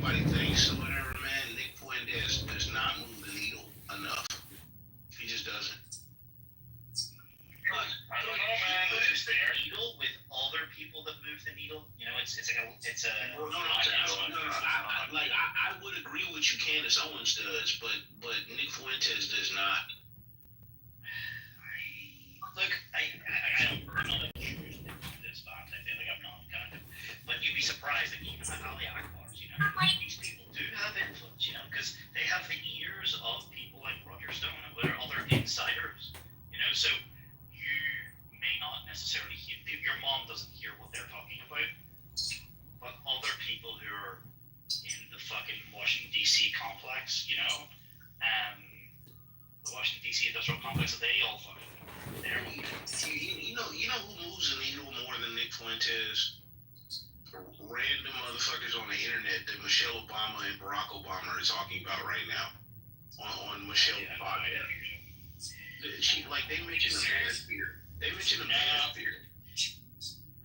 everybody thinks or whatever, man, Nick Fuentes does not move the needle enough. He just doesn't. I don't know, man. He moves the needle with other people that move the needle. You know, it's like it's a. No. I would agree with you, Candace Owens does, but Nick Fuentes does not. Look, I don't know choose this band. I feel like I'm not kind of, but you'd be surprised that even the Ali Akbars, you know, these people do have influence, you know, because they have the ears of people like Roger Stone and other insiders, you know. So you may not necessarily hear. Your mom doesn't hear what they're talking about, but other people who are in the fucking Washington D.C. complex, you know, the Washington D.C. industrial complex, they all fucking. You know who moves the needle more than Nick Fuentes? Random motherfuckers on the internet that Michelle Obama and Barack Obama are talking about right now on Michelle's podcast. They mentioned the manosphere. They mentioned the manosphere.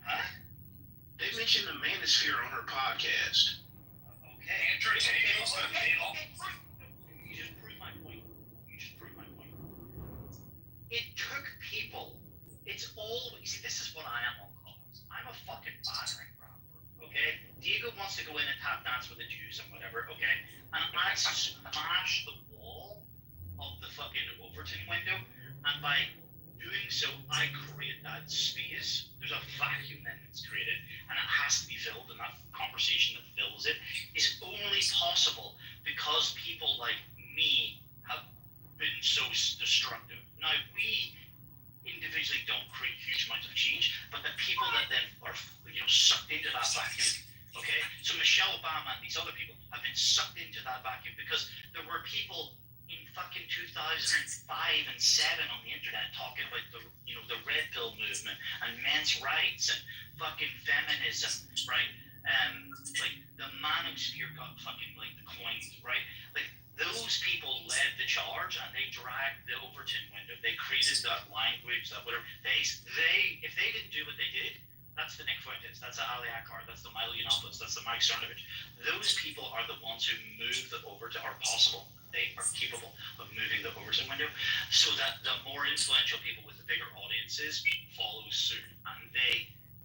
Huh? They mentioned the manosphere on her podcast. Okay. You just proved my point. It took people. It's always, see, this is what I am on calls. I'm a fucking battering rapper, okay? Diego wants to go in and tap dance with the Jews and whatever, okay? And I smash the wall of the fucking Overton window, and by doing so, I create that space. There's a vacuum then that's created, and it has to be filled, and that conversation that fills it is only possible because people like me have been so destructive. Now, we individually don't create huge amounts of change, but the people that then are, you know, sucked into that vacuum, okay? So Michelle Obama and these other people have been sucked into that vacuum because there were people in fucking 2005 and 7 on the internet talking about the, you know, the red pill movement and men's rights and fucking feminism, right? Like the manosphere got fucking like the coins, right? Like those people led the charge and they dragged the Overton window. They created that language, that whatever. They if they didn't do what they did, that's the Nick Fuentes, that's the Ali Akbar, that's the Milo Yiannopoulos, that's the Mike Cernovich. Those people are the ones who move the Overton, are possible. They are capable of moving the Overton window, so that the more influential people with the bigger audiences follow suit. And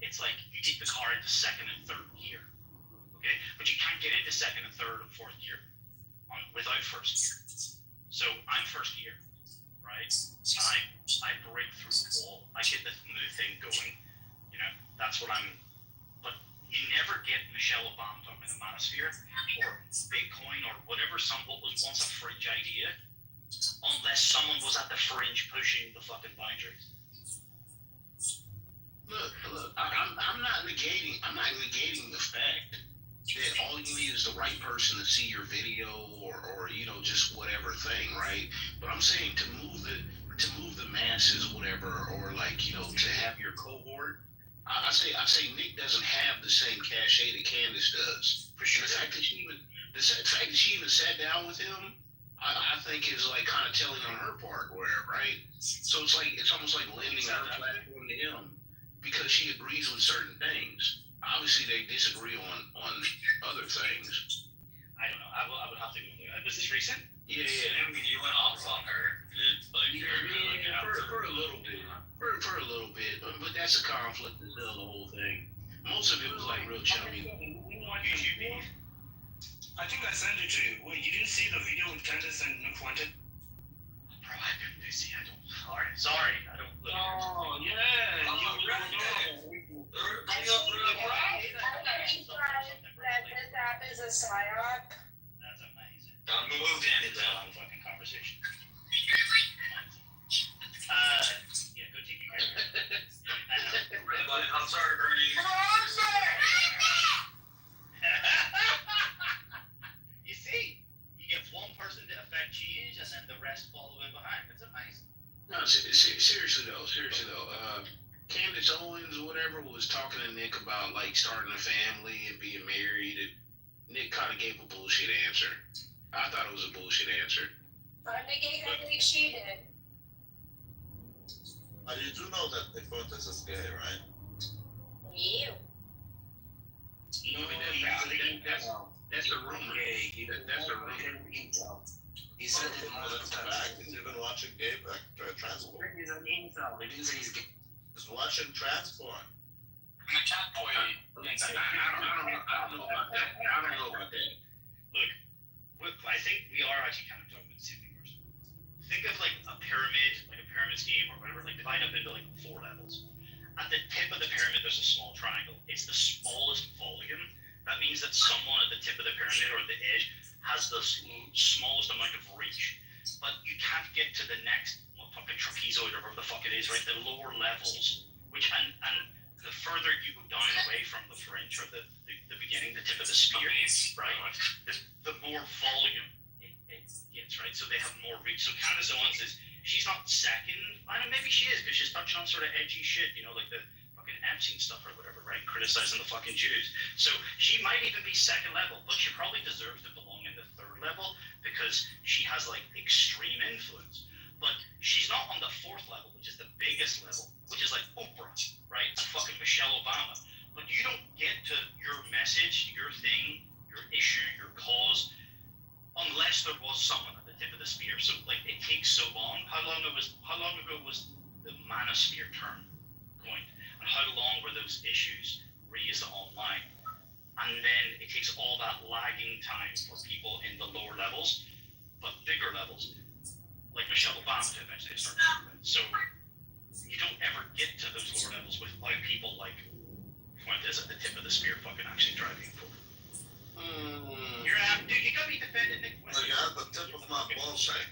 it's like you take the car into second and third gear, okay? But you can't get into second and third and fourth gear without first gear. So I'm first gear, right? And I break through the wall. I get the new thing going. You know, that's what I'm. But you never get Michelle Obama talking about the manosphere or Bitcoin or whatever. What was once a fringe idea, unless someone was at the fringe pushing the fucking boundaries. Look. I'm not negating the fact that all you need is the right person to see your video or you know, just whatever thing, right? But I'm saying to move the masses, whatever, or like, you know, to have your cohort. I say Nick doesn't have the same cachet that Candace does. For sure. The fact that she even sat down with him, I think is like kind of telling on her part, whatever, right? So it's almost like lending her platform to him because she agrees with certain things. Obviously, they disagree on other things. I don't know. I would have to go there. Was this recent? Yeah. I mean, you went off on her. It's like for a little bit. For a little bit, but that's a conflict as hell, the whole thing. Most of it was like real chummy. YouTube beef. I think I sent it to you. Wait, you didn't see the video with Candace and Nick Fuentes? Bro, I couldn't see. I don't. Sorry. I don't. Oh, yeah. This app is a psyop. That's amazing. Don't move It's a long fucking conversation. Yeah, go take your camera. I'm sorry, Bernie. You see, you get one person to affect change, and then the rest follow in behind. It's amazing. No, seriously though, Candace Owens, whatever, was talking to Nick about like starting a family and being married, and Nick kind of gave a bullshit answer. I thought it was a bullshit answer. I'm negating everything she did. You do know that Nick Fuentes is gay, right? You. That's the rumor. That's the rumor. He said it That's multiple fact. times. He's even watching gay transport. He's an incel. He didn't say he's gay. He's watching transport. And the cat boy. I don't know about that. I don't know about that. Look, I think we are actually kind of talking about the same thing. Think of like a pyramid scheme or whatever, like divide up into like 4 levels. At the tip of the pyramid, there's a small triangle. It's the smallest volume. That means that someone at the tip of the pyramid or the edge has the smallest amount of reach. But you can't get to the next fucking trapezoid or whatever the fuck it is, right? The lower levels, which and the further you go down away from the fringe or the beginning, the tip of the spear, right? The more volume it gets, right? So they have more reach. So Candace Owens she's not second. I don't know, maybe she is because she's touching on sort of edgy shit, like the fucking Epstein stuff or whatever, right? Criticizing the fucking Jews. So she might even be second level, but she probably deserves to belong in the 3rd level because she has like extreme influence. But she's not on the 4th level, which is the biggest level, which is like Oprah, right? And fucking Michelle Obama. But you don't get to your message, your thing, your issue, your cause, unless there was someone at the tip of the spear. So like it takes so long. How long ago was the manosphere term coined? And how long were those issues raised online? And then it takes all that lagging time for people in the lower levels, but bigger levels, like Michelle Obama, to eventually start talking about. So you don't ever get to those lower levels without people like Fuentes at the tip of the spear fucking actually driving forward. Dude, you gotta be defending Nick Fuentes. Like, at the tip of my ball sack.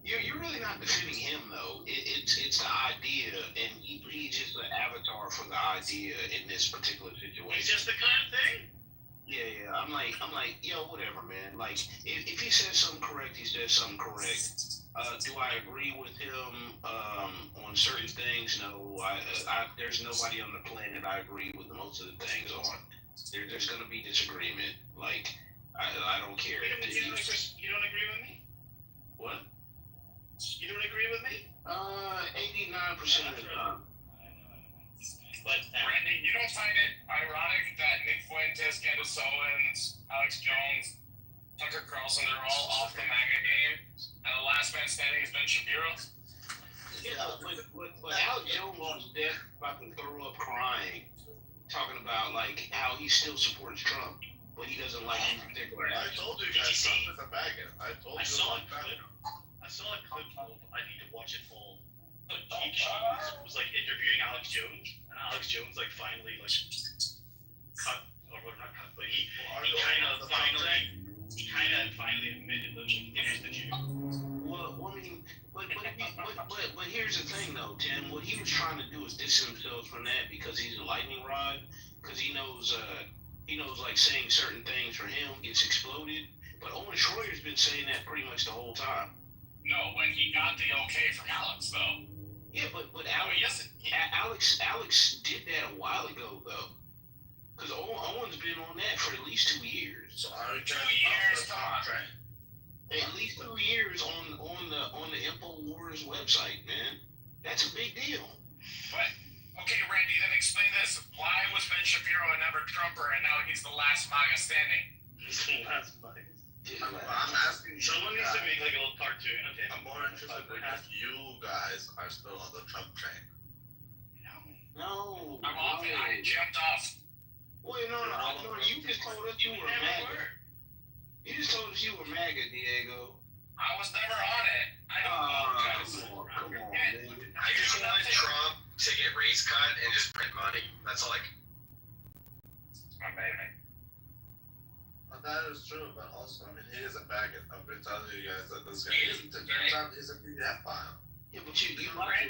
You're really not defending him though. It's the idea, and he's just an avatar for the idea in this particular situation. It's just the kind of thing. Yeah. I'm like, yo, whatever, man. Like, if he says something correct, he says something correct. Do I agree with him on certain things? No. There's nobody on the planet I agree with most of the things on. There's gonna be disagreement. Like, I don't care. You don't agree with me? What? You don't agree with me? 89% of the time. But Randy, you don't find it ironic that Nick Fuentes, Candace Owens, Alex Jones, Tucker Carlson, they're all off the MAGA game, and the last man standing is Ben Shapiro? Yeah, but Alex Jones was dead, about to throw up crying, talking about like how he still supports Trump, but he doesn't like him in particular. I told you guys, Trump is a bagger. I saw a clip of, I need to watch it full. Jake was like interviewing Alex Jones, and Alex Jones like finally like cut, or what, not cut, but he kind of finally admitted that it is the Jew. Well, I mean, but here's the thing though, Tim. What he was trying to do is distance himself from that because he's a lightning rod. Because he knows like saying certain things for him gets exploded. But Owen Schroyer's been saying that pretty much the whole time. No, when he got the okay from Alex, though. Yeah, but Alex did that a while ago though. Because Owen's been on that for at least 2 years. So I return 2 years, come on. At least 2 years on the InfoWars website, man. That's a big deal. But okay, Randy, then explain this. Why was Ben Shapiro a never Trumper, and now he's the last MAGA standing? He's the last one. I'm asking you Someone needs guys. to make like a little cartoon of him. I'm more interested in if you guys are still on the Trump train. No. I'm off it. I jumped off. Wait, no. You just told us you were MAGA. You just told us you were MAGA, Diego. I was never on it. I don't know, guys. Come on, man. I just wanted Trump to get race cut and just print money. That's all I can. Amazing. That is true, but also, I mean, he is a faggot. I've been telling you guys that this guy He is, is. It turns out he's a pedophile. Yeah, but you like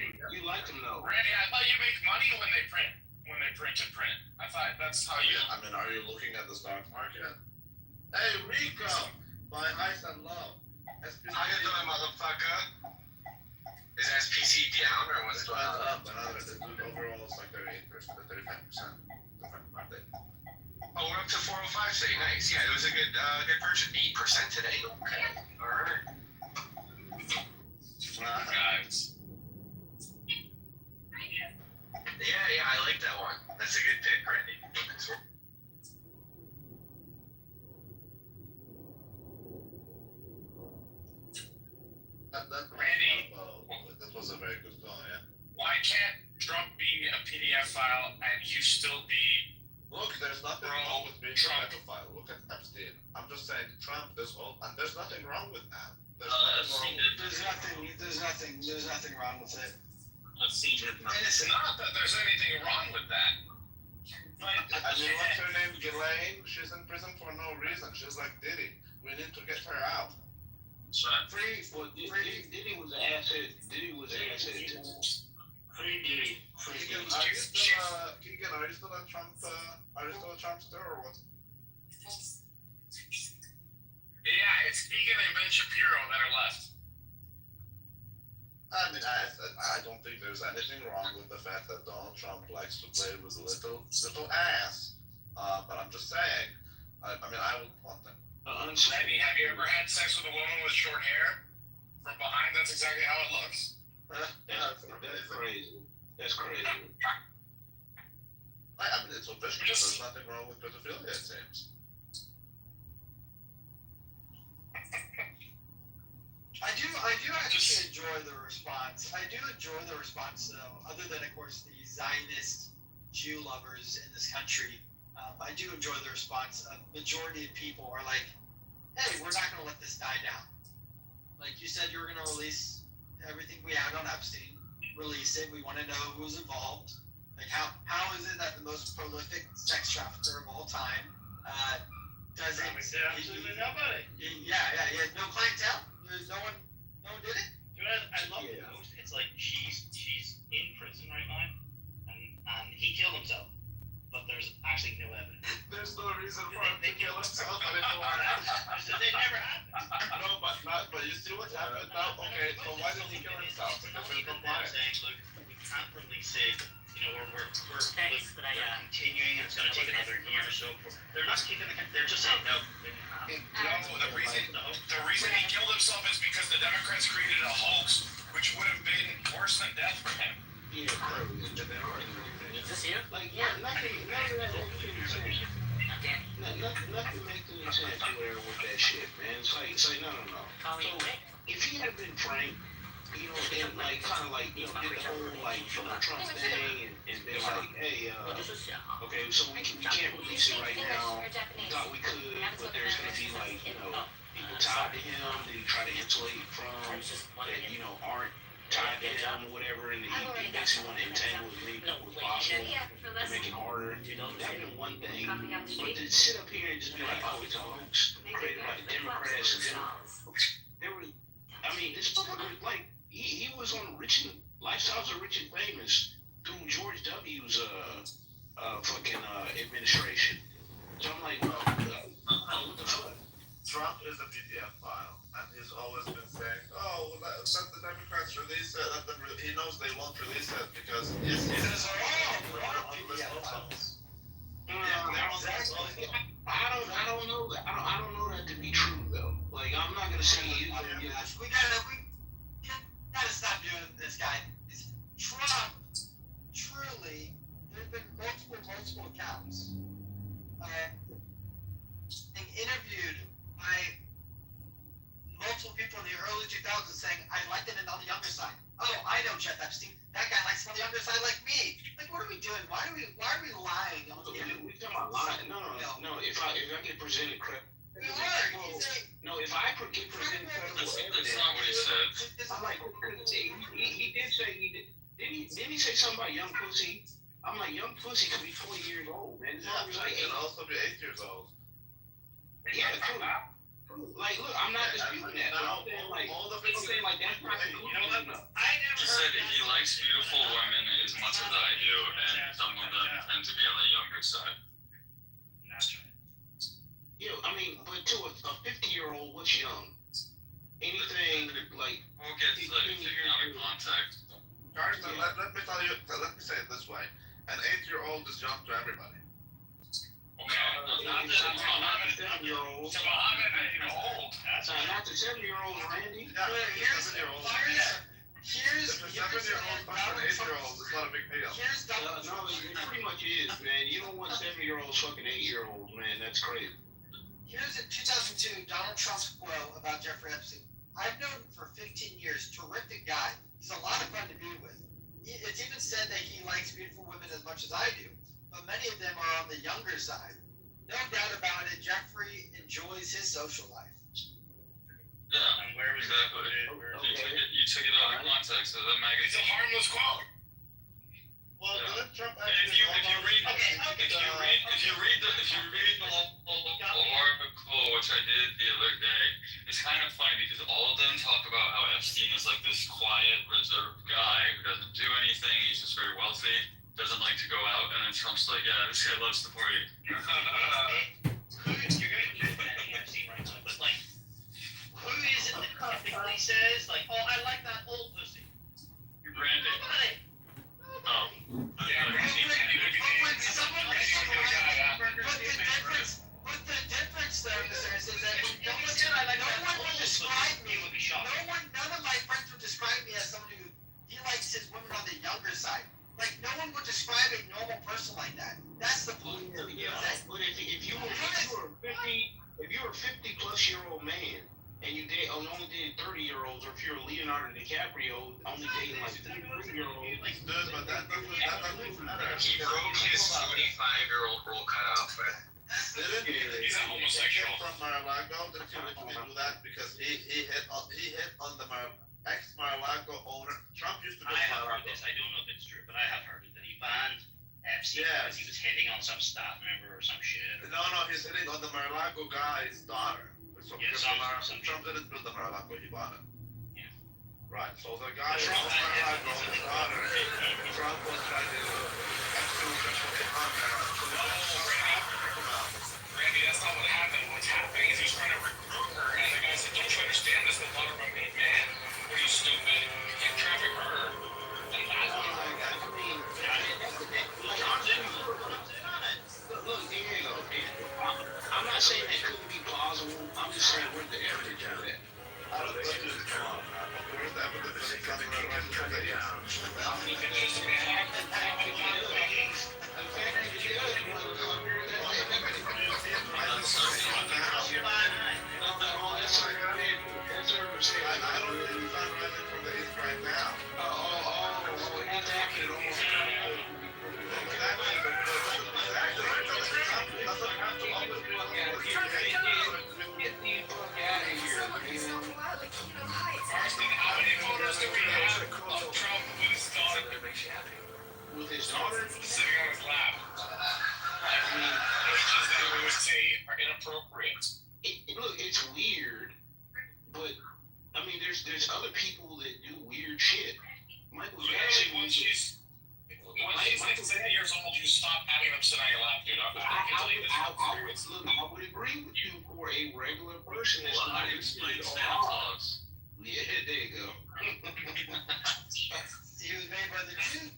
him though. Randy, I thought you make money when they print and print. I thought that's how you. I mean, are you looking at the stock market? Hey, Rico, my ice and love. How you doing, motherfucker? Is SPC down or what's going on? Up, but overall it's like 38%, 35%. Oh, we're up to 405 today. Nice. Yeah, it was a good purchase. 8% today. Okay. All right. Guys. like that one. That's a good pick, Randy. Randy. That was a very good call, yeah. Why can't Trump be a PDF file and you still be? Look, there's nothing wrong with being Trump. a pedophile. Look at Epstein. I'm just saying Trump is all, and there's nothing wrong with that. There's nothing wrong with it. Let's see. It's not that there's anything wrong with that. I mean, what's her name? Ghislaine? She's in prison for no reason. She's like Diddy. We need to get her out. Diddy was an asset. Diddy was an asset. Free Diddy. Keegan, are you still a Trumpster or what? Yeah, it's Keegan and Ben Shapiro that are left. I mean, I don't think there's anything wrong with the fact that Donald Trump likes to play with little ass. But I'm just saying. I mean, I would want them. Randy, have you ever had sex with a woman with short hair? From behind, that's exactly how it looks. That's crazy. That's crazy. I mean, it's official. There's nothing wrong with pedophilia, it seems. I do actually enjoy the response. I do enjoy the response, though, other than, of course, the Zionist Jew lovers in this country. I do enjoy the response. A majority of people are like, hey, we're not going to let this die down. Like you said, you were going to release everything we had on Epstein. Release it. We want to know who was involved. Like, how is it that the most prolific sex trafficker of all time doesn't... Absolutely nobody. Yeah, no clientele. No one did it. You know, I love the post. It's like she's in prison right now, and he killed himself, but there's actually no evidence. There's no reason for him to kill himself. I mean, They never happened. no, but you see what's happened now? Okay, so why did he kill himself? Because he's Even them compliant. saying, look, we can't release it. You know, we're continuing. It's going to take another year or so. They're not kicking the. They're just saying no. The reason he killed himself is because the Democrats created a hoax, which would have been worse than death for him. Yeah, crazy. Is this you? Like, none of that makes any sense. Nothing makes any sense with that shit, man. It's like no. Call me So, Nick. if he had been frank, you know, and like kind of like, you know, did the whole like Trump thing and been like, hey, okay, so we can't release it right now. We thought we could, but there's gonna be like, you know, people tied to him that he tried to insulate from that, you know, aren't tied to him or whatever, and he basically want to entangle as many people as possible to make it harder. That'd been one thing, but to sit up here and just be like, oh, it's a hoax created by the Democrats, and then there was, I mean, this motherfucker, like, he was on Lifestyles of Rich and Famous through George W.'s fucking administration. So I'm like, what the fuck? Trump is a PDF file, and he's always been saying, "Oh, let the Democrats release it." He knows they won't release it because it's They're all PDF files. I don't know that. I don't know that to be true though. Like, I'm not gonna say he. We gotta stop doing this, guy. Trump, truly, there have been multiple accounts being interviewed by multiple people in the early 2000s saying, I liked it on the younger side. Oh, I know Jeff Epstein. That guy likes it on the younger side like me. Like, what are we doing? Why are we lying? We talking about lying? No. If I get presented credible. No, if I get presented credible evidence. That's not what he said. I'm like, he did say didn't he say something about young pussy? I'm like, young pussy could be 20 years old, man. he can also be 8 years old. Yeah, cool. Like, look, I'm not disputing that. I'm saying, like, all the I'm saying, like, that's not You know what? enough. I never He said he likes beautiful women as much as I do, and some of them tend to be on the younger side. That's right. Yeah, I mean, but to a 50-year-old, what's young? Anything like We'll get to that taken out of context. Guys, let me say it this way: an 8-year-old is young to everybody. Okay, not the 7-year-old. So I'm old. That's Not the 7-year-old, Randy. Yeah, Here's 7-year-old. Here's If a 7-year-old fucking 8-year-old, it's not a big deal. Here's Donald No, it pretty much is, man. You don't want 7-year-olds fucking 8-year-olds, man. That's crazy. Here's in 2002, Donald Trump's quote about Jeffrey Epstein. I've known him for 15 years. Terrific guy. He's a lot of fun to be with. It's even said that he likes beautiful women as much as I do, but many of them are on the younger side. No doubt about it, Jeffrey enjoys his social life. Yeah, And where was exactly. that? Where, Okay. You took it out of context of the magazine. It's a harmless quote. Well, Yeah. didn't Trump And if you read Okay, if you read the whole article, which I did the other day, it's kind of funny because all of them talk about how Epstein is like this quiet, reserved guy who doesn't do anything. He's just very wealthy, doesn't like to go out, and then Trump's like, yeah, this guy loves to party. you're gonna use that EFC right now, but like, who is it that typically says like, oh, I like that old pussy? Your granddad. Nobody. Oh. Yeah, But the difference though, is that no one would describe me. None of my friends would describe me as someone who he likes his women on the younger side. Like no one would describe a normal person like that. That's the point. Yeah, but if you were a 50-plus-year-old man and you only dated 30-year-olds, or if you're a Leonardo DiCaprio only dating like 33-year-olds, Dude, but that doesn't matter. He broke his 25-year-old rule cutoff, but He's a homosexual. From Mar-a-Lago, didn't you literally do that because he hit on the ex-Mar-a-Lago owner. Trump used to go I to have heard Mar-a-Lago. this. I don't know if it's true, but I have heard it that he banned Epstein Yes. because he was hitting on some staff member or some shit. No, he's hitting on the Mar-a-Lago guy's daughter. So Yeah, because some Trump didn't build the Mar-a-Lago, he bought it. Yeah. Right, so the guy Trump on Mar-a-Lago, his daughter, Trump was trying to Epstein on there. Randy, that's not what happened. What's happening is he's trying to recruit her, and the guy said, don't you understand this? The daughter of a made man. What are you, stupid? You can't traffic her. And that's what Look, Diego, I'm not saying that couldn't be plausible. I'm just saying where's the evidence of that? I don't think it's wrong. Where's the evidence? It's something right from the he could just be I don't think it's not right from the east right now. Austin, how many photos do we have of Trump with his daughter? With his daughter? Sitting on his lap. Images that we would say are inappropriate. Look, it's weird, but I mean, there's other people that do weird shit. Michael Jackson When was. she's like 7 years old, you stop having them sit on your lap, dude. I can tell you this. I would agree with you for a regular person. That's not explained all. Yeah, there you go. He was made by the Jews.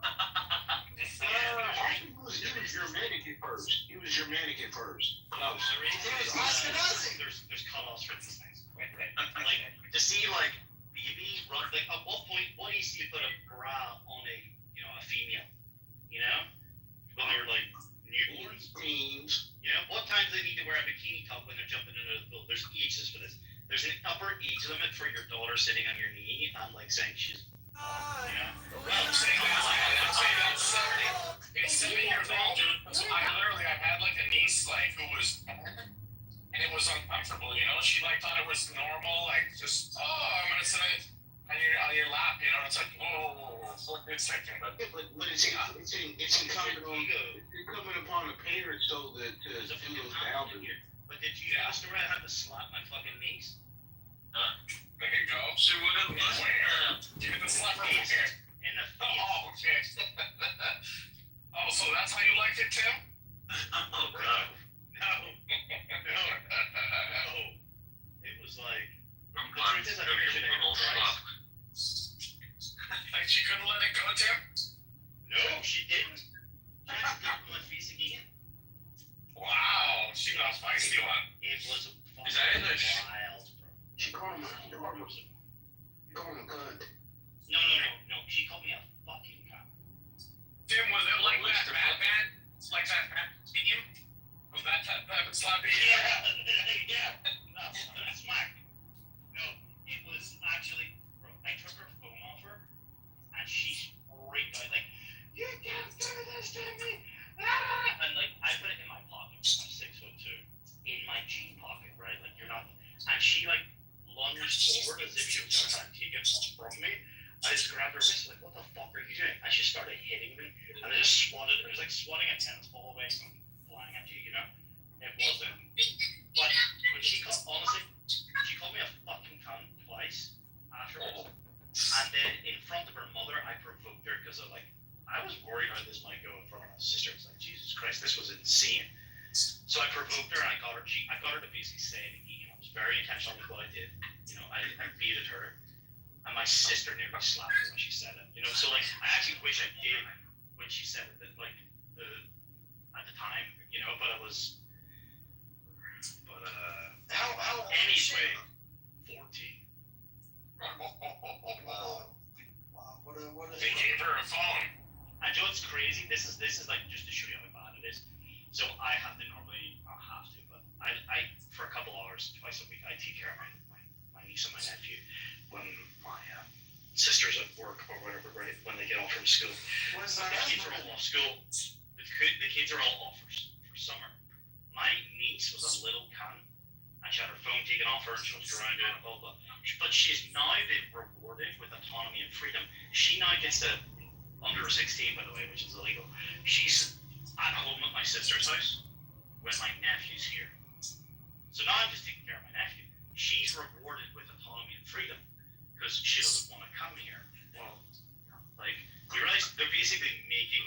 Actually, he was Germanic at first. He was Germanic at first. No, He was Ashkenazi. There's cutoffs for these things. Like to see like BB run like at what point what age do you put a bra on a female? You know? When they're like newborns? teens. You know, what time do they need to wear a bikini top when they're jumping into the pool? There's ages for this. There's an upper age limit for your daughter sitting on your knee and like saying she's Well, I'm saying that's 7 years old, dude. So I've had like a niece like who was, and it was uncomfortable, you know. She like thought it was normal, like just I'm gonna sit on your lap, you know. It's like whoa, for a good second, but But it's incumbent upon the parents so that to there's a do fucking those compliment boundaries. here. But did you ask her I had to slap my fucking knees? there you go. She would have where? Give it the slap over here. In the face. Oh, okay. Oh, so that's how you like it, Tim? Oh god. No. It was like Sometimes it's gonna be a little slap. Like she couldn't let it go, Tim? no, she didn't. She had to do my face again. Wow, she got a feisty one. It was Is that in the fucking wild, bro. She called him. call him a cunt. No. She called me a fucking cunt. Tim, was it like that bad? Like that team? Was that type of sloppy? Yeah. No, that's smack. No, it was actually, bro, I took her phone off her, and she freaked out, like, you can't do this to me! Ah! And, like, I put it in my pocket. I'm 6'2", in my jean pocket, right? Like, you're not, and she, like, lunged forward as if she was going to try and take it from me. I just grabbed her wrist, like, what the fuck are you doing? And she started hitting me, and I just swatted, it was like swatting a tennis ball away from flying at you, you know? It wasn't, but when she called, honestly, she called me a fucking cunt twice afterwards. And then in front of her mother, I provoked her because of, like, I was worried how this might go in front of my sister. It's like, Jesus Christ, this was insane. So I provoked her, and I got her to basically say that, you know, it was very intentional with what I did. You know, I beated her. And my sister nearly slapped me when she said it. You know, so, like, I actually wish I did when she said it, that, like, at the time, you know, but it was, How anyway, 14. Wow, what a They gave her a phone. And you know what's crazy? This is like just to show you how bad it is. So I have to normally, not have to, but I for a couple hours twice a week, I take care of my niece and my nephew when my sisters at work or whatever, right? When they get off from school. What's The that? kids are all off school. The kids are all off for summer. My niece was a little cunt, and she had her phone taken off her, and she was grounded and blah blah. But she's now been rewarded with autonomy and freedom. She now gets to, under 16 by the way, which is illegal. She's at home at my sister's house when my nephew's here. So now I'm just taking care of my nephew. She's rewarded with autonomy and freedom because she doesn't want to come here. Well, like, you realize they're basically making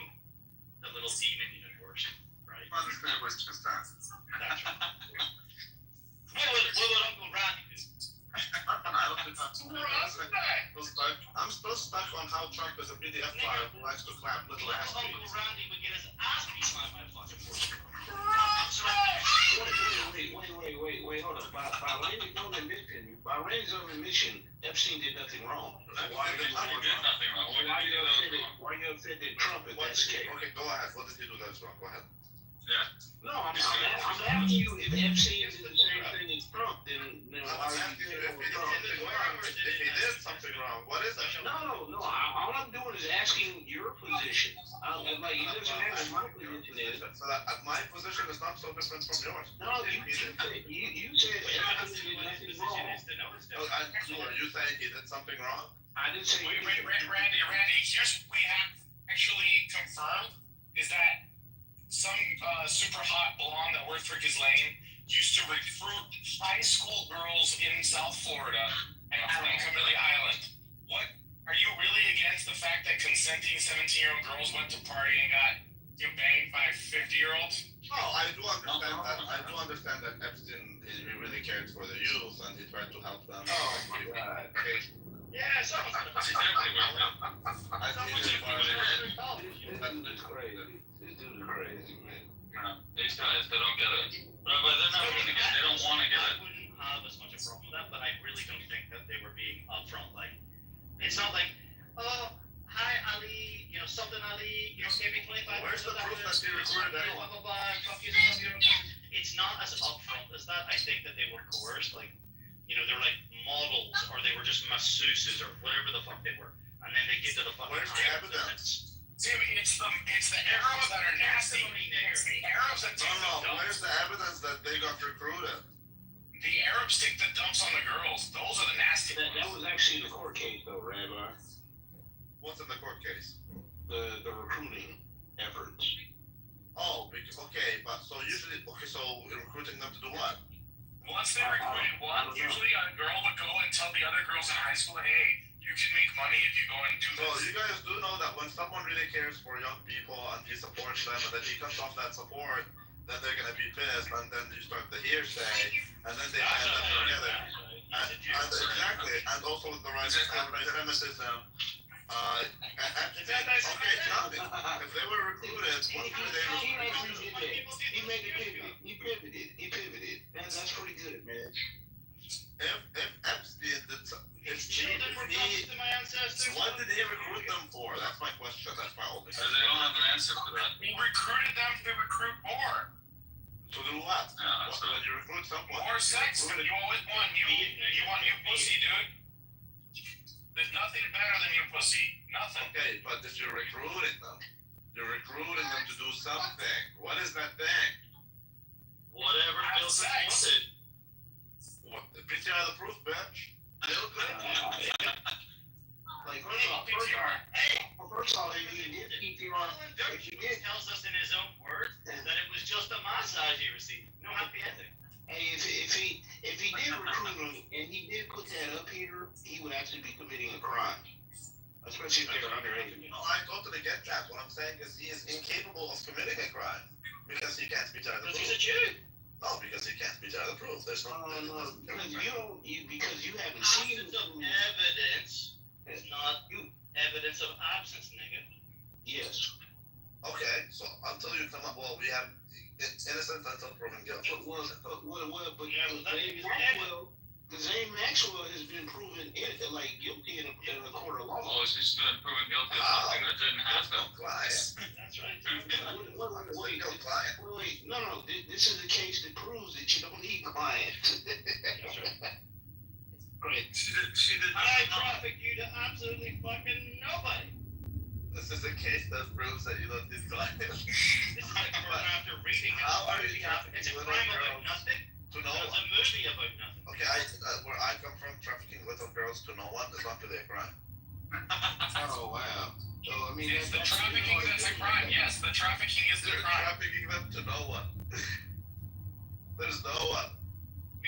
the little demon unit worse, right? Understand what's just that. That's right. What would Uncle Randy do? I don't think that's I'm still stuck on how Trump is a PDF file who likes to clap little ass Uncle cheeks. Randy would get his ass beat by my fucking horse. Wait, hold on. By Randy's own admission, Epstein did nothing wrong. Why you upset that Trump if that's the case? Okay, go ahead. What did he do that's wrong? Go ahead. No, I'm asking you if Epstein did the same thing as Trump, then why are you saying it was Trump? If he did something wrong, what is it? No. All I'm doing is asking your position. Like, it doesn't matter what my position is. So that my position is not so different from yours. No, you said Epstein did nothing wrong. Are you saying he did something wrong? I didn't say Wait, Randy, here's what we have actually confirmed is that some super hot blonde that worked for Ghislaine used to recruit high school girls in South Florida and have them come to the island. What? Are you really against the fact that consenting 17-year-old girls went to party and got banged by 50-year-olds? No, I do understand that. I do understand that Epstein he really cared for the youth and he tried to help them. Oh my God. Yeah, someone's gonna This dude's crazy. This dude's crazy, man. These guys, they don't get it. But they're not going to get it. They don't want to get I it. wouldn't have as much a problem with that, but I really don't think that they were being upfront. Like, it's not like, oh, hi Ali, something Ali, gave me 25 Where's the proof that he recorded anyone? blah, blah, blah, fuck you. It's not as upfront as that. I think that they were coerced, like, they were like models, or they were just masseuses, or whatever the fuck they were. And then they get to the fucking Where's the evidence? Tim, it's the Arabs that are nasty. It's the Arabs that take the dumps. Where's the evidence that they got recruited? The Arabs take the dumps on the girls. Those are the nasty ones. That was actually the court case, though, Rabbi. What's in the court case? The recruiting efforts. Oh, okay, but so recruiting them to do what? Once they recruited one, usually a girl would go and tell the other girls in high school, hey, you can make money if you go and do So this. you guys do know that when someone really cares for young people and he supports them and then he cuts off that support, then they're gonna be pissed and then you start the hearsay and then they end up together. And exactly, and also with the rise of anti-Semitism. Okay, tell me, if they were recruited, what do they recruit? He made it pivot. He pivoted. Man, that's pretty good, man. If Epstein did, if children were promised to my ancestors. What did he recruit them for? That's my question. That's my only Because question. they don't have an answer for that. We recruited them to recruit more. To do what? Yeah, that's When right. you recruit someone. More sex. You always want you want new pussy, dude. There's nothing better than new pussy. Nothing. Okay, but if you're recruiting them to do something. What is that thing? Whatever Have feels sex. wanted. What? PTR the proof, bitch. Like, first off, if you did PTR, if you did, tells us in his own words that it was just a massage he received. No happy ending. hey, if he did recruit him and he did put that up here, he would actually be committing a crime, especially if they're underage. No, I totally get that. What I'm saying is he is incapable of committing a crime because he can't PTR the Because he's a proof. Jew. No, because he can't PTR the proof. There's no. Because you haven't seen Absence of evidence is not evidence of absence, nigga. Yes. Okay, so until you come up, well, we have innocent until proven guilty. But Zane Maxwell has been proven guilty in a court of law. Oh, she's been proven guilty of something that didn't happen. No client. That's right. Wait, no. This is a case that proves that you don't need clients. That's right. Great. She did I traffic you to absolutely fucking nobody. This is a case that proves that you don't need clients. This is like after reading. How are you trafficking It's a little crime about girls nothing. to no It's one? a movie about nothing. Okay, where I come from, trafficking little girls to no one is not really a crime. Oh wow. So I mean, It's the trafficking that's a crime. Yes, the trafficking is the You're crime. trafficking them to no one. There's no one.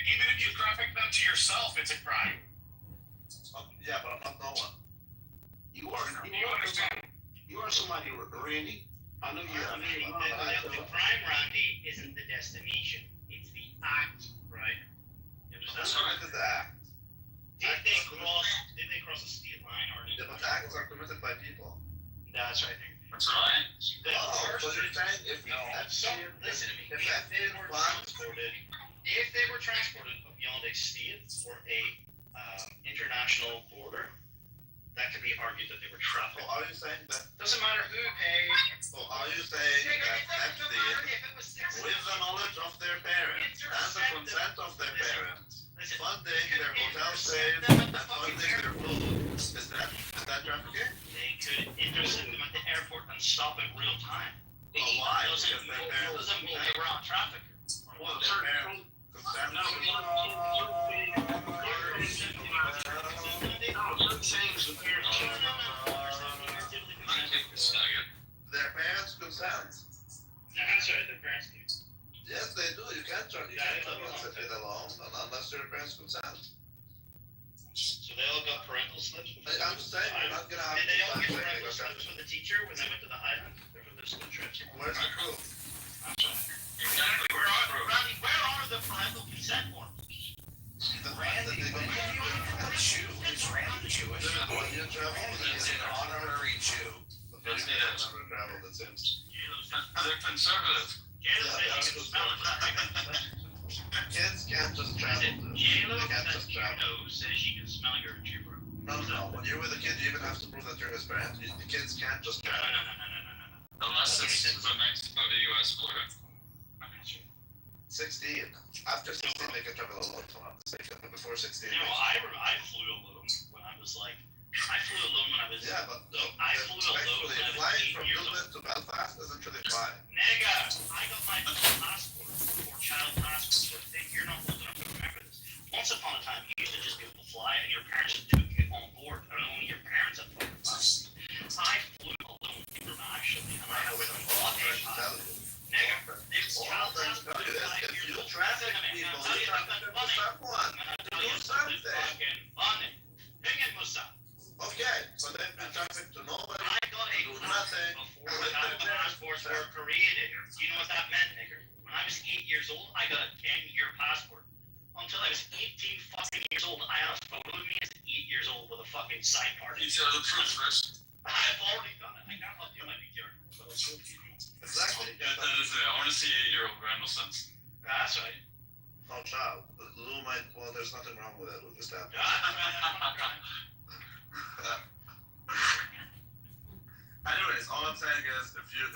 Even if you traffic them to yourself, it's a crime. Yeah, but I'm not no one. You are somebody, Randy. I know you're. The crime, Randy, isn't the destination. It's the act, right? You That's understand? right. The act. Did they cross a state line or an Yeah, but acts are committed by people. That's right. That's right. Oh, so you're saying if Listen to me. If If they were transported beyond a state or a international border, that could be argued that they were So trafficked. are you saying that? Doesn't matter who paid. So are you saying that Epstein, with the knowledge of their parents and the consent of their parents, funding their hotel stays and funding their food, is that trafficking? They could intercept them at the airport and stop in real time. Oh, why? Because their parents Doesn't mean they were on traffic. Well, their parents consent. Their parents consent. I'm sorry, their parents do. Yes, they do. You can't tell it alone unless your parents consent. So they all got parental slips? I'm saying you're not gonna have Did they all to get find parental like slips with the teacher when they went to the Highland? Or for their school trips? Where's the proof? Exactly. Randy, where are the parental consent forms? The fact that they don't. Jew. Is Randy Jewish? When you travel, He's an honorary Jew. That's it. Travel, that seems. They're conservative. Jayla says you can smell it. Kids can't just travel. Jayla They can't says just you travel. know says she can smell your Jew. No. When you're with a kid, you even have to prove that you're his parent. The kids can't just No. travel. Unless it's the Mexico to US border. 16. After 16, they can travel alone. If I'm not mistaken. But before 16. You know, I flew alone when I was like, Yeah, but I flew alone respectfully, when I was flying 8 from years old. Dublin to Belfast isn't really flying. Nigga, I got my passport or child passport sort of thing. You're not old enough to remember this. Once upon a time, you used to just be able to fly, and your parents just took you on board. I don't know when your parents had fucking passports. I flew alone internationally, and I know where the fuck I'm trying to tell you. Nigga, it's All child I'm trying to passport. tell you is, if you Years old. traffic Listen to me, people, I'm gonna you tell you traffic something them to funny. someone. I'm gonna tell Do you something something. fucking funny. Pingin' Musa. Okay, but then you traffic to nobody. I got a Do nothing. before child passports were created. Do you know what that meant, nigger? When I was 8 years old, I got a 10-year passport. Until I was 18 fucking years old, I had a photo of me as 8 years old with a fucking side part. These are the proof first. I've already done it. I can't do my PTR. But it's Exactly. Yeah, that is it. I want to see 8-year-old Randall Simpson. That's right. Oh, child. Lou might. Well, there's nothing wrong with it with this tap. Anyways, all I'm saying is, if you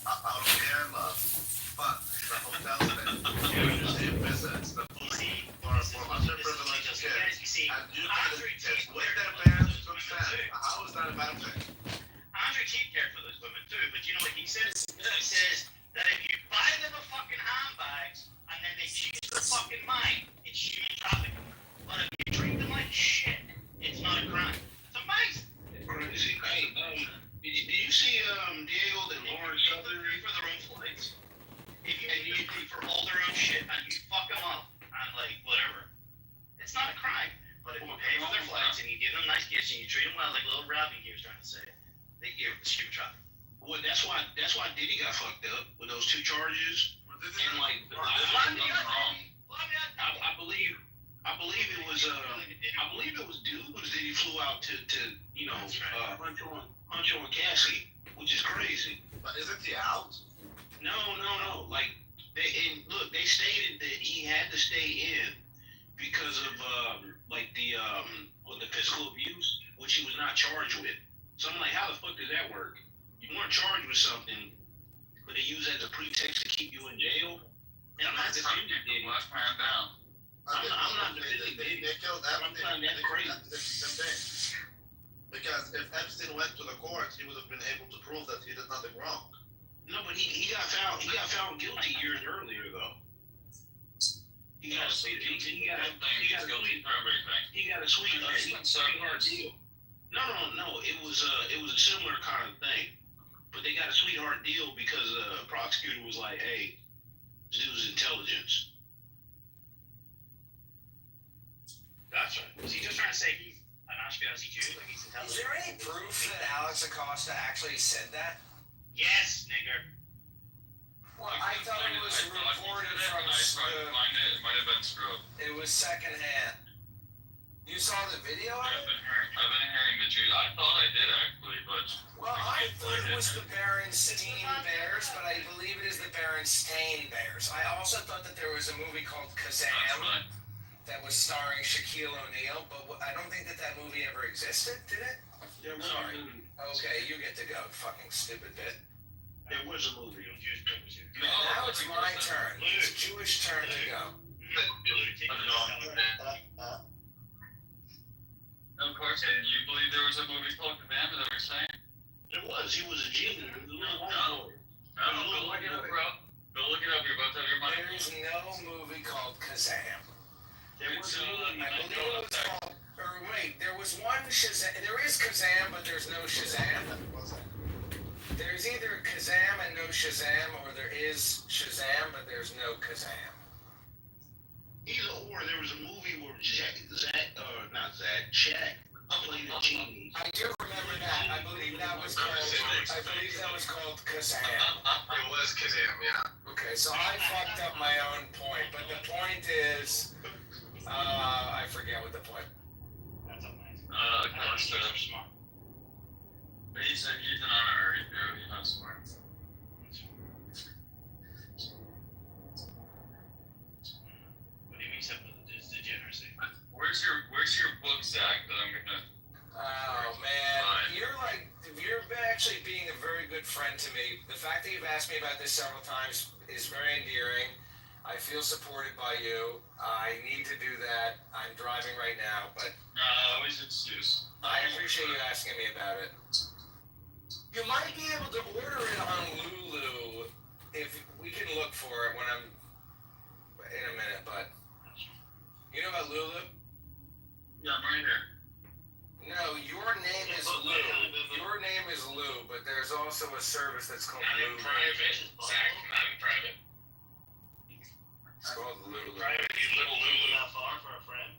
out of care and love, but the hotel stay, you receive visits, the food for underprivileged kids, and you pay the kids with their parents' consent, how is that a bad thing? Andre Keith cared for those women too, but you know what he says? He says that if you buy them a fucking handbag and then they change their fucking mind, it's human trafficking. But if you treat them like shit, it's not a crime. It's amazing. Crazy. Hey, did you see Diego that Lauren Southern Pay for their own flights. If you pay for all their own shit and you fuck them up and like whatever, it's not a crime. But if you pay for their flights and you give them nice gifts and you treat them well, like little Robbie here was trying to say, they give it's human trafficking. Well, that's why Diddy got fucked up with those 2 charges. And like, I believe it was dudes that he flew out to Huncho and Cassie, which is crazy. But isn't he out? No. Like they stated that he had to stay in because of the physical abuse, which he was not charged with. So I'm like, how the fuck does that work? You weren't charged with something, but they use that as a pretext to keep you in jail. And I'm not defending Diddy. Last man down. I'm not defending Diddy. They killed Epstein. I'm that's crazy. It's the same thing. Because if Epstein went to the court, he would have been able to prove that he did nothing wrong. No, but he got found guilty years earlier though. He got a sweetheart deal. No. It was a similar kind of thing, but they got a sweetheart deal because the prosecutor was like, "Hey, this dude's intelligence." That's right. Was he just trying to say he's an Ashkenazi Jew, like he's intelligent? Is there any proof that Alex Acosta actually said that? Yes, nigger. Well, I thought it was reported from. I tried to find it. It might have been scrubbed. It was secondhand. You saw the video of I've it? been hearing the Jews. I thought I did actually, but Well, I thought it was the Berenstein Bears, but I believe it is the Berenstain Bears. I also thought that there was a movie called Kazam that was starring Shaquille O'Neal, but I don't think that movie ever existed, did it? Sorry. Okay, you get to go, fucking stupid bit. There was a movie. Now it's my turn. It's Jewish turn to go. of course, and you believe there was a movie called Kazam that we're saying? There was. He was a genius. He was a little white boy. Go look it up, bro. Go look it up. You're about to have your money. There is no movie called Kazam. There was a movie. I believe it was called. Or wait, there was one Shazam. There is Kazam, but there's no Shazam. There's either Kazam and no Shazam, or there is Shazam, but there's no Kazam. Either or, there was a movie where Shaq played a genie. I do remember that. I believe that was called Kazam. It was Kazam, yeah. Okay, so I fucked up my own point, but the point is, I forget what the point. That's amazing. Acosta. Smart. He's an honorary dude. He's not smart. What do you mean, except for the degeneracy? Where's your book, Zach? That I'm gonna. Oh man, you're actually being a very good friend to me. The fact that you've asked me about this several times is very endearing. I feel supported by you. I need to do that. I'm driving right now, but Always excuse. I appreciate you asking me about it. You might be able to order it on Lulu if we can look for it when I'm in a minute, but you know about Lulu? Yeah, I'm right here. No, your name is Lou. Your name is Lou, but there's also a service that's called Not in Lulu. private, Zach. Not in private. It's called Lulu. Private, you little Lulu. Not far for a friend.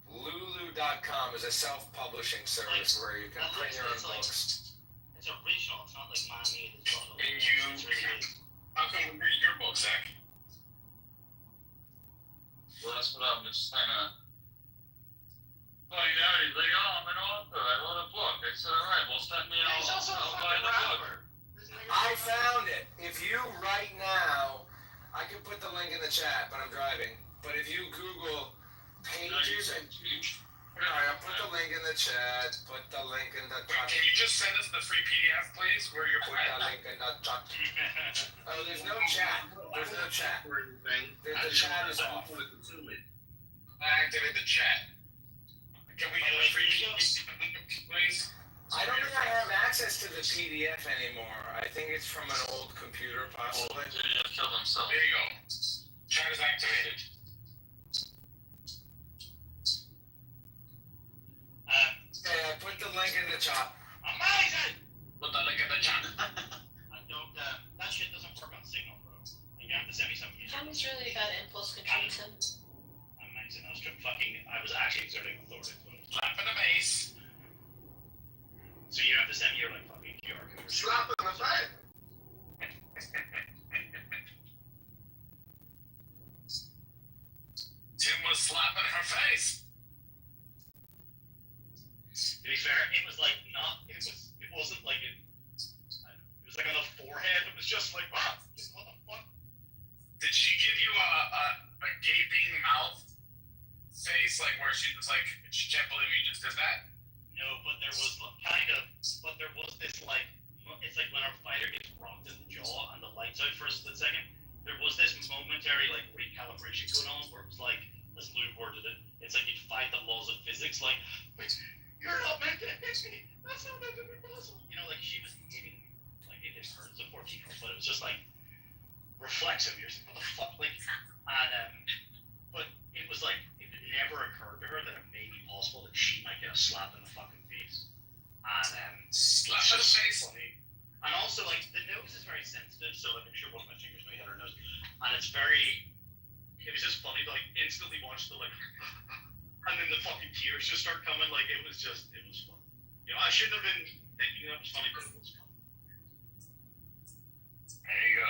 Lulu.com is a self-publishing service where you can print your own books. It's original. It's not like man-made. It's not like. And you. It's really good. How come we read your book, Zach? Well, that's what I'm just kind of. Finding out. He's like, oh, I'm an author. I wrote a book. I said, all right, well, send me. He's also a I'll buy fucking the book. rapper. I found it. If you right now put the link in the chat, but I'm driving. But if you Google pages and alright, I'll put the link in the chat. Put the link in the chat. Can you just send us the free PDF, please? Where you're Put the link in the chat. Oh, there's no chat. There's no chat. The chat is off. Activate the chat. Can we get a free PDF, please? I don't think I have access to the PDF anymore. I think it's from an old computer, possibly. Kill himself. There you go. Chat is activated. Yeah, put the link in the chat. Amazing! Put the link in the chat. I don't, that shit doesn't work on Signal, bro. Like, you have to send me some music. Tom's really got impulse control, Tim. Amazing. I was actually exerting authority. Slap in the face. So you have to send me your, like, fucking QR code. Slap in the face. Tim was slapping her face. To be fair, it was like not. It wasn't like it was like on the forehead. It was just like, what the fuck? Did she give you a gaping mouth face, like where she was like, she can't believe you just did that? No, but there was this like, it's like when a fighter gets rocked in the jaw and the lights out for a split second. There was this momentary like recalibration going on where it was like, as Lou worded it, it's like you'd fight the laws of physics, like, wait, you're not meant to hit me. That's not meant to be possible. You know, like she was hitting me, like it hurt as a 14-year-old, but it was just like reflexive. You're just like, what the fuck, like, and but it was like it never occurred to her that it may be possible that she might get a slap in the fucking face. And Slap in the face. funny. And also, like, the nose is very sensitive, so like I'm sure one of my fingers may hit her nose, and it was just funny to like instantly watch the like. And then the fucking tears just start coming. Like it was fun. You know, I shouldn't have been thinking that was funny, but it was fun. There you go.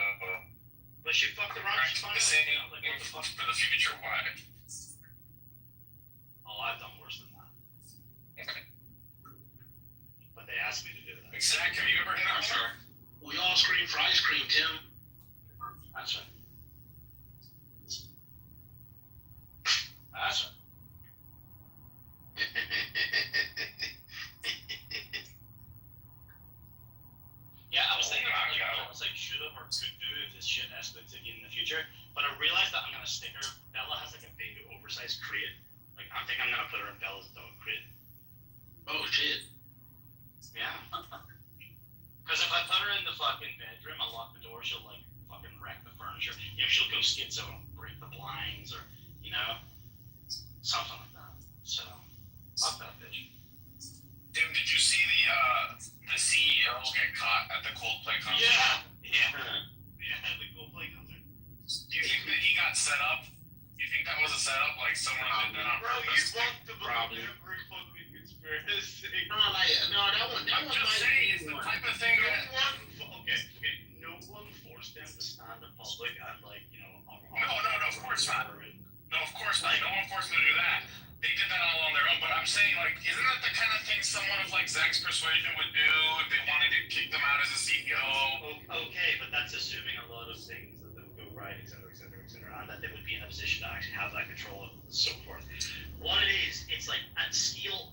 But she fucked around. She's fine. Saying, Like what the fuck? for the future, why? Oh, I've done worse than that. But they asked me to do that. Zach, have you ever hit on her? We all scream for ice cream, Tim. That's right. That's right. Yeah, I was thinking about like what I was like should have or could do if this shit escalates again in the future. But I realized that I'm gonna stick her. Bella has like a big oversized crate. Like I think I'm gonna put her in Bella's dog crate. Oh shit. Yeah. Because if I put her in the fucking bedroom, I lock the door, she'll like fucking wreck the furniture. You know, she'll go schizo and break the blinds or you know, something like that. So fuck that bitch. Tim, did you see the CEO get caught at the Coldplay concert? Yeah, the Coldplay concert. Do you think that he got set up? Do you think that was a setup? Like someone did that on Bro, you purpose? want to Probably. believe every fucking conspiracy. That one I'm just might saying, be it's the one. type of thing that. No one forced them to stand in public and like, you know. No, of course not. No, of course not. No one forced them to do that. They did that all on their own. But I'm saying, like, isn't that the kind of thing someone of like Zach's persuasion would do if they wanted to kick them out as a CEO? Okay, but that's assuming a lot of things that would go right, et cetera, and that they would be in a position to actually have that control and so forth. What it is, it's like at scale,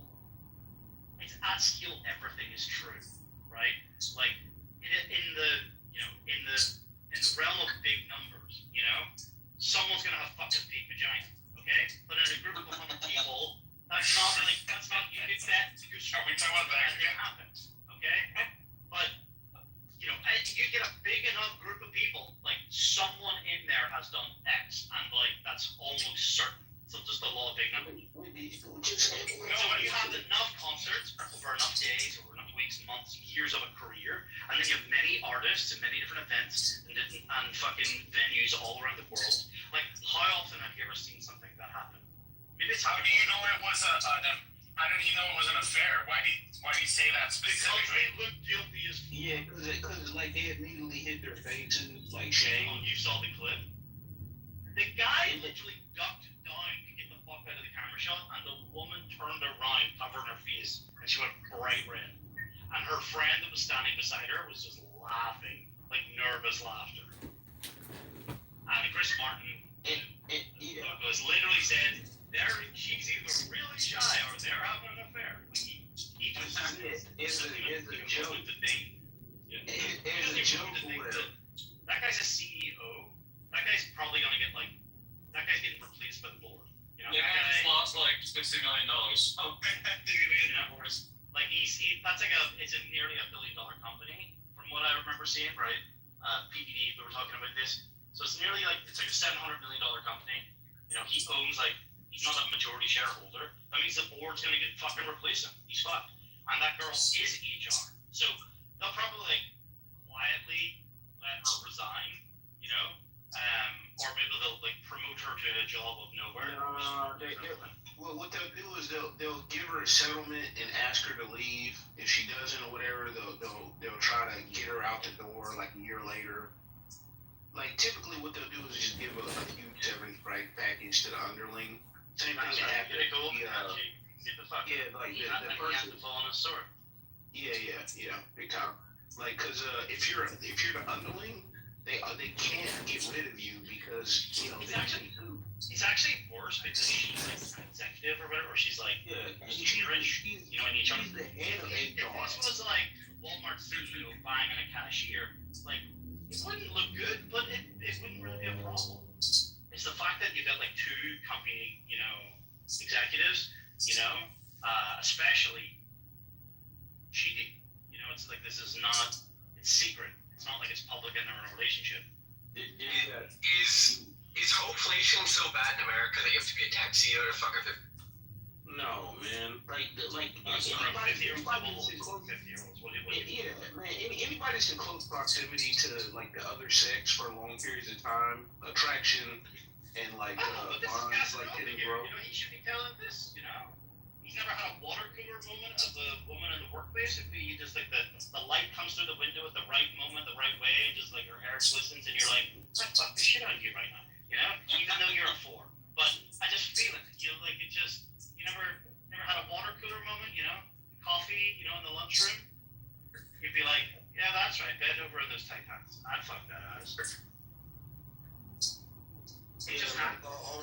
everything is true, right? Like in the realm of big numbers, you know, someone's gonna have fucking big vagina, okay? But in a group of 100 people, that's not you get that. Are we talking about that again? Happens, okay? But you know, you get a big enough group of people, like someone in there has done X, and like that's almost certain. So just the law of big numbers. So when you have enough concerts over enough days, over enough weeks, months, years of a career, and then you have many artists and many different events and fucking venues all around the world. Like, how often have you ever seen something like that happen? Maybe it's How do you know it was how did he know it was an affair? Why did he say that because specifically? they look guilty as fuck. Yeah, because like they immediately hit their faces, like shame. Oh, you saw the clip? The guy literally ducked down to get the fuck out of the camera shot, and the woman turned around, covering her face, and she went bright red. And her friend that was standing beside her was just laughing, like nervous laughter. And Chris Martin was literally said, she's either really shy or they're having an affair. Like he just it's a joke. It's a joke or whatever. That guy's a CEO. That guy's probably gonna get like, that guy's getting replaced by the board. You know, Yeah, that he's guy, lost like $60 million. Oh, like that's like it's a nearly $1 billion company from what I remember seeing, right? PDD, we were talking about this. So it's nearly like, it's like a $700 million company. You know, he owns like, he's not a majority shareholder. That means the board's gonna get fucking replace him. He's fucked. And that girl is HR. So they'll probably like quietly let her resign, you know? Or maybe they'll like promote her to a job of nowhere. What they'll do is they'll give her a settlement and ask her to leave. If she doesn't or whatever, they'll try to get her out the door like a year later. Like typically, what they'll do is just give a huge severance package to the underling. Same thing that happened. Get the fuck. Yeah, like the person to fall on his sword. Yeah, big time. Like, cause if you're the underling, they can't get rid of you because It's actually worse because she's like an executive or whatever. She's like, she's rich, you know, and she's the head of HR. If this was like Walmart CEO buying a cashier, like it wouldn't look good, but it wouldn't really be a problem. It's the fact that you got like two company, you know, executives, you know, especially cheating. You know, it's like this is not, it's secret. It's not like it's public in their relationship. Is hopeflation so bad in America that you have to be a tech CEO to fuck with it? No, man. Like anybody's in close proximity to like the other sex for long periods of time, attraction and like bonds like getting broke. You know, he should be telling this. You know, he's never had a water cooler moment of the woman in the workplace. If you just like the light comes through the window at the right moment, the right way, just like her hair glistens, and you're like, I fuck the shit out of you right now. You know, even though you're a 4, but I just feel it. You know, like it just. You never had a water cooler moment, you know? Coffee, you know, in the lunchroom? You'd be like, yeah, that's right, bend over in those tight pants. I'd fuck that ass. It just happened. Oh,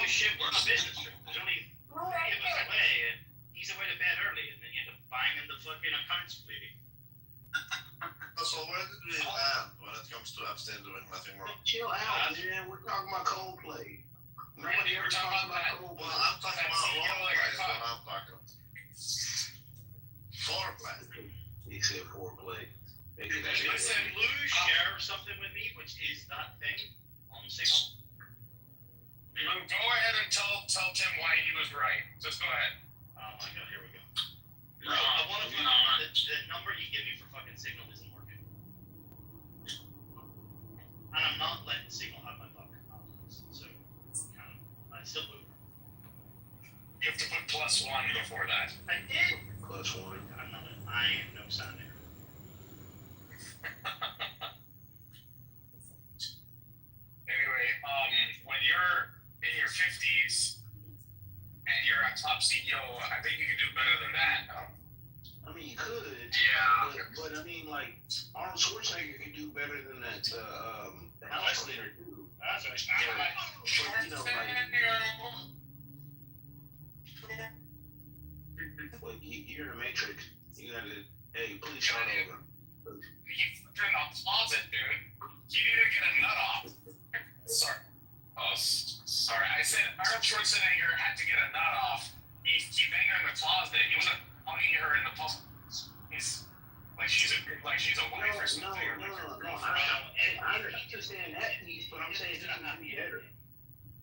shit, we're on a business trip. There's only 3 of us away, and he's away to bed early, and then you end up banging the fucking accounts lady. So where did we land when it comes to Epstein doing nothing wrong? Chill out, man. We're talking about Coldplay. Randy, we're talking about that. Well, I'm talking about roleplay is what I'm talking about. Foreplay. He said foreplay. Listen, Lou share something with me, which is that thing on Signal. Go ahead and tell Tim why he was right. Just go ahead. Oh my god, here we go. I want to find out the number you give me for fucking Signal isn't working. And I'm not letting Signal have my fucking confidence. So, I still move. You have to put +1 before that. I did. +1. I am no sound there. Anyway, when you're in your 50s and you're a top CEO, I think you can do better than that. I mean, you could. Yeah. But I mean, like, Arnold Schwarzenegger could do better than that, the house cleaner, too. That's right. But, you know, like, you're in the Matrix. You gotta, hey, please start over. He's in the closet, dude. He didn't get a nut off. Sorry. Oh, sorry. I said Arnold Schwarzenegger had to get a nut off. He banged her in the closet. He wasn't hugging her in the closet. He's like she's a wife or something. No. I understand that piece, but I'm saying he could be better.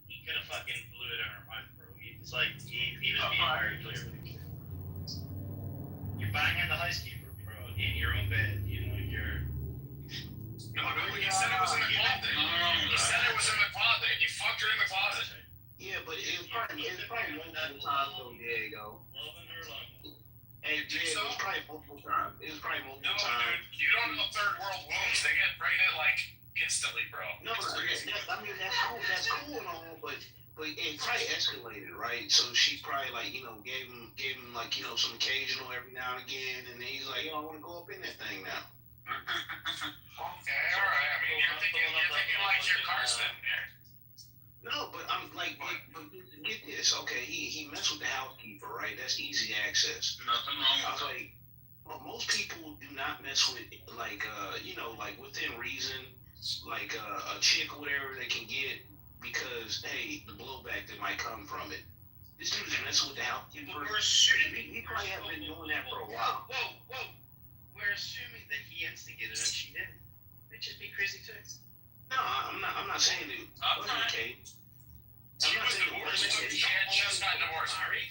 He could have fucking blew it in her mouth, bro. It's like, he was being very clear with you. You're banging the housekeeper, bro, in your own bed. You know, you're. No, you said it was in the closet. You said it was in the closet. You fucked her in the closet. Yeah, but it's probably multiple times though, Diego. Loving her like. Hey, Diego, it's probably multiple times. No, dude, you don't know third world wounds. They get pregnant like instantly, bro. No, I mean that's cool and all, but it probably escalated, right? So she probably like, you know, gave him like, you know, some occasional every now and again, and then he's like, yo, I want to go up in that thing now. Okay, alright. I mean, you're thinking like your Carson here. No, but I'm like, but get this. Okay, he messed with the housekeeper, right? That's easy access. Nothing wrong I with was like, well, most people do not mess with like like within reason, like a chick or whatever they can get because hey, the blowback that might come from it. This dude's messing with the housekeeper. But we're assuming He probably have been doing that for a while. Whoa. We're assuming that he instigated it and she didn't. They'd just be crazy too. No, I'm not saying that. Okay. She was divorced. She had just got divorced. Married?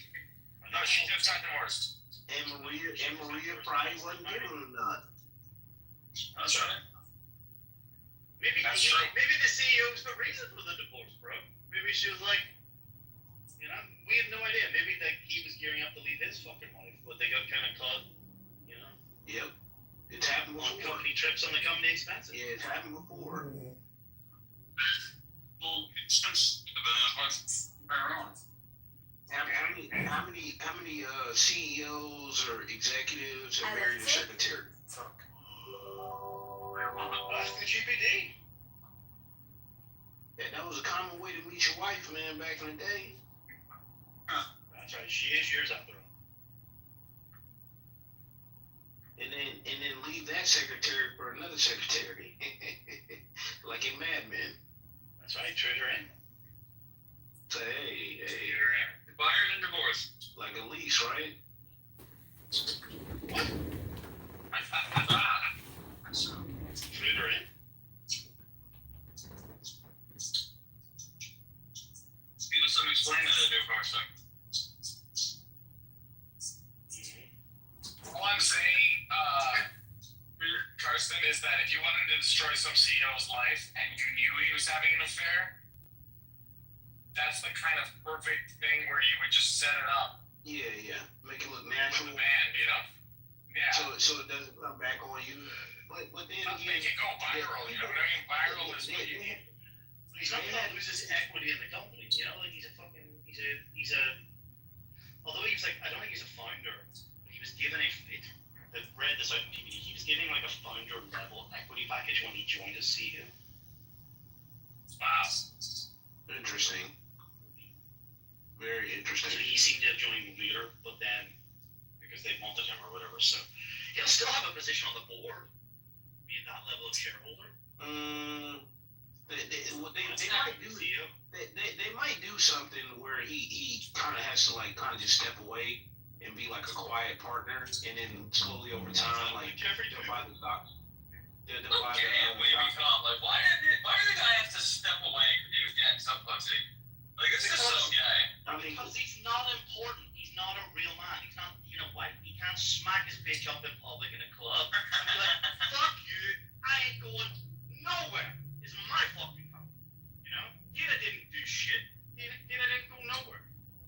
No, she just got divorced. And Maria probably wasn't giving him none. That's right. Maybe That's true. maybe the CEO was the reason for the divorce, bro. Maybe she was like, we have no idea. Maybe like he was gearing up to leave his fucking wife, but they got kind of caught, Yep. It's happened on before. company trips on the company expenses. Yeah, it's happened before. Well, it's just the business very wrong. How many CEOs or executives have married a secretary? The GPD. That was a common way to meet your wife, man, back in the day. That's right. She is yours after all. And then leave that secretary for another secretary, like in Mad Men. That's right. Trade her in. Say, hey, Fired and divorced. like a lease, right? What? Trade her in. Give us some explaining to do, Carson. All I'm saying, Carson, is that if you wanted to destroy some CEO's life and you knew he was having an affair, that's the kind of perfect thing where you would just set it up. Yeah. Make it look With natural. the band, Yeah. So it doesn't come back on you. But then Not again, make it go viral, you know what I mean? Viral is what you need. He's not gonna lose his equity in the company. Like he's a. Although he's like, I don't think he's a founder, but he was given read this out on DVD. He was given like a founder level equity package when he joined as CEO. Wow. interesting. Very interesting. So he seemed to have joined later, but then because they wanted him or whatever, so he'll still have a position on the board, being that level of shareholder. They might do something where he kind of has to kind of just step away and be like a quiet partner, and then slowly over time, like Jeffrey they'll buy the stocks. They'll Look buy at him the when he stocks. become like, why did the guy have to step away and do again some pussy? Like it's just some guy. I mean, Because he's not important. He's not a real man. He's not, white. He can't smack his bitch up in public in a club and be like, fuck you, I ain't going nowhere. It's my fucking company. Dina didn't do shit. Dina didn't go nowhere.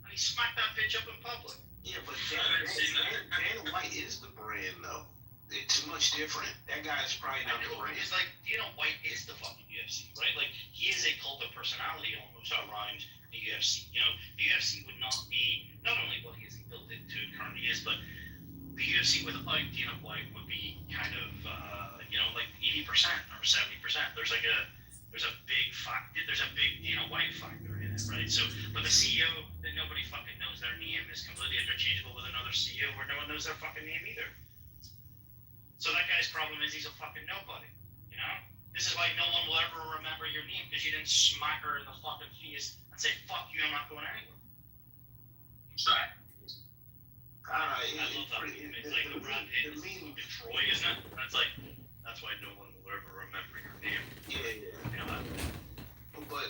And he smacked that bitch up in public. yeah, but Dana White is the brand, though. It's much different. That guy's probably I not the know, brand. it's like, White is the fucking UFC, right? Like, he is a cult of personality almost around the UFC. The UFC would not be, not only what he has built it to it currently is, but the UFC without Dana White would be kind of, like 80% or 70%. There's a big Dana White factor in it, right? So, but the CEO that nobody fucking knows their name is completely interchangeable with another CEO where no one knows their fucking name either. So that guy's problem is he's a fucking nobody, This is why no one will ever remember your name, because you didn't smack her in the fucking face and say, fuck you, I'm not going anywhere. Right. I I love that meme. It's like the Brad Pitt is fucking Troy, isn't it? That's why no one will ever remember your name. Yeah. But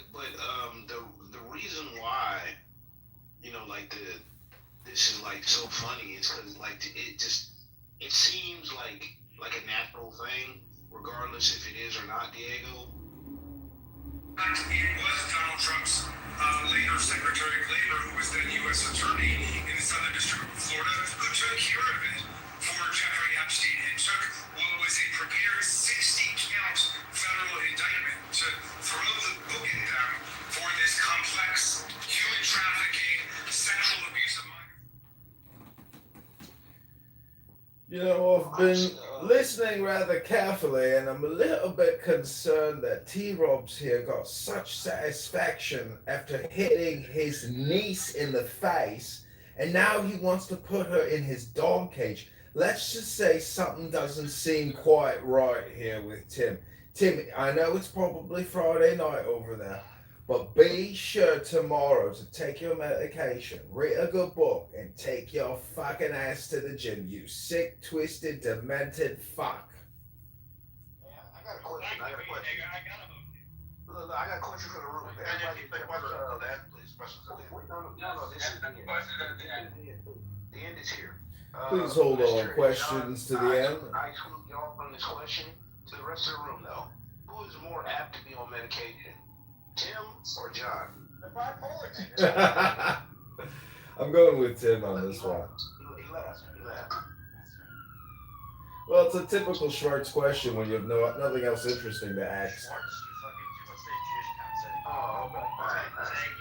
the reason why, this is so funny is because it seems like a natural thing, regardless if it is or not, Diego. It was Donald Trump's later Secretary of Labor, who was then U.S. Attorney in the Southern District of Florida, who took care of it for Jeffrey Epstein and took what was a prepared 60-count federal indictment to throw the book in them for this complex human trafficking, sexual abuse of minors. I've been listening rather carefully, and I'm a little bit concerned that T-Robs here got such satisfaction after hitting his niece in the face, and now he wants to put her in his dog cage. Let's just say something doesn't seem quite right here with Tim. Tim, I know it's probably Friday night over there, but be sure tomorrow to take your medication, read a good book, and take your fucking ass to the gym, you sick, twisted, demented fuck. I got a question. I got a question. Look, I got a question for the room. Everybody, Please, questions at the end. no, this is the end. The end is here. Please hold on Mr. questions to John, the end. I exclude y'all from this question. To the rest of the room, though, who is more apt to be on medication, Tim or John? The bipolar thing. I'm going with Tim on this one. He left. Well, it's a typical Schwartz question when you have nothing else interesting to ask. Oh, okay. All right.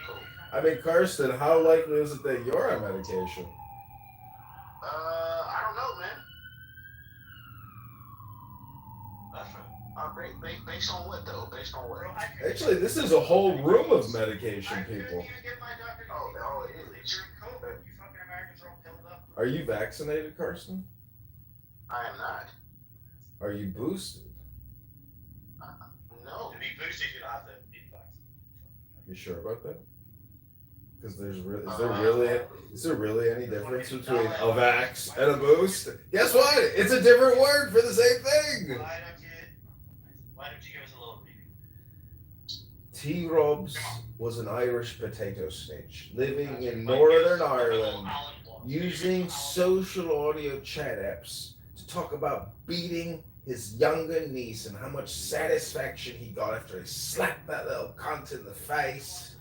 Cool. I mean, Karsten, how likely is it that you're on medication? I don't know, man. Based on what, though? Based on what? Actually, this is a whole room of medication people. Oh, it is. Are you vaccinated, Karsten? I am not. Are you boosted? No. To be boosted, you don't have to be vaccinated. You sure about that? Because is there really any difference between a vax and a boost? Guess what? It's a different word for the same thing. Why don't you give us a little preview? T-Robs was an Irish potato snitch living in Northern Ireland, using social audio chat apps to talk about beating his younger niece and how much satisfaction he got after he slapped that little cunt in the face.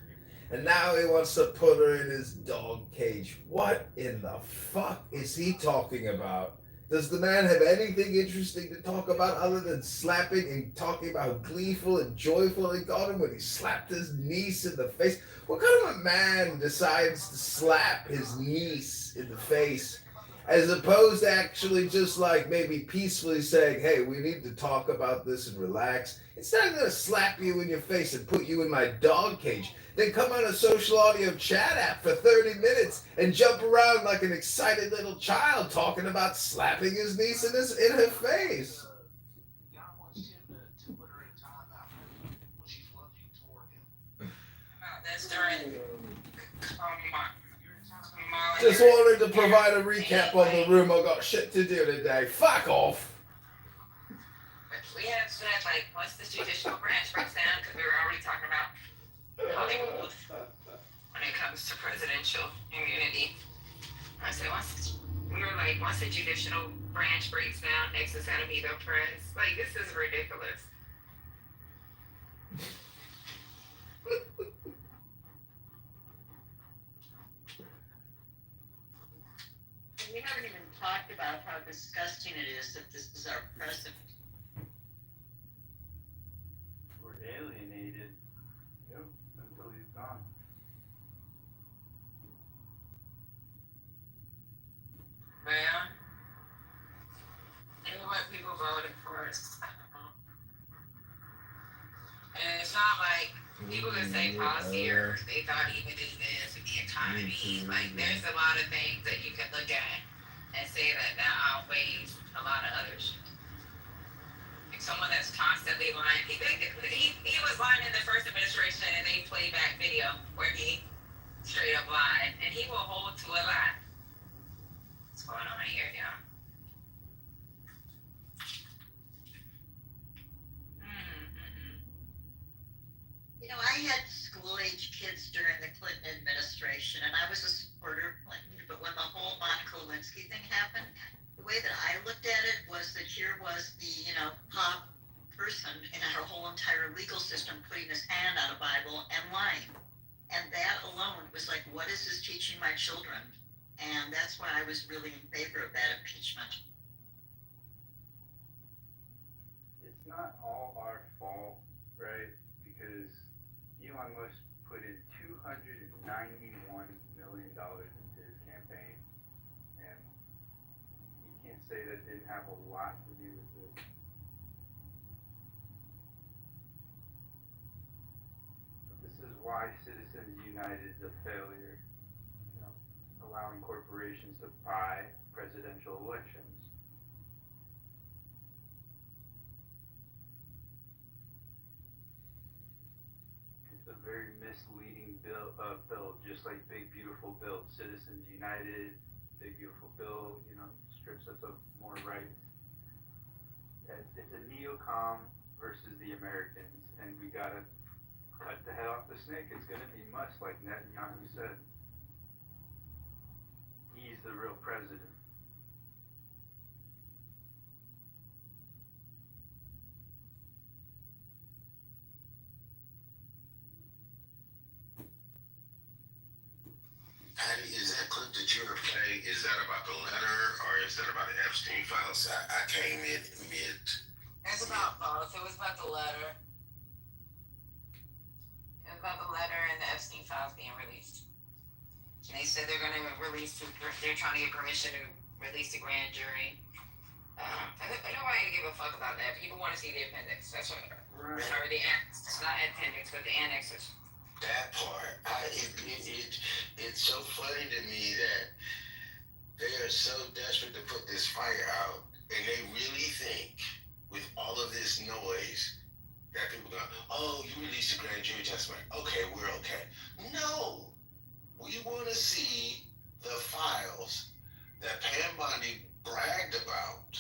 And now he wants to put her in his dog cage. What in the fuck is he talking about? Does the man have anything interesting to talk about other than slapping and talking about how gleeful and joyful he got him when he slapped his niece in the face? What kind of a man decides to slap his niece in the face as opposed to actually just like maybe peacefully saying, hey, we need to talk about this and relax? It's not going to slap you in your face and put you in my dog cage. Then come on a social audio chat app for 30 minutes and jump around like an excited little child talking about slapping his niece in her face. John wants Tim to put her in timeout when she's lunging toward him. That's during Just wanted to provide a recap on the room. I got shit to do today. Fuck off. We have said, like, once the judicial branch breaks down, because we were already talking about how they move when it comes to presidential immunity. I said, once the judicial branch breaks down, next is going to be the press. Like, this is ridiculous. We haven't even talked about how disgusting it is that this is our president. We're alienated. Yep, until he's gone. Well, and what people voted for us. And it's not like people can say policy or they thought he would do this with the economy. Like, there's a lot of things that you can look at and say that outweighs a lot of other shit. Like someone that's constantly lying. He was lying in the first administration, and they played back video where he straight up lied, and he will hold to a lie. What's going on here, y'all? You know, I had school-age kids during the Clinton administration, and I was a supporter of Clinton, but when the whole Monica Lewinsky thing happened, the way that I looked at it was that here was the, top person in our whole entire legal system putting his hand on a Bible and lying. And that alone was like, what is this teaching my children? And that's why I was really in favor of that impeachment. It's not all our fault, right? Because Elon Musk put in $291 million into his campaign, and you can't say that didn't have a lot to do why Citizens United is a failure. Allowing corporations to buy presidential elections. It's a very misleading bill, just like Big Beautiful Bill. Citizens United, Big Beautiful Bill, strips us of more rights. It's a neocon versus the Americans, and we gotta cut the head off the snake. It's gonna be much like Netanyahu said. He's the real president. Patty, is that clip that you were playing, is that about the letter or is that about the Epstein files? I came in mid. It's about both. It was about the letter. It was about the letter and the Epstein files being released. And they said they're going to release, they're trying to get permission to release the grand jury. Nobody give a fuck about that. People want to see the appendix. That's what, or the annex. It's not appendix, but the annexes. That part, it's so funny to me that they are so desperate to put this fire out, and they really think, with all of this noise, that people go, oh, you released a grand jury testimony. Okay, we're okay. No, we want to see the files that Pam Bondi bragged about,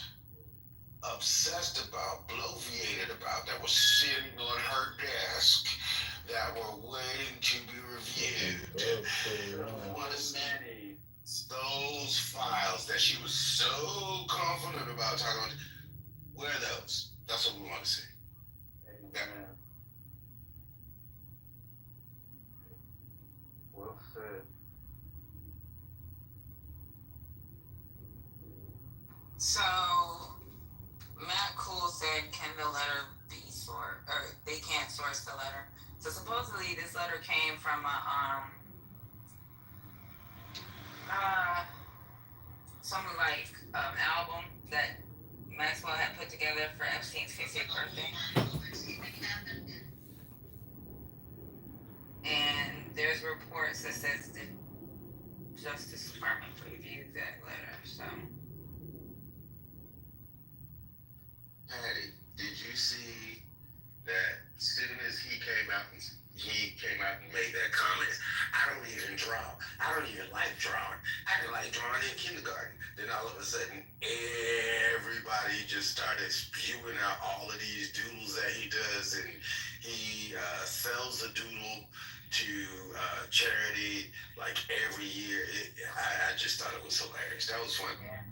obsessed about, bloviated about, that was sitting on her desk, that were waiting to be reviewed. We want to see those files that she was so confident about talking about. Where are those? That's what we want to see. Amen. Well said. So, Matt Cool said, can the letter be sourced, or they can't source the letter. So supposedly this letter came from some album that Maxwell had put together for Epstein's 50th birthday. And there's reports that says the Justice Department reviewed that letter, so. Patty, did you see that as soon as he came out and made that comment, I don't even draw. I don't even like drawing. I didn't like drawing in kindergarten. Then all of a sudden, everybody just started spewing out all of these doodles that he does, and he sells a doodle to charity like every year. I just thought it was hilarious. That was fun. Yeah.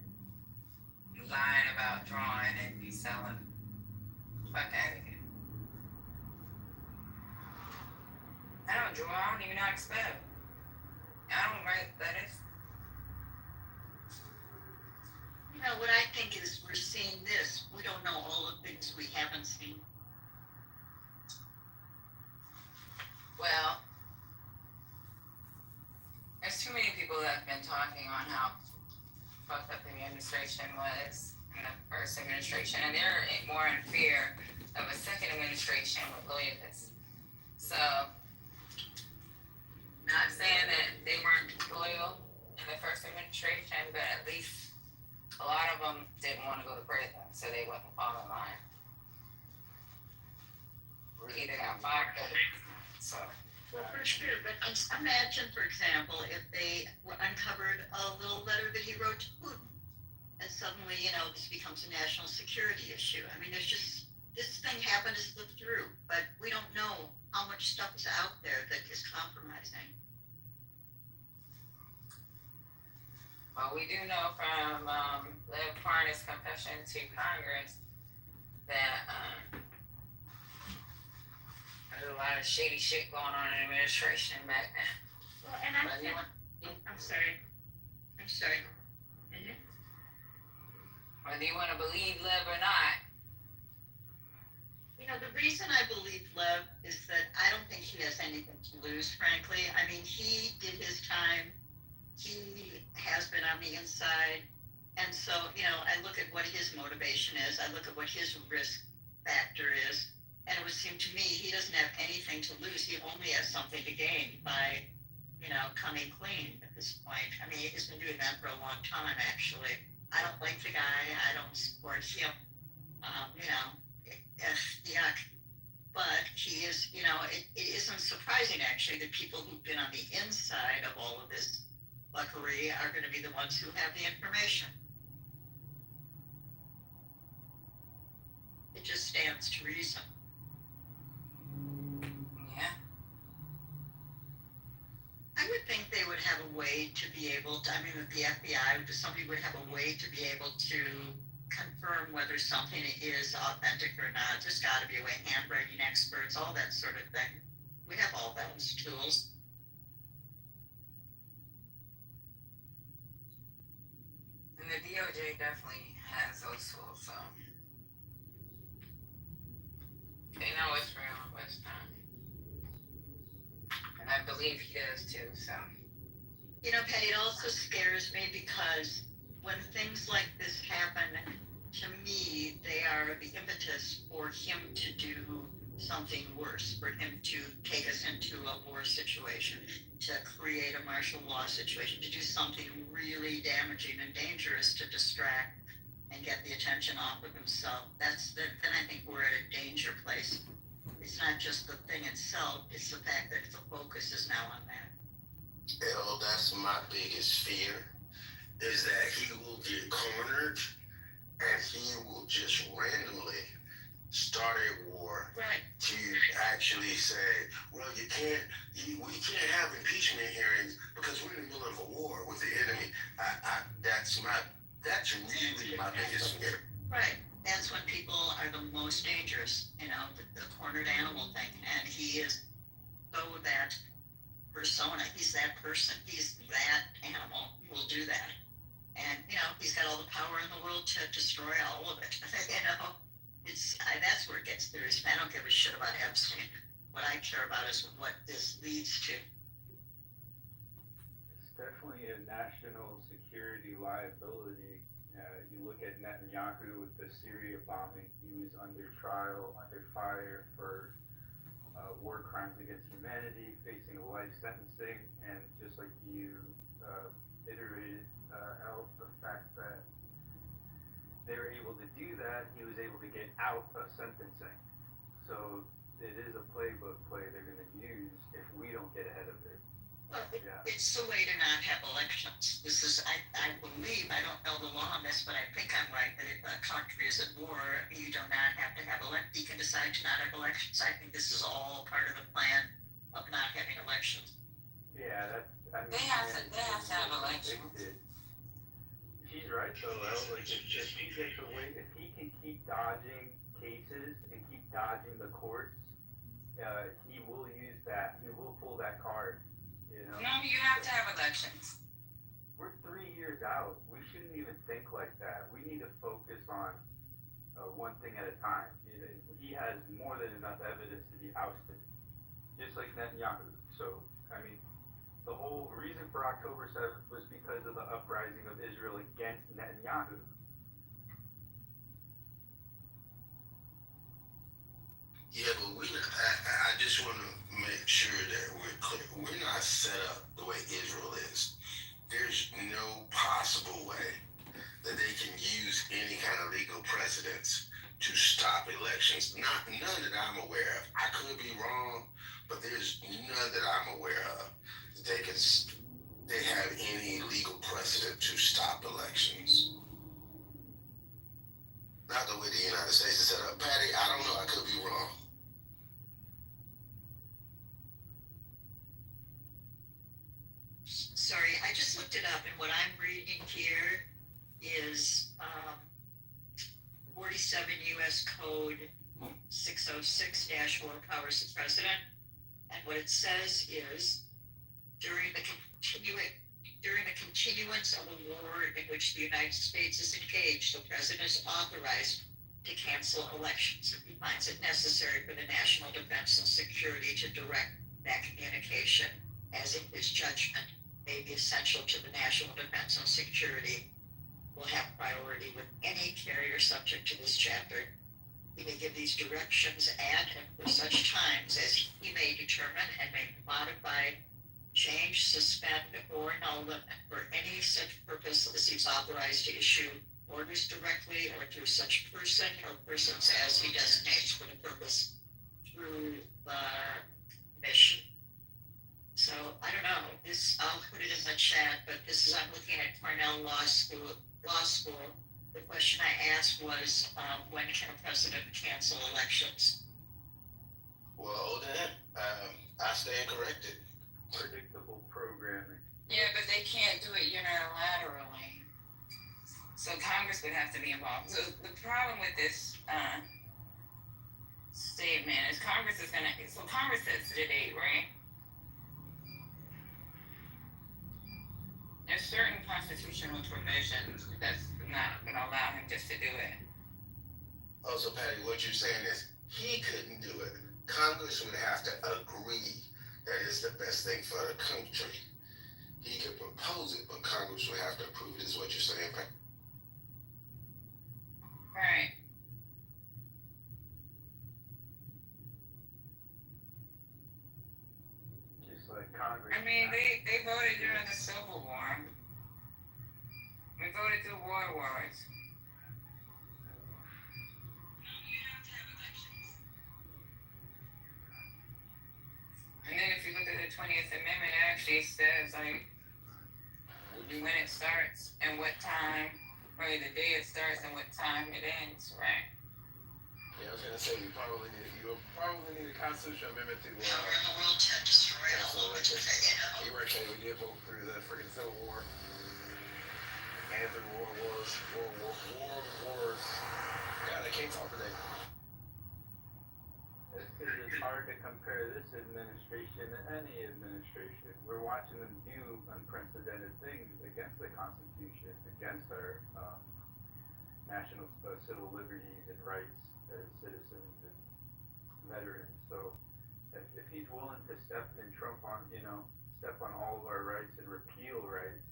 Lying about drawing and be selling. Fuck out of here. I don't draw. I don't even know how to spell. I don't write letters. What I think is we're seeing this. We don't know all the things we haven't seen. Well, there's too many people that have been talking on how fucked up the administration was in the first administration, and they're more in fear of a second administration with loyalists. So, not saying that they weren't loyal in the first administration, but at least a lot of them didn't want to go to prison, so they wouldn't fall in line. Either got fired or so. Well, for sure, but imagine, for example, if they uncovered a little letter that he wrote to Putin, and suddenly, this becomes a national security issue. I mean, there's just, this thing happened to slip through, but we don't know how much stuff is out there that is compromising. Well, we do know from Lev Parnas' confession to Congress that there's a lot of shady shit going on in the administration back then. Well, and I'm sorry. Mm-hmm. Whether you want to believe Lev or not. The reason I believe Lev is that I don't think he has anything to lose, frankly. I mean, he did his time. He has been on the inside. And so, I look at what his motivation is. I look at what his risk factor is. And it would seem to me he doesn't have anything to lose. He only has something to gain by, coming clean at this point. I mean, he's been doing that for a long time, actually. I don't like the guy. I don't support him. Yuck. But he is, it isn't surprising, actually, that people who've been on the inside of all of this fuckery are going to be the ones who have the information. It just stands to reason. Yeah. I would think they would have a way to be able to, that the FBI, somebody would have a way to be able to confirm whether something is authentic or not. There's got to be a way, handwriting experts, all that sort of thing. We have all those tools. And the DOJ definitely has those tools, so they know what's real and what's not. And I believe he does too, so. Patty, it also scares me because when things like this happen, to me, they are the impetus for him to do something worse, for him to take us into a war situation, to create a martial law situation, to do something really damaging and dangerous to distract and get the attention off of himself. Then I think we're at a danger place. It's not just the thing itself, it's the fact that the focus is now on that. Hell, that's my biggest fear, is that he will get cornered and he will just randomly start a war. Right. To actually say, well, we can't have impeachment hearings because we're in the middle of a war with the enemy. That's really my biggest fear. Right. That's when people are the most dangerous, the cornered animal thing. And he is so that persona. He's that person. He's that animal who will do that. And, he's got all the power in the world to destroy all of it. That's where it gets serious. I don't give a shit about Epstein. What I care about is what this leads to. It's definitely a national security liability. You look at Netanyahu with the Syria bombing. He was under trial, under fire for war crimes against humanity, facing a life sentencing, and just like you iterated, out the fact that they were able to do that, he was able to get out of sentencing. So it is a playbook play they're going to use if we don't get ahead of it. Well, it's the way to not have elections. This is, I believe, I don't know the law on this, but I think I'm right, that if a country is at war, you do not have to have elections. You can decide to not have elections. I think this is all part of the plan of not having elections. Yeah, that's, they have to have elections. She's right though, like if he gets away, if he can keep dodging cases and keep dodging the courts, he will use that, he will pull that card. No, you have to have elections. We're 3 years out. We shouldn't even think like that. We need to focus on one thing at a time. He has more than enough evidence to be ousted, just like Netanyahu. So, the whole reason for October 7th was because of the uprising of Israel against Netanyahu. Yeah, but I just want to make sure that we're clear. We're not set up the way Israel is. There's no possible way that they can use any kind of legal precedents to stop elections. None that I'm aware of. I could be wrong, but there's none that I'm aware of that they have any legal precedent to stop elections. Not the way the United States is set up. Patty, I don't know. I could be wrong. Sorry, I just looked it up, and what I'm reading here is 47 U.S. Code 606-4 powers the president, and what it says is during the continuance of a war in which the United States is engaged, the president is authorized to cancel elections if he finds it necessary for the national defense and security to direct that communication as in his judgment may be essential to the national defense and security will have priority with any carrier subject to this chapter He may give these directions and for such times as he may determine and may modify, change, suspend, or null them for any such purpose as he's authorized to issue orders directly or through such person or persons as he designates for the purpose through the commission. So I don't know. This I'll put it in the chat, but this is I'm looking at Cornell Law School. The question I asked was, when can a president cancel elections? Well, then, I stand corrected. Predictable programming. Yeah, but they can't do it unilaterally. So Congress would have to be involved. So the problem with this statement is Congress sets the date, right? There's certain constitutional provisions that's not going to allow him just to do it. Oh, so Patty, what you're saying is he couldn't do it. Congress would have to agree that it's the best thing for the country. He could propose it, but Congress would have to approve it, is what you're saying, Patty? Right. Just like Congress. I mean, they voted during the Civil War. We voted through wars. And then if you look at the 20th Amendment, it actually says, like, when it starts and what time, or the day it starts and what time it ends, right? Yeah, I was gonna say you probably need a constitutional amendment to Power in the world to destroy all of it. You're right, Kay, we did vote through the freaking Civil War. And through World Wars. God, I can't talk today. It's because it's hard to compare this administration to any administration. We're watching them do unprecedented things against the Constitution, against our national civil liberties and rights as citizens and veterans. So if he's willing to step on all of our rights and repeal rights,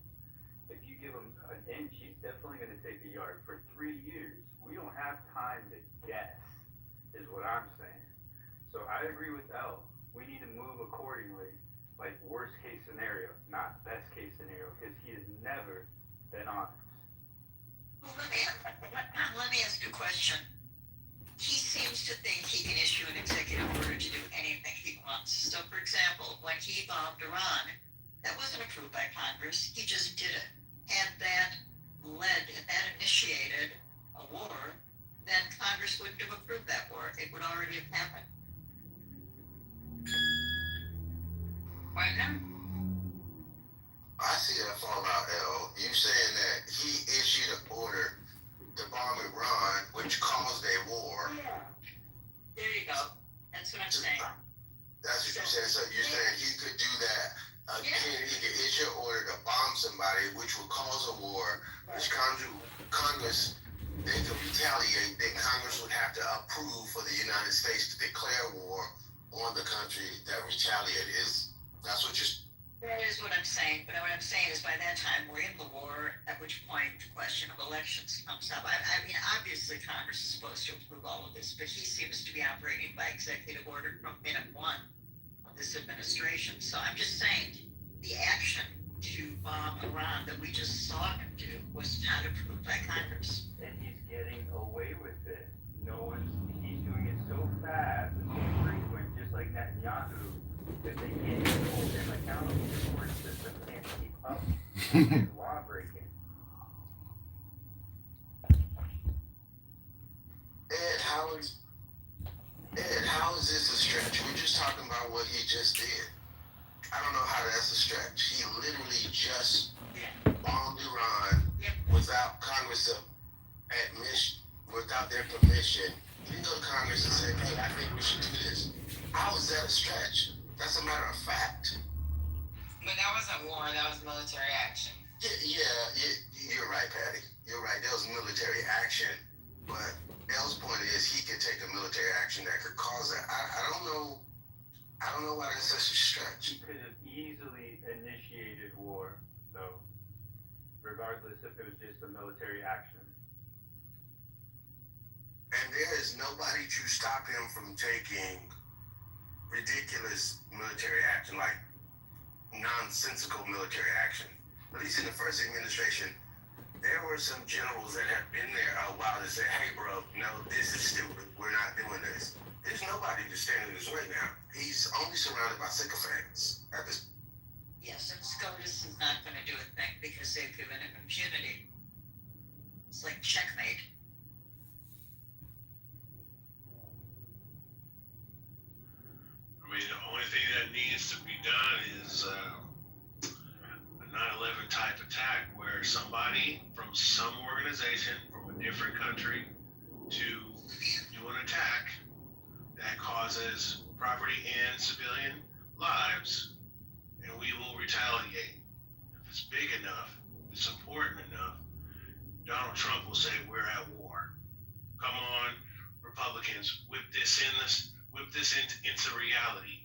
if you give him an inch, he's definitely going to take a yard. For 3 years, we don't have time to guess, is what I'm saying. So I agree with Elle. We need to move accordingly, like worst case scenario, not best case scenario, because he has never been honest. Well, let me ask you a question. He seems to think he can issue an executive order to do anything he wants. So, for example, when he bombed Iran, that wasn't approved by Congress. He just did it. Had that initiated a war, then Congress wouldn't have approved that war. It would already have happened. Why not? I see that fallout, L. You saying that he issued an order to bomb Iran, which caused a war. Yeah. There you go. That's what I'm saying. That's what you're saying. So you're saying he could do that again. He could issue an order to bomb somebody, which would cause a war, which Congress, they could retaliate. Then Congress would have to approve for the United States to declare war on the country that retaliated. That's what you're. That is what I'm saying. But what I'm saying is by that time, we're in the war, at which point the question of elections comes up. I mean, obviously Congress is supposed to approve all of this, but he seems to be operating by executive order from minute one of this administration. So I'm just saying the action to bomb Iran that we just saw him do was not approved by Congress. And he's getting away with it. He's doing it so fast and so frequent, just like Netanyahu, that they can't even hold him accountable. The court system can't keep up with his law breaking. Ed, how is this a stretch? We're just talking about what he just did. I don't know how that's a stretch. He literally just bombed Iran without Congress admission, without their permission. He didn't go to Congress and say, hey, I think we should do this. How is that a stretch? That's a matter of fact. But that wasn't war, that was military action. Yeah, you're right, Patty. You're right. That was military action. But Elle's point is he could take a military action that could cause that. I don't know why that's such a stretch. He could have easily initiated war, though, regardless if it was just a military action. And there is no nobody to stop him from taking ridiculous military action, like nonsensical military action. At least in the first administration, there were some generals that have been there a while that said, hey, bro, no, this is stupid. We're not doing this. There's nobody to stand in his way now. He's only surrounded by sycophants at this. Yes, and SCOTUS is not going to do a thing because they've given him impunity. It's like checkmate. I mean, the only thing that needs to be done is a 9/11 type attack where somebody from some organization from a different country to do an attack that causes property and civilian lives, and we will retaliate. If it's big enough, if it's important enough, Donald Trump will say we're at war. Come on, Republicans, whip this into reality,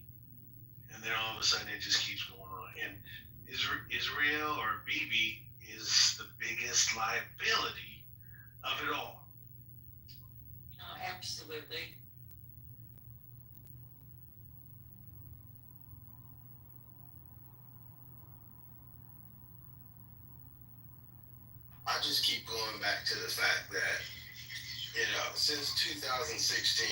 and then all of a sudden it just keeps going on. And Israel or Bibi is the biggest liability of it all. Oh, absolutely. I just keep going back to the fact that, since 2016,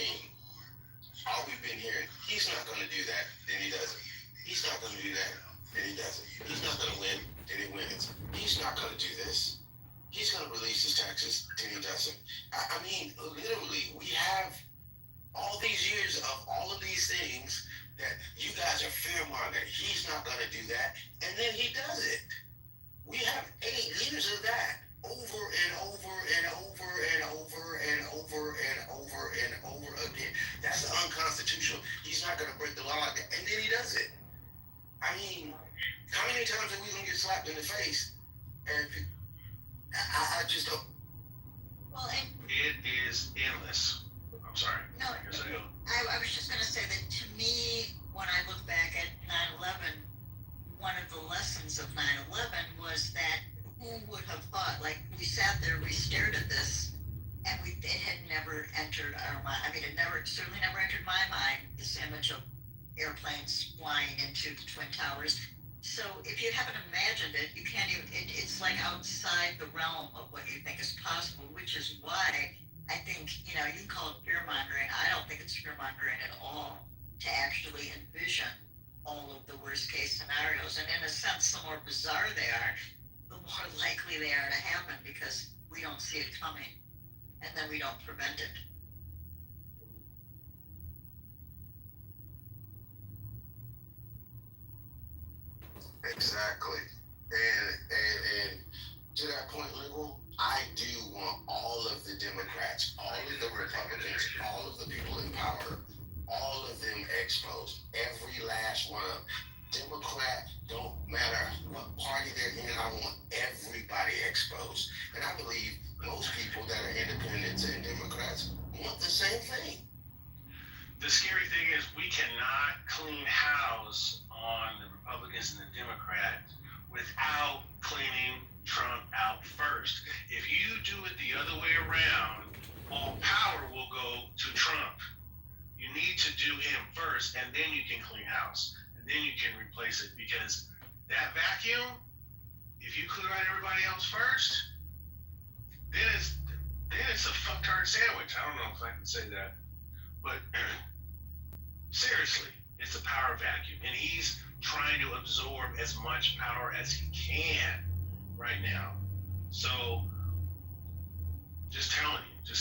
all we've been hearing, he's not going to do that, then he doesn't. He's not going to do that, then he doesn't. He's not going to win, then he wins. He's not going to do this. He's going to release his taxes, then he doesn't. I mean, literally, we have all these years of all of these things that you guys are fear-mongering. He's not going to do that, and then he does it. We have 8 years of that over and over and over and over and over and over and over again. That's unconstitutional. He's not going to break the law, and then he does it. I mean, how many times are we going to get slapped in the face? And I just don't. Well, and It is endless. I'm sorry. no, I was just going to say that to me, when I look back at 9/11, one of the lessons of 9/11 was that who would have thought, like, we sat there, we stared at this, and it had never entered our mind. I mean, certainly never entered my mind, this image of airplanes flying into the Twin Towers. So if you haven't imagined it, you can't even, it's like outside the realm of what you think is possible, which is why I think, you can call it fear-mongering. I don't think it's fear-mongering at all to actually envision all of the worst case scenarios. And in a sense, the more bizarre they are, the more likely they are to happen because we don't see it coming and then we don't prevent it. Exactly. And to that point, Liberal, I do want all of the Democrats, all of the Republicans, all of the people in power, all of them exposed. Every last one of them. Democrat, don't matter what party they're in, I want everybody exposed. And I believe most people that are independents and Democrats want the same thing. The scary thing is we cannot clean house on the Republicans and the Democrats without cleaning Trump out first. If you do it the other way around, all power will go to Trump. You need to do him first, and then you can clean house, and then you can replace it. Because that vacuum, if you clear out everybody else first, then it's a fucktard sandwich. I don't know if I can say that, but seriously, it's a power vacuum, and he's trying to absorb as much power as he can right now. So, just telling you,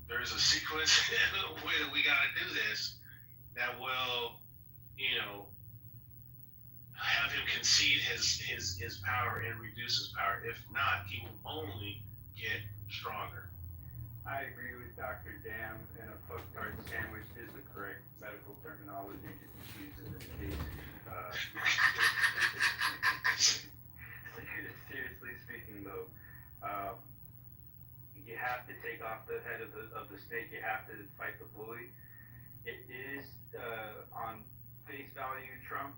there's a sequence of the way that we got to do this that will, have him concede his power and reduce his power. If not, he will only get stronger. I agree with Dr. Dam, and a fucktard sandwich is the correct medical terminology to use in this case. Seriously speaking, though, you have to take off the head of the snake. You have to fight the bully. It is on face value, Trump.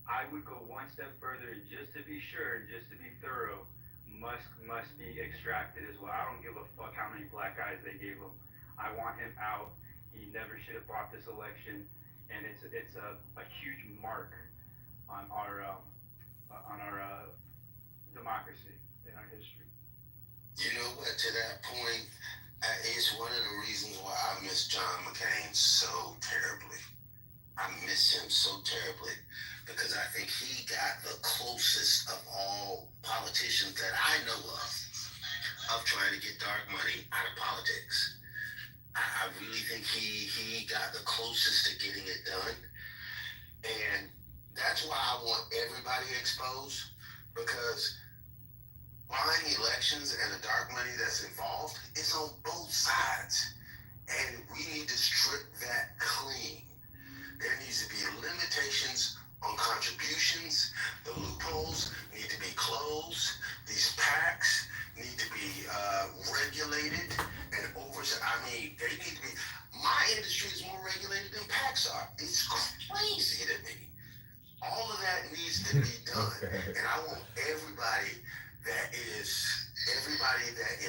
I would go one step further, and just to be sure, and just to be thorough, must be extracted as well. I don't give a fuck how many black eyes they gave him. I want him out. He never should have bought this election, and it's a huge mark on our democracy in our history. You know what? To that point, it's one of the reasons why I miss John McCain so terribly. I miss him so terribly because I think he got the closest of all politicians that I know of trying to get dark money out of politics. I really think he got the closest to getting it done. And that's why I want everybody exposed, because buying elections and the dark money that's involved is on both sides. And we need to strip that clean. There needs to be limitations on contributions. The loopholes need to be closed. These PACs need to be regulated and oversight. I mean, they need to be. My industry is more regulated than PACs are. It's crazy to me. All of that needs to be done. And I want everybody that is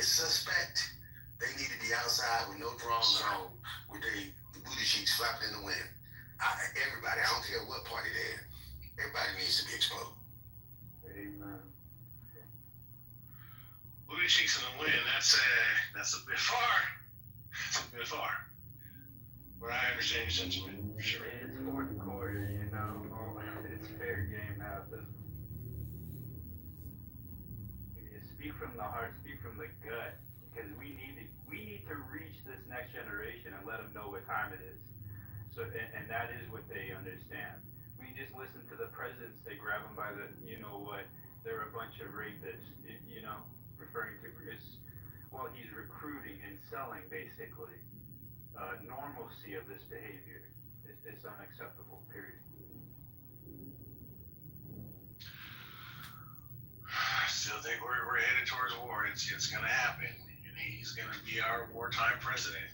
suspect. They need to be outside with no drawers on, with their booty cheeks flapping in the wind. Everybody, I don't care what party they're in. Everybody needs to be exposed. Amen. Booty cheeks in the wind, that's a bit far. It's a bit far. But I understand your sentiment, for sure. It's fourth quarter, you know. It's fair game now. Speak from the heart, speak from the gut, because we need to reach this next generation and let them know what time it is. So, and that is what they understand. We just listen to the presidents, they grab them by the, you know what, they're a bunch of rapists, you know, referring to, well, he's recruiting and selling, basically. Normalcy of this behavior is unacceptable, period. I still think we're headed towards war. It's going to happen, and he's going to be our wartime president.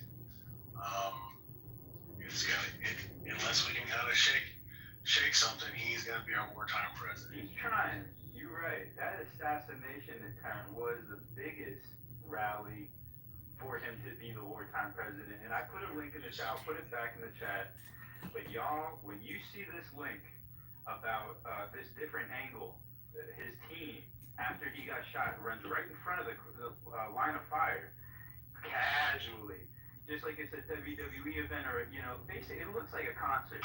Unless we can kind of shake something, he's going to be our wartime president. He's trying. You're right. That assassination attempt was the biggest rally for him to be the wartime president. And I put a link in the chat. I'll put it back in the chat. But y'all, when you see this link about this different angle, his team, after he got shot, runs right in front of the line of fire, casually, just like it's a WWE event, or, you know, basically it looks like a concert.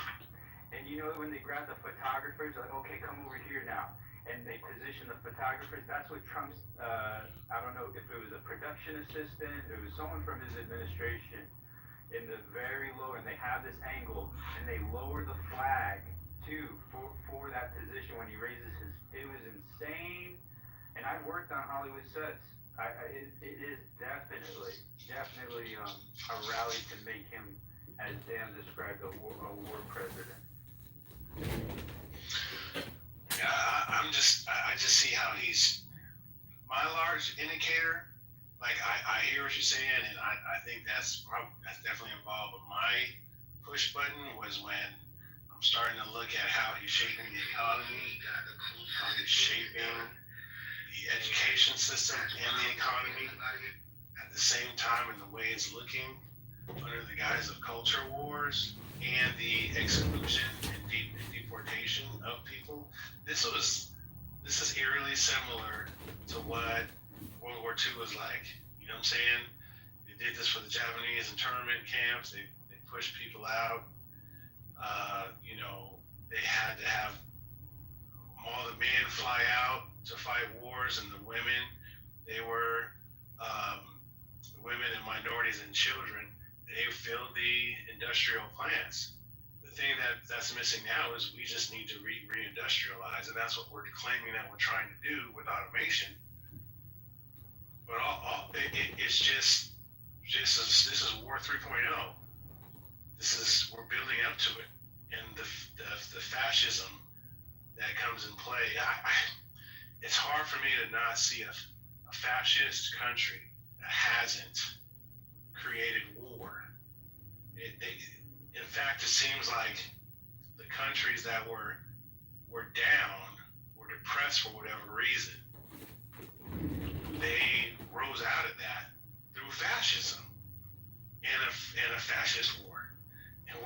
And you know, when they grab the photographers, like, okay, come over here now, and they position the photographers, that's what Trump's, I don't know if it was a production assistant, it was someone from his administration, in the very low, and they have this angle, and they lower the flag too for that position when he raises his. It was insane, and I've worked on Hollywood sets. It is definitely a rally to make him, as Dan described, a war president. Yeah, I just see how he's my large indicator. Like I hear what you're saying, and I think that's definitely involved. But my push button was when I'm starting to look at how he's shaping the economy, how he's shaping the education system and the economy at the same time, in the way it's looking under the guise of culture wars and the exclusion and deportation of people. This is eerily similar to what World War II was like. You know what I'm saying? They did this for the Japanese internment camps. They pushed people out. You know, they had to have all the men fly out to fight wars, and the women, they were women and minorities and children. They filled the industrial plants. The thing that's missing now is we just need to reindustrialize, and that's what we're claiming that we're trying to do with automation. But it's just this is War 3.0. We're building up to it, and the fascism that comes in play. It's hard for me to not see a fascist country that hasn't created war. In fact, it seems like the countries that were down, were depressed for whatever reason, they rose out of that through fascism. and a fascist war. And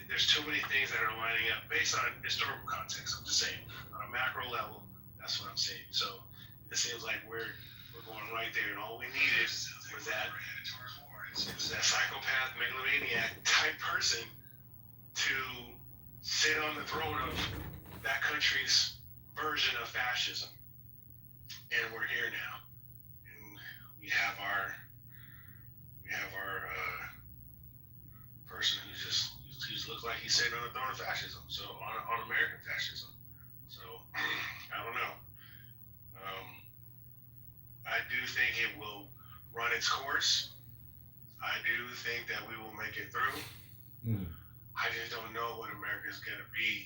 there's too many things that are lining up based on historical context. I'm just saying, on a macro level, that's what I'm saying. So it seems like we're going right there, and all we needed was that psychopath, megalomaniac type person to sit on the throne of that country's version of fascism. And we're here now, and we have our person who just looks like he's sitting on the throne of fascism. So on American fascism. So I don't know. I do think it will run its course. I do think that we will make it through. I just don't know what America's gonna be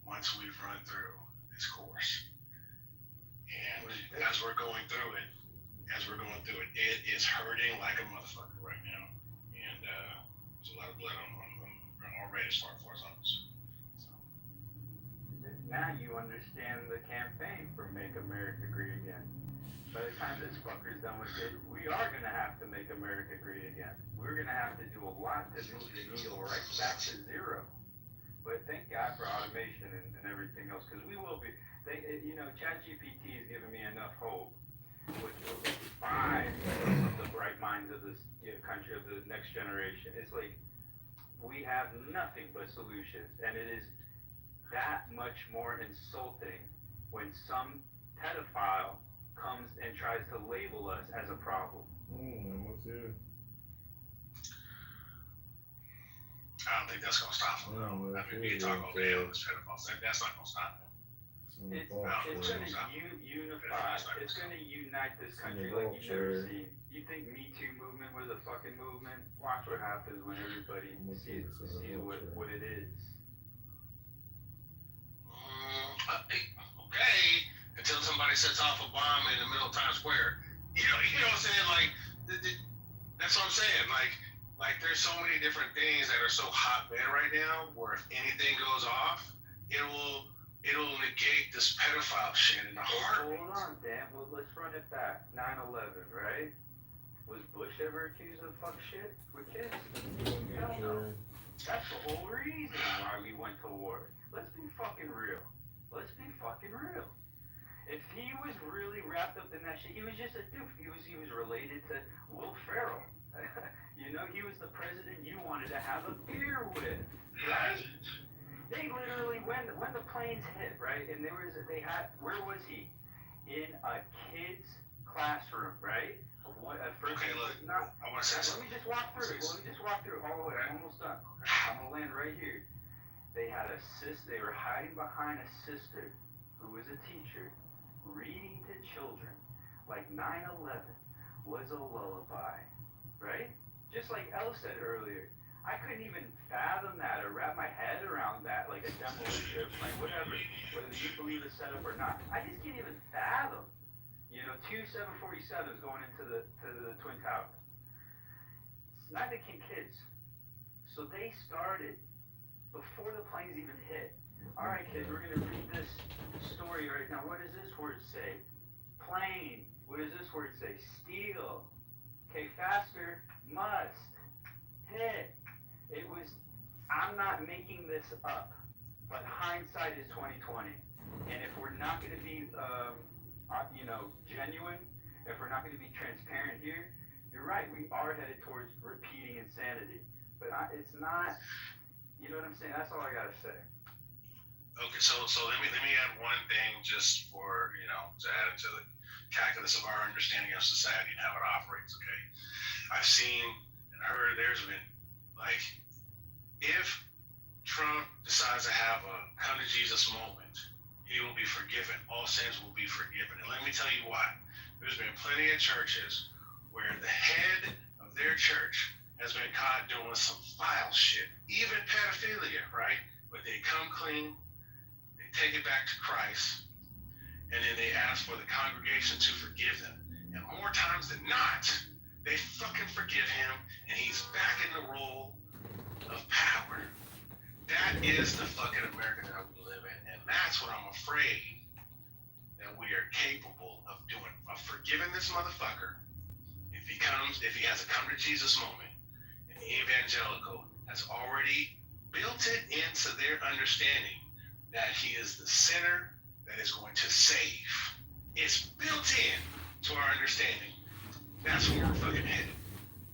once we've run through this course. And as we're going through it, it is hurting like a motherfucker right now. And there's a lot of blood already as far as I'm concerned. So. Now you understand the campaign for Make America Great Again. By the time this fucker's done with it, we are going to have to make America great again. We're going to have to do a lot to move the needle right back to zero. But thank God for automation and everything else, because we will be. ChatGPT has given me enough hope, which will inspire the bright minds of this country, of the next generation. It's like we have nothing but solutions, and it is that much more insulting when some pedophile comes and tries to label us as a problem. I don't think that's gonna stop him. I mean, we can talk all day on this pedophile thing. That's not gonna stop him. It's going to unify. It's going to unite this country like you've never seen. You think Me Too movement was a fucking movement? Watch what happens when everybody sees what it is. Okay, until somebody sets off a bomb in the middle of Times Square. You know what I'm saying? Like, that's what I'm saying. Like there's so many different things that are so hotbed right now, where if anything goes off, it'll negate this pedophile shit in the heart. Hold on, Dan. Well, let's run it back. 9/11, right? Was Bush ever accused of fuck shit with kids? Hell no. That's the whole reason why we went to war. Let's be fucking real. If he was really wrapped up in that shit, he was just a doof. He was related to Will Ferrell. He was the president you wanted to have a beer with, right? They literally, when the planes hit, right, and where was he? In a kid's classroom, right? Okay, look, I want to say something. Let me just walk through all the way. I'm almost done. I'm gonna land right here. They had a sister. They were hiding behind a sister who was a teacher, reading to children like 9/11 was a lullaby, right? Just like Elle said earlier. I couldn't even fathom that or wrap my head around that, like a demolition airplane, whatever, whether you believe the setup or not. I just can't even fathom, 2 747s going into the Twin Towers. Neither can kids. So they started before the planes even hit. All right, kids, we're going to read this story right now. What does this word say? Plane. What does this word say? Steel. Okay, faster. Must. Hit. I'm not making this up, but hindsight is 2020. And if we're not going to be, genuine, if we're not going to be transparent here, you're right. We are headed towards repeating insanity. But it's not. You know what I'm saying? That's all I gotta say. Okay, so let me add one thing just for to add to the calculus of our understanding of society and how it operates. Okay, I've seen and heard there's been if Trump decides to have a come to Jesus moment, he will be forgiven. All sins will be forgiven. And let me tell you why. There's been plenty of churches where the head of their church has been caught doing some vile shit, even pedophilia, right? But they come clean, they take it back to Christ, and then they ask for the congregation to forgive them. And more times than not, they fucking forgive him, and he's back in the role of power. That is the fucking America that we live in, and that's what I'm afraid that we are capable of doing. Of forgiving this motherfucker. If he if he has a come to Jesus moment, an evangelical has already built it into their understanding that he is the sinner that is going to save. It's built in to our understanding. That's where we're fucking headed.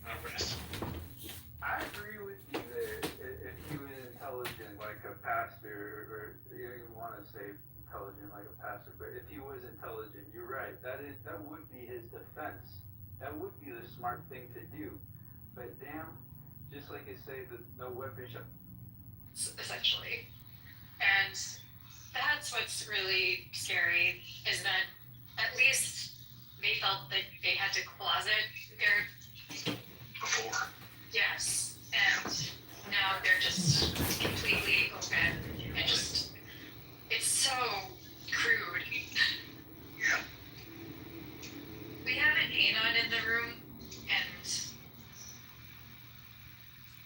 I'll rest. I agree with you there. If he was intelligent like a pastor, or you don't even want to say intelligent like a pastor, but if he was intelligent, you're right. That would be his defense. That would be the smart thing to do. But damn, just like you say, the no weapon shall. Essentially, and that's what's really scary is that at least they felt that they had to closet their before. Yes, and now they're just completely open and just, it's so crude. Yeah. We have an anon in the room, and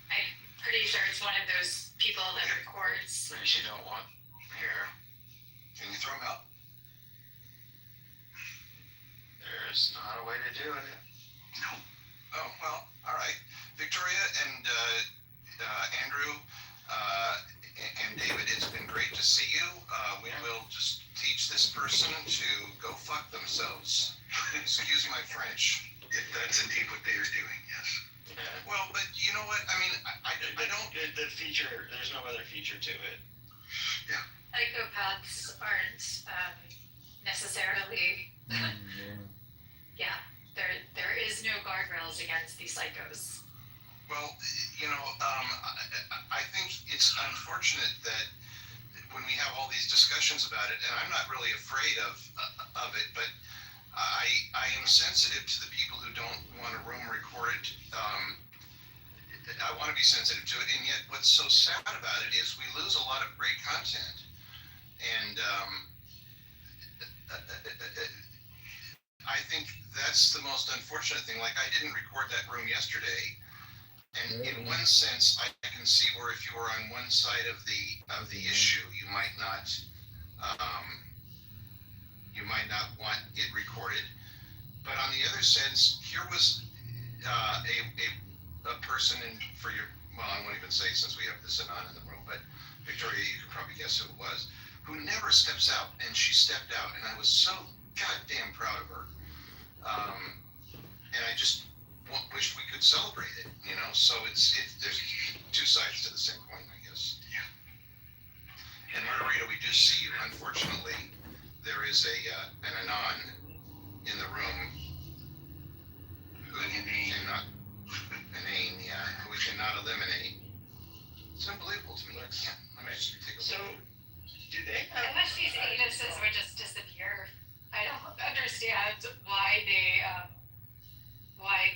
I'm pretty sure it's one of those people that records. Things you don't want here. Can you throw them out? There's not a way to do it. No. Oh, well, all right. Victoria and Andrew and David, it's been great to see you. We will just teach this person to go fuck themselves. Excuse my French. That's indeed what they're doing, yes. Well, but you know what? I mean, I don't. The feature, there's no other feature to it. Yeah. Psychopaths aren't necessarily. Yeah, there is no guardrails against these psychos. Well, you know, I think it's unfortunate that when we have all these discussions about it, and I'm not really afraid of it, but I am sensitive to the people who don't want a room recorded. I want to be sensitive to it, and yet what's so sad about it is we lose a lot of great content. And I think that's the most unfortunate thing. Like, I didn't record that room yesterday, and in one sense, I can see where if you were on one side of the issue, you might not want it recorded. But on the other sense, here was a person I won't even say since we have this anon in the room, but Victoria, you could probably guess who it was, who never steps out, and she stepped out, and I was so goddamn proud of her. And I just wish we could celebrate it, you know. So there's two sides to the same coin, I guess. Yeah. And Margarita, we do see you. Unfortunately, there is an anon in the room who we cannot eliminate. It's unbelievable to me. I can't. Let me just take a look. So, do they have? I wish these anuses would just disappear. I don't understand why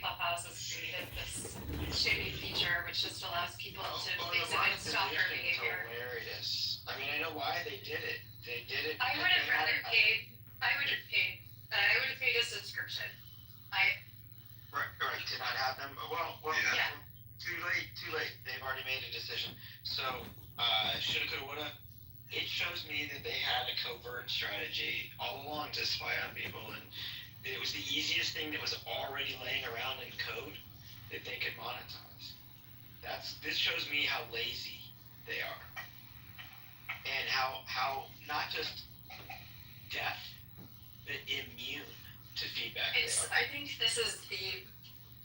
Clubhouse has created this shitty feature which just allows people to basically stop their behavior. Hilarious. I mean, I know why they did it. They did it. I would have paid a subscription. Right, to not have them. Well, yeah. Too late. They've already made a decision. So, shoulda, coulda, woulda. It shows me that they had a covert strategy all along to spy on people, and it was the easiest thing that was already laying around in code that they could monetize. This shows me how lazy they are, and how not just deaf, but immune to feedback. I think this is the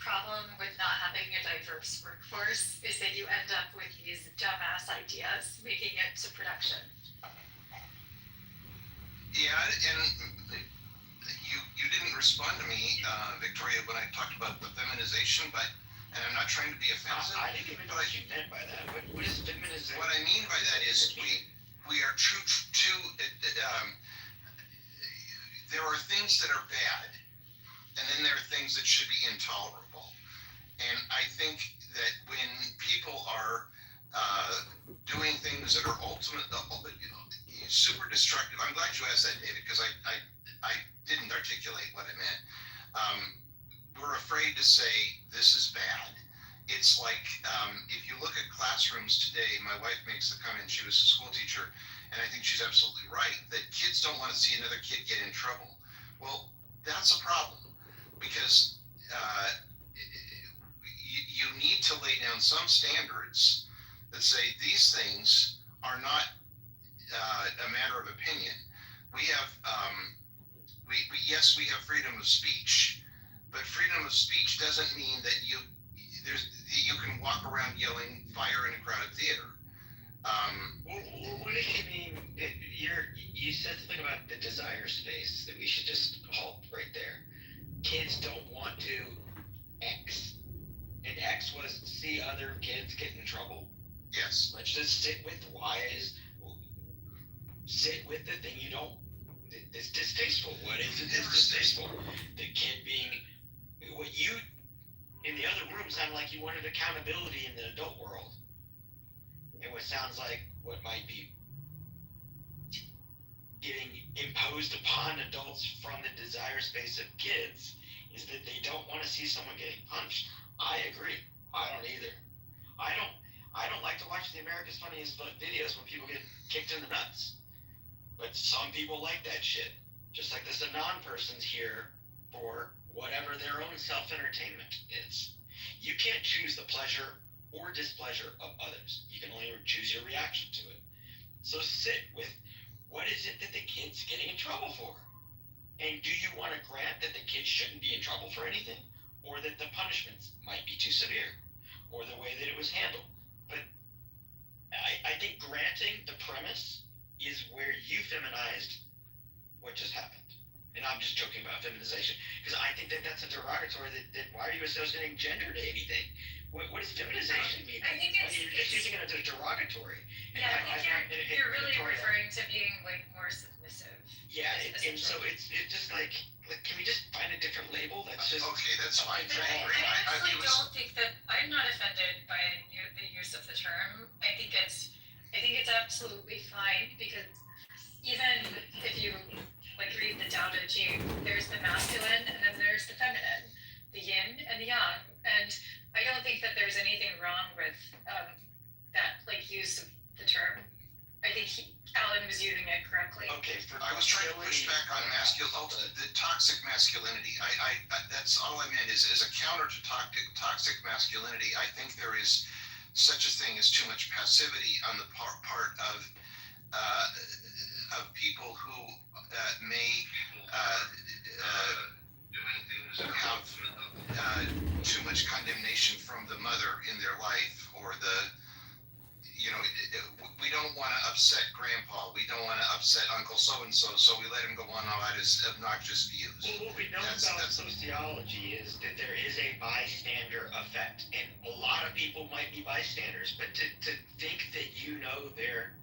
problem with not having a diverse workforce, is that you end up with these dumbass ideas making it to production. Yeah, and you didn't respond to me, Victoria, when I talked about the feminization, and I'm not trying to be offensive. I didn't even know what you meant by that. What is feminization? What I mean by that is we are true to there are things that are bad, and then there are things that should be intolerable. And I think that when people are doing things that are super destructive, I'm glad you asked that, David, because I didn't articulate what I meant. We're afraid to say this is bad. It's like if you look at classrooms today, my wife makes the comment, she was a school teacher, and I think she's absolutely right, that kids don't want to see another kid get in trouble. Well, that's a problem, because you need to lay down some standards that say these things are not a matter of opinion. We have, yes, we have freedom of speech, but freedom of speech doesn't mean that you can walk around yelling fire in a crowded theater. What do you mean? You said something about the desire space that we should just halt right there. Kids don't want to X, and X was see other kids get in trouble. Yes. Let's just sit with the thing you don't. It's distasteful. What is it that's distasteful? The kid being what you in the other room sounded like you wanted accountability in the adult world. And what sounds like what might be getting imposed upon adults from the desire space of kids is that they don't want to see someone getting punched. I agree. I don't either. I don't like to watch the America's Funniest videos when people get kicked in the nuts. But some people like that shit. Just like this Anon person's here for whatever their own self-entertainment is. You can't choose the pleasure or displeasure of others. You can only choose your reaction to it. So sit with what is it that the kid's getting in trouble for? And do you want to grant that the kid shouldn't be in trouble for anything? Or that the punishments might be too severe? Or the way that it was handled? But I think granting the premise is where you feminized what just happened. And I'm just joking about feminization, because I think that that's a derogatory, that why are you associating gender to anything? What does feminization mean? I think you're just using it as a derogatory. Yeah, I think you're really referring to being like more submissive. Yeah, and so it's just like, can we just find a different label that's just okay? That's fine. I actually don't think that I'm not offended by the use of the term. I think it's absolutely fine, because even if you like read the Tao Te Ching, there's the masculine and then there's the feminine, the yin and the yang, and I don't think that there's anything wrong with that like use of the term. I think Alan was using it correctly. Okay, I was trying to push back on the toxic masculinity. I that's all I meant is a counter to toxic masculinity. I think there is such a thing as too much passivity on the part of people who may have too much condemnation from the mother in their life, or we don't want to upset grandpa, we don't want to upset uncle so-and-so, so we let him go on about his obnoxious views. Well, what we know about sociology is that there is a bystander effect, and a lot of people might be bystanders, but to think that you know their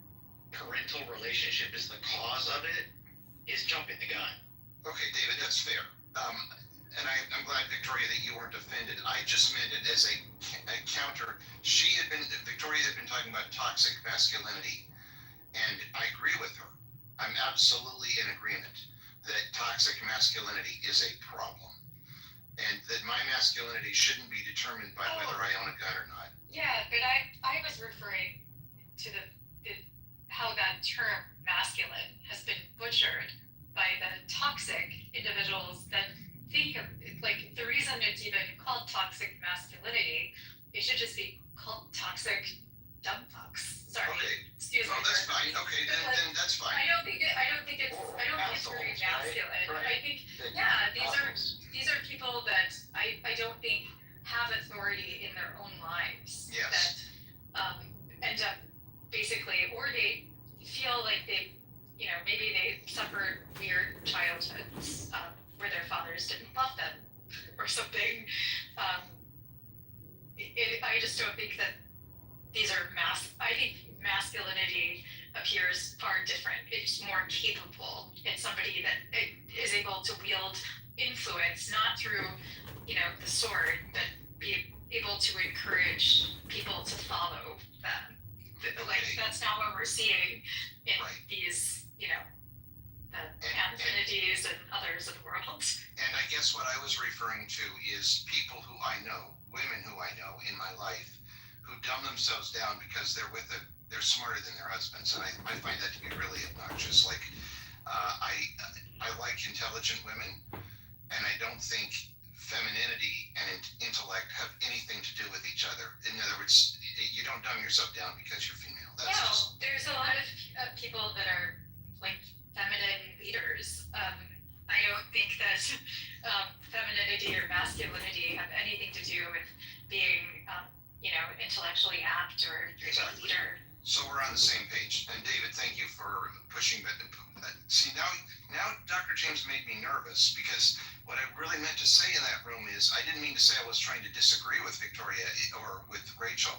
parental relationship is the cause of it is jumping the gun. Okay, David, that's fair. And I'm glad, Victoria, that you weren't offended. I just meant it as a counter. Victoria had been talking about toxic masculinity, and I agree with her. I'm absolutely in agreement that toxic masculinity is a problem, and that my masculinity shouldn't be determined by whether I own a gun or not. Yeah, but I was referring to the how that term masculine has been butchered by the toxic individuals that think of like the reason it's even called toxic masculinity, it should just be called toxic dumb fucks. Sorry. Okay. Excuse me. No, that's fine. Okay, then that's fine. I don't think it's very masculine. Right. I think these are people that I don't think have authority in their own lives. Yes. That end up basically, or they feel like maybe they suffered weird childhoods where their fathers didn't love them or something. I just don't think that these are I think masculinity appears far different. It's more capable. It's somebody that is able to wield influence, not through, the sword, but be able to encourage people to follow them. Like, that's not what we're seeing in these, the affinities and others of the world. And I guess what I was referring to is people who I know, women who I know in my life, who dumb themselves down because they're smarter than their husbands, and I find that to be really obnoxious. Like, I like intelligent women, and I don't think femininity and intellect have anything to do with each other. In other words, you don't dumb yourself down because you're female. That's No, just there's a lot of people that are like feminine leaders. I don't think that femininity or masculinity have anything to do with being, intellectually apt or a leader. so we're on the same page. And David, thank you for pushing that. See, now Dr. James made me nervous because what I really meant to say in that room is I didn't mean to say I was trying to disagree with Victoria or with Rachel.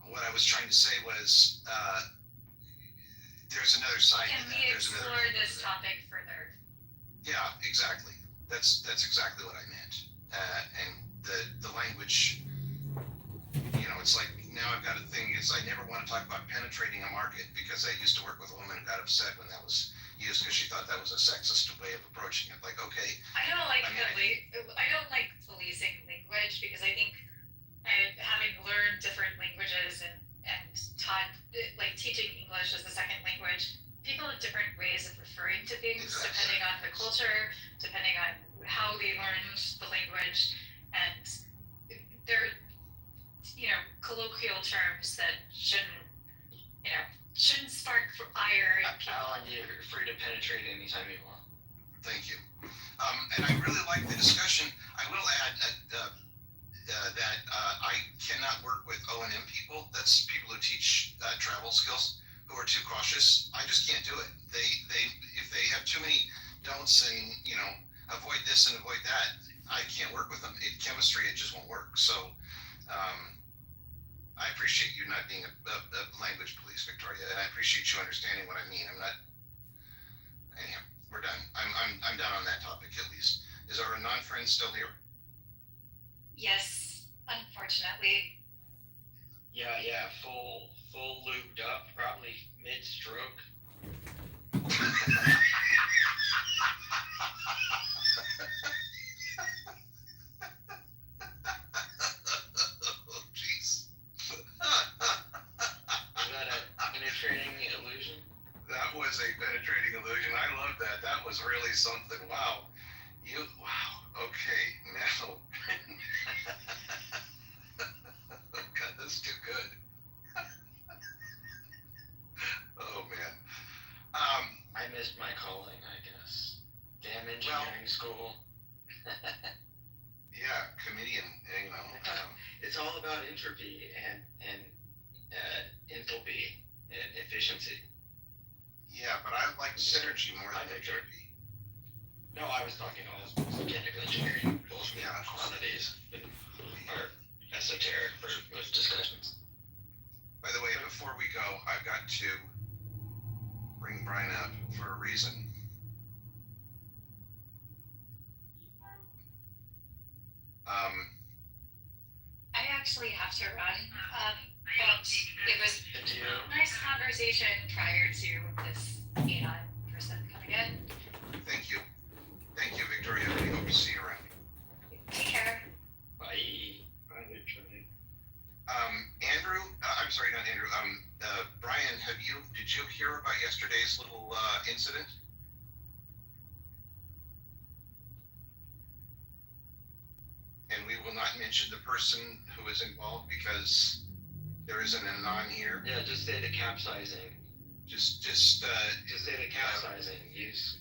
What I was trying to say was there's another side Can to that. we There's explore this topic further? Yeah, exactly. That's exactly what I meant. And the language, it's like now I've got a thing. I never want to talk about penetrating a market because I used to work with a woman who got upset when that was used because she thought that was a sexist way of approaching it. Like, okay. I don't like policing language because I think having learned different languages and taught, like teaching English as a second language, people have different ways of referring to things depending on the culture, depending on how they learned the language, and they're colloquial terms that shouldn't spark ire in people. Alan, you're free to penetrate anytime you want. Thank you. And I really like the discussion. I will add that I cannot work with O&M people. That's people who teach travel skills who are too cautious. I just can't do it. They if they have too many don'ts and avoid this and avoid that, I can't work with them. Chemistry, it just won't work. So I appreciate you not being a language police, Victoria, and I appreciate you understanding what I mean. I'm not. Anyhow, we're done. I'm done on that topic at least. Is our non-friend still here? Yes, unfortunately. Yeah, full lubed up, probably mid-stroke. Oh, jeez. Is that a penetrating illusion? That was a penetrating illusion. I love that. That was really something. Wow. Okay, now. God, that's too good. Oh, man. I missed my calling, I guess. Damn engineering school. Yeah, comedian, It's all about entropy and enthalpy and efficiency. Yeah, but I like synergy more than entropy. No, I was talking all mechanical engineering, both quantities are esoteric for most discussions. By the way, before we go, I've got to bring Brian up for a reason. I actually have to run, but it was a nice conversation prior to this person coming in. Thank you. Thank you, Victoria. We hope to see you around. Take care. Bye. Actually. Andrew, I'm sorry, not Andrew. Brian, did you hear about yesterday's little incident? And we will not mention the person who is involved because there isn't a non here. Yeah, just say the capsizing. Just say the capsizing. Use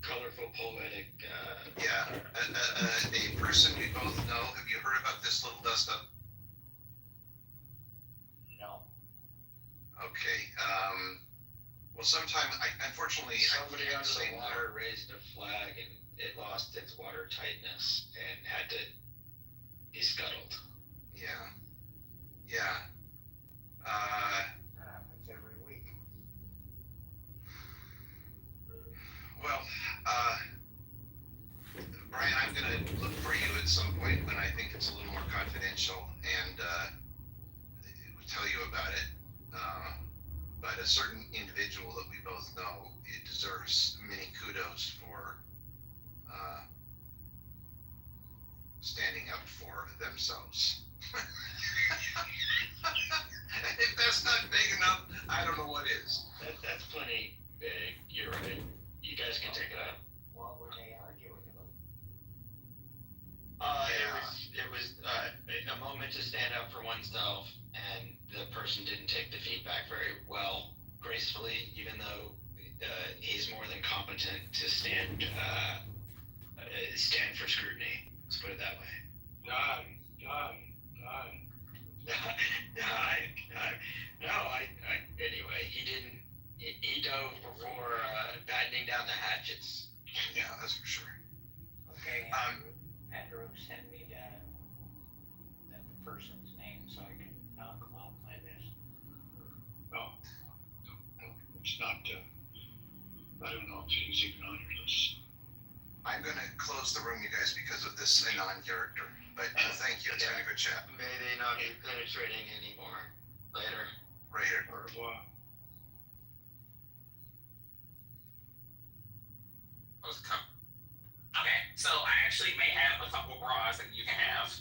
colorful, poetic. A person we both know. Have you heard about this little dust up? No. Okay. Well, sometime, unfortunately, somebody under the water raised a flag and it lost its water tightness and had to be scuttled. Yeah. Happens every week. Well, Brian, I'm going to look for you at some point when I think it's a little more confidential and tell you about it. But a certain individual that we both know, it deserves many kudos for standing up for themselves. If that's not big enough, I don't know what is. That's plenty big. You're right. You guys can take it up. What were they arguing about? wanted to stand up for oneself, and the person didn't take the feedback very well, gracefully, even though he's more than competent to stand for scrutiny. Let's put it that way. Die. No, anyway, he didn't. He dove before battening down the hatchets. Yeah, that's for sure. Okay, Andrew, send me the person's name so I can knock him out by this. No, it's not. I don't know if he's even on your list. I'm gonna close the room, you guys, because of this Anon character. But thank you. It's been a good chat. May they not be penetrating anymore. Later. Later. Au revoir. Okay, so I actually may have a couple bras that you can have.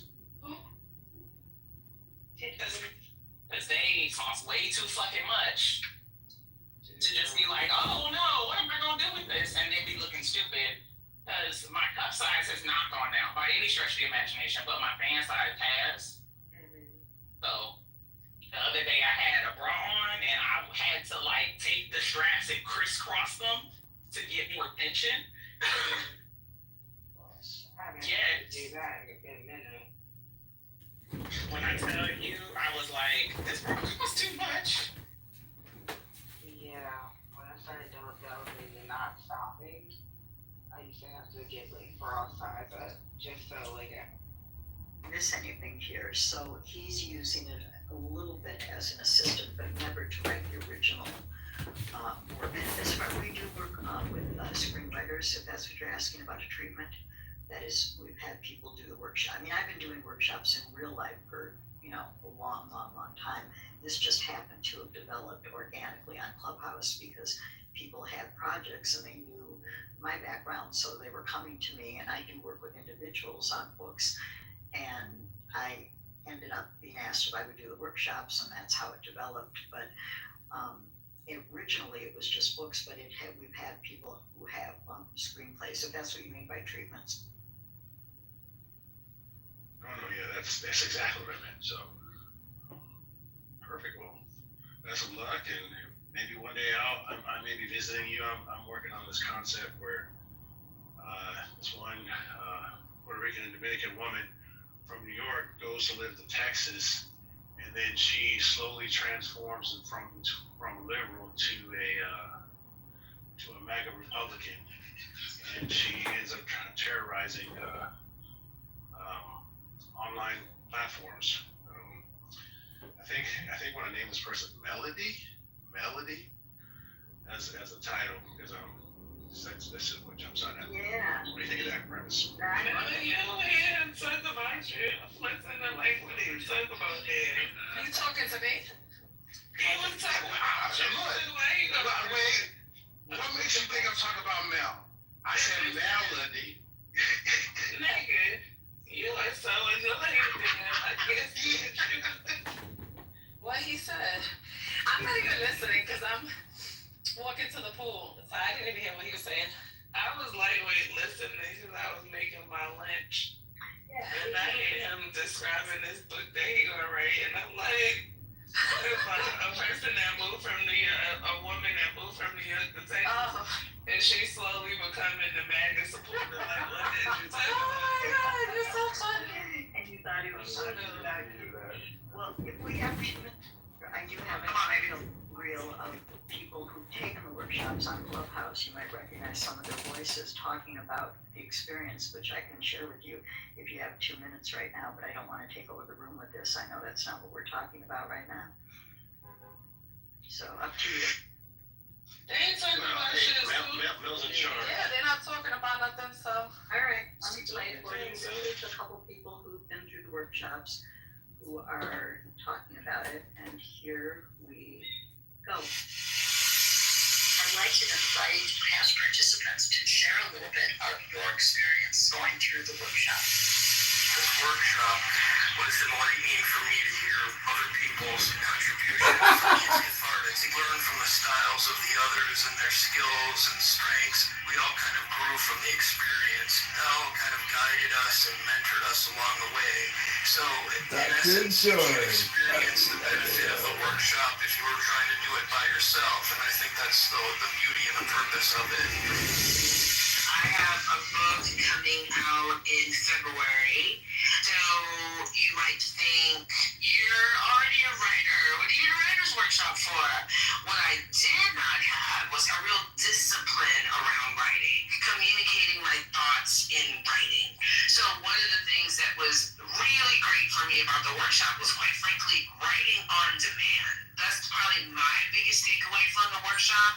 Because they cost way too fucking much to just be like, oh no, what am I gonna do with this? And then be looking stupid. Because my cup size has not gone down by any stretch of the imagination, but my band size has. So the other day I had a bra on and I had to like take the straps and crisscross them to get more tension. Yes. Do that in a good minute. When I tell you, I was like, this probably was too much. Yeah, when I started delegating and not stopping, I used to have to get like bra size up just so like miss anything here, so he's using it a little bit as an assistant, but never to write the original work. As far as we do work with screenwriters, if that's what you're asking about a treatment, that is, we've had people do the workshop. I mean, I've been doing workshops in real life for, a long time. This just happened to have developed organically on Clubhouse because people had projects and they knew my background, so they were coming to me, and I do work with individuals on books, and I ended up being asked if I would do the workshops, and that's how it developed. But originally it was just books, but we've had people who have screenplays, if that's what you mean by treatments. No, yeah, that's exactly what I meant. So perfect. Well, best of luck, and maybe one day I may be visiting you. I'm working on this concept where this one Puerto Rican and Dominican woman from New York goes to live to Texas, and then she slowly transforms from a liberal to a MAGA Republican, and she ends up terrorizing online platforms. I think when I name this person Melody as a title, because that's just what jumps out at me. Yeah. What do you think of that premise? He says about you. Listen to like what he says about it. You talking to me? He was talking about What makes you think I'm talking about Mel? I said Melody. Nigga, you are so annoying. I guess what he said. I'm not even listening because I'm walking to the pool, so I didn't even hear what he was saying. I was lightweight listening because I was making my lunch. Yeah. And I hear him describing this book that he gonna write, and I'm like, what if a person that moved from New York, a woman that moved from New York to Texas, and she slowly becoming the MAGA supporter, like, what did you talk about? Oh my God, you're so funny. And you thought he was talking about you. Well, if we have treatment, I do have a reel of people who've taken the workshops on Clubhouse. You might recognize some of their voices talking about the experience, which I can share with you if you have 2 minutes right now, but I don't want to take over the room with this. I know that's not what we're talking about right now. So up to you. They ain't talking about shit. Mel's in charge. Yeah, they're not talking about nothing, so. All right, let me play it for you. So there's a couple people who've been through the workshops who are talking about it, and here we go. I'd like to invite past participants to share a little bit of your experience going through the workshop. This workshop was enlightening for me to hear other people's contributions. It's cathartic to learn from the styles of the others and their skills and strengths. We all kind of grew from the experience. kind of guided us and mentored us along the way. So, in essence, you can experience the benefit of the workshop if you were trying to do it by yourself, and I think that's the beauty and the purpose of it. I have a book coming out in February, so you might think, you're already a writer. What do you need a writer's workshop for? What I did not have was a real discipline around writing, communicating my thoughts in writing. So one of the things that was really great for me about the workshop was, quite frankly, writing on demand. That's probably my biggest takeaway from the workshop,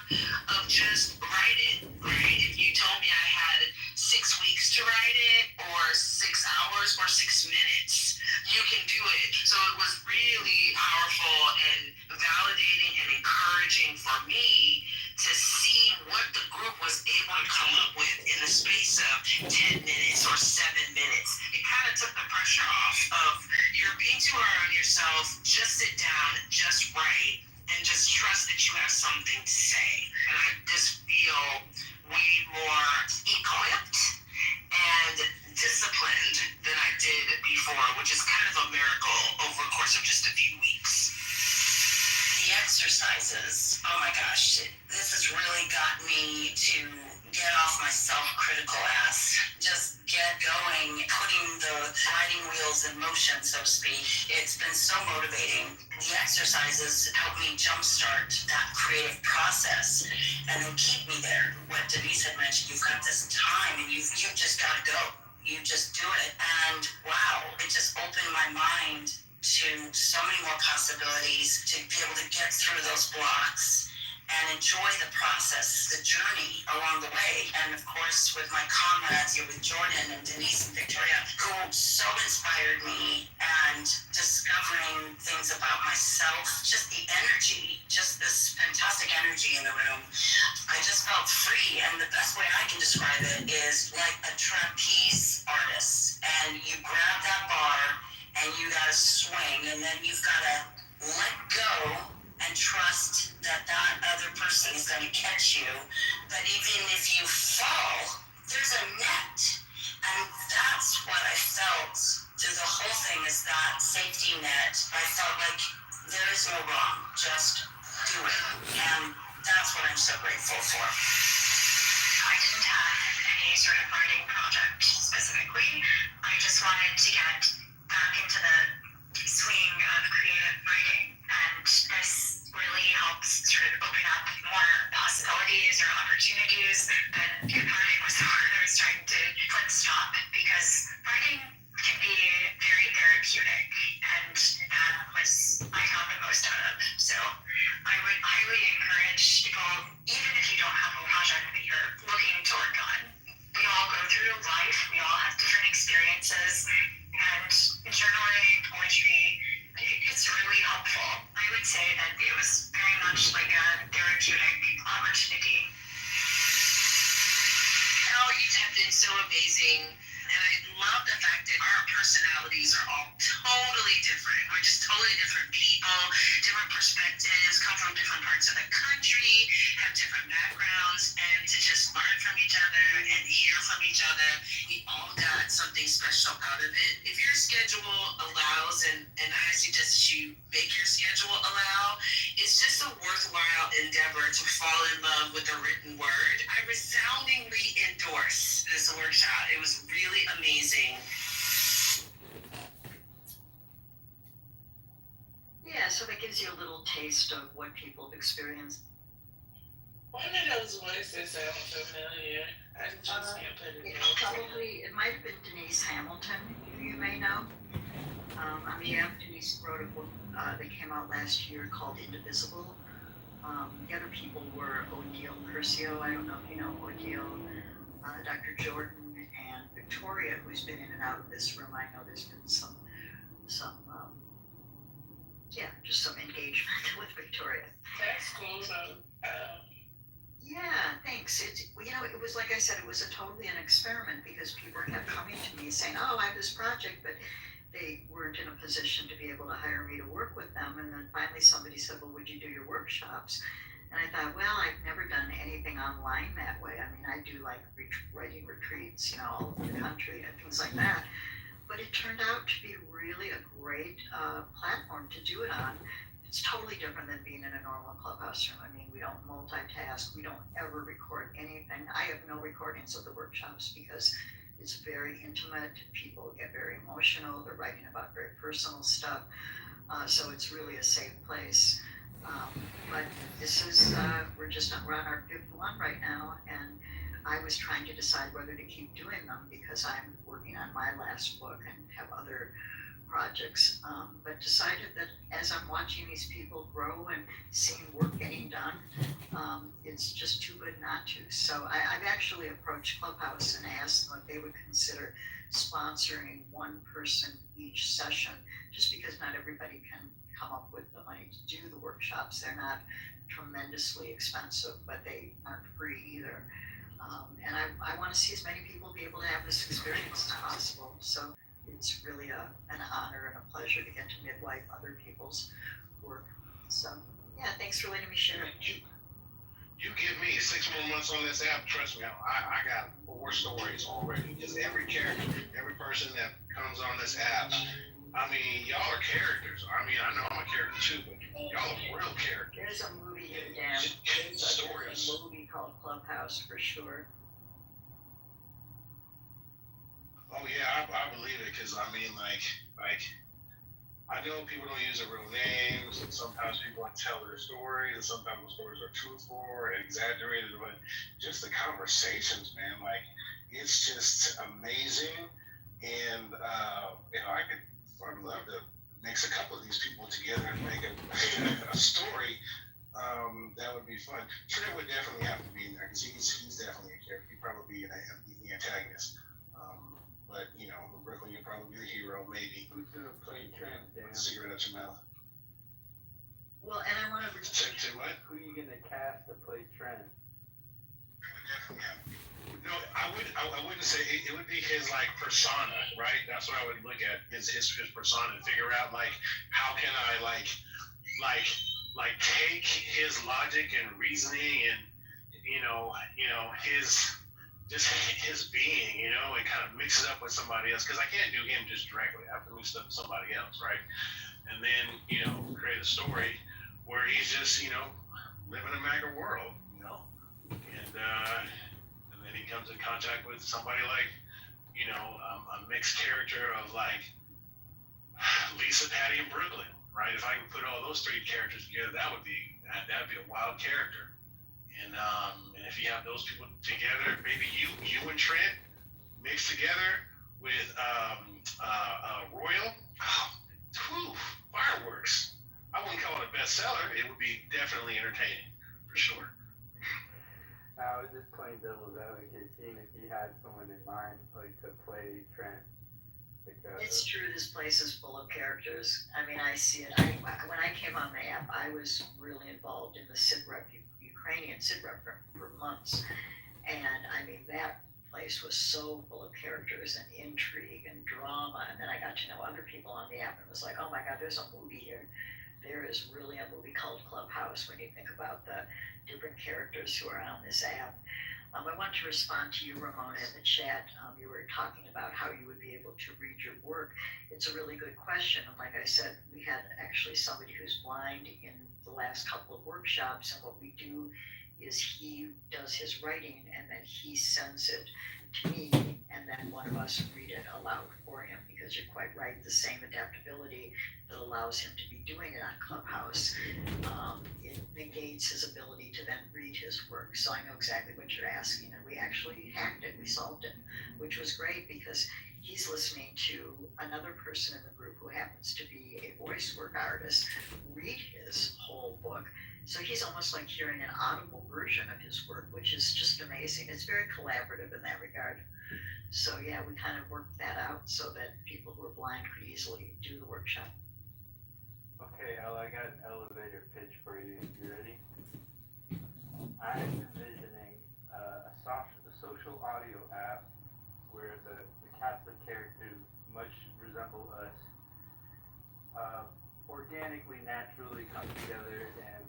of just write it, right? If you told me I had 6 weeks to write it, or 6 hours, or 6 minutes, you can do it. So it was really powerful and validating and encouraging for me to see what the group was able to come up with in the space of 10 minutes or 7 minutes. It kind of took the pressure off of, you're being too hard on yourself. Just sit down, just write, and just trust that you have something to say. And I just feel way more equipped and disciplined than I did before, which is kind of a miracle over the course of just a few weeks. The exercises, oh my gosh, this has really got me to get off my self-critical ass, just get going, putting the riding wheels in motion, so to speak. It's been so motivating. The exercises help me jumpstart that creative process and then keep me there. What Denise had mentioned, you've got this time and you've just got to go. You just do it. And wow, it just opened my mind to so many more possibilities to be able to get through those blocks and enjoy the process, the journey along the way. And of course, with my comrades here, with Jordan and Denise and Victoria, who so inspired me, and discovering things about myself, just the energy, just this fantastic energy in the room. I just felt free, and the best way I can describe it is like a trapeze artist. And you grab that bar, and you gotta swing, and then you've gotta let go and trust that that other person is going to catch you. But even if you fall, there's a net. And that's what I felt through the whole thing, is that safety net. I felt like there is no wrong, just do it. And that's what I'm so grateful for. I didn't have any sort of writing project specifically. I just wanted to get back into the swing of creative writing. And this really helps sort of open up more possibilities or opportunities. And writing was the word I was trying to flip stop, because writing can be very therapeutic, and that was I got the most out of. So I would highly encourage people, even if you don't have a project that you're looking to work on, we all go through life, we all have different experiences, and journaling, poetry, it's really helpful. I would say that it was very much like a therapeutic opportunity. Oh, you have been so amazing. And I love the fact that our personalities are all totally different. We're just totally different people, different perspectives, come from different parts of the country, have different backgrounds, and to just learn from each other and hear from each other, we all got something special out of it. If your schedule allows, and I suggest you make your schedule allow, it's just a worthwhile endeavor to fall in love with the written word. I resoundingly endorse this workshop. It was really amazing. Yeah, so that gives you a little taste of what people have experienced. One of those voices sound familiar. I just can't put it in. Probably, it might have been Denise Hamilton, who you may know. Denise wrote a book that came out last year called Indivisible. The other people were Odile Curcio, I don't know if you know Odile, Dr. Jordan, and Victoria, who's been in and out of this room. I know there's been some engagement with Victoria. That's cool though. Yeah, thanks. It was like I said, it was totally an experiment, because people kept coming to me saying, oh, I have this project, but they weren't in a position to be able to hire me to work with them. And then finally somebody said, well, would you do your workshops? And I thought, well, I've never done anything online that way. I mean, I do like writing retreats, all over the country and things like that. But it turned out to be really a great platform to do it on. It's totally different than being in a normal clubhouse room. I mean, we don't multitask. We don't ever record anything. I have no recordings of the workshops because it's very intimate. People get very emotional. They're writing about very personal stuff. So it's really a safe place. But this is, we're on our fifth one right now. And I was trying to decide whether to keep doing them because I'm working on my last book and have other projects, but decided that as I'm watching these people grow and seeing work getting done, it's just too good not to. So I've actually approached Clubhouse and asked them if they would consider sponsoring one person each session, just because not everybody can come up with the money to do the workshops. They're not tremendously expensive, but they aren't free either. And I want to see as many people be able to have this experience as possible. So it's really an honor and a pleasure to get to midwife other people's work. So yeah, thanks for letting me share it. You give me 6 more months on this app, trust me, I got 4 stories already. Just every character, every person that comes on this app, I mean, y'all are characters. I mean, I know I'm a character too, but y'all are real characters. There's a movie, there's a movie called Clubhouse for sure. Oh yeah, I believe it, because I mean, like, I know people don't use their real names, and sometimes people tell their stories, and sometimes the stories are truthful or exaggerated, but just the conversations, man, like, it's just amazing, and I'd love to mix a couple of these people together and make a story. That would be fun. Trent would definitely have to be in there because he's definitely a character. He'd probably be the antagonist. But Brooklyn, you'll probably be the hero, maybe. Who's gonna play Trent, Dan? Cigarette out your mouth. Well, and I want to. Say what? Who are you gonna cast to play Trent? No, I wouldn't say it would be his like persona, right? That's what I would look at his persona and figure out like how can I like take his logic and reasoning and his being, and kind of mix it up with somebody else, because I can't do him just directly. I have to mix it up with somebody else, right? And then create a story where he's just living a MAGA world, and then he comes in contact with somebody like a mixed character of like Lisa, Patty, and Brooklyn, right? If I can put all those 3 characters together, that'd be a wild character. And if you have those people together, maybe you and Trent mixed together with Royal, fireworks. I wouldn't call it a bestseller. It would be definitely entertaining, for sure. I was just playing devil's advocate, seeing if you had someone in mind, like to play Trent. It's true. This place is full of characters. I mean, I see it. When I came on the app, I was really involved in the Ukrainian SIDREP for months, and I mean that place was so full of characters and intrigue and drama. And then I got to know other people on the app, and it was like, oh my God, there's a movie here. There is really a movie called Clubhouse when you think about the different characters who are on this app. I want to respond to you, Ramona, in the chat. You were talking about how you would be able to read your work. It's a really good question. And like I said, we had actually somebody who's blind in the last couple of workshops. And what we do is he does his writing and then he sends it to me. And then one of us read it aloud for him, because you're quite right. The same adaptability that allows him to be doing it on Clubhouse, it negates his ability to then read his work. So I know exactly what you're asking, and we actually hacked it. We solved it, which was great because he's listening to another person in the group who happens to be a voice work artist read his whole book. So he's almost like hearing an audible version of his work, which is just amazing. It's very collaborative in that regard. So yeah, we kind of worked that out so that people who are blind could easily do the workshop. Okay, Elle, I got an elevator pitch for you. You ready? I'm envisioning a social audio app where the cast of characters much resemble us, organically, naturally come together and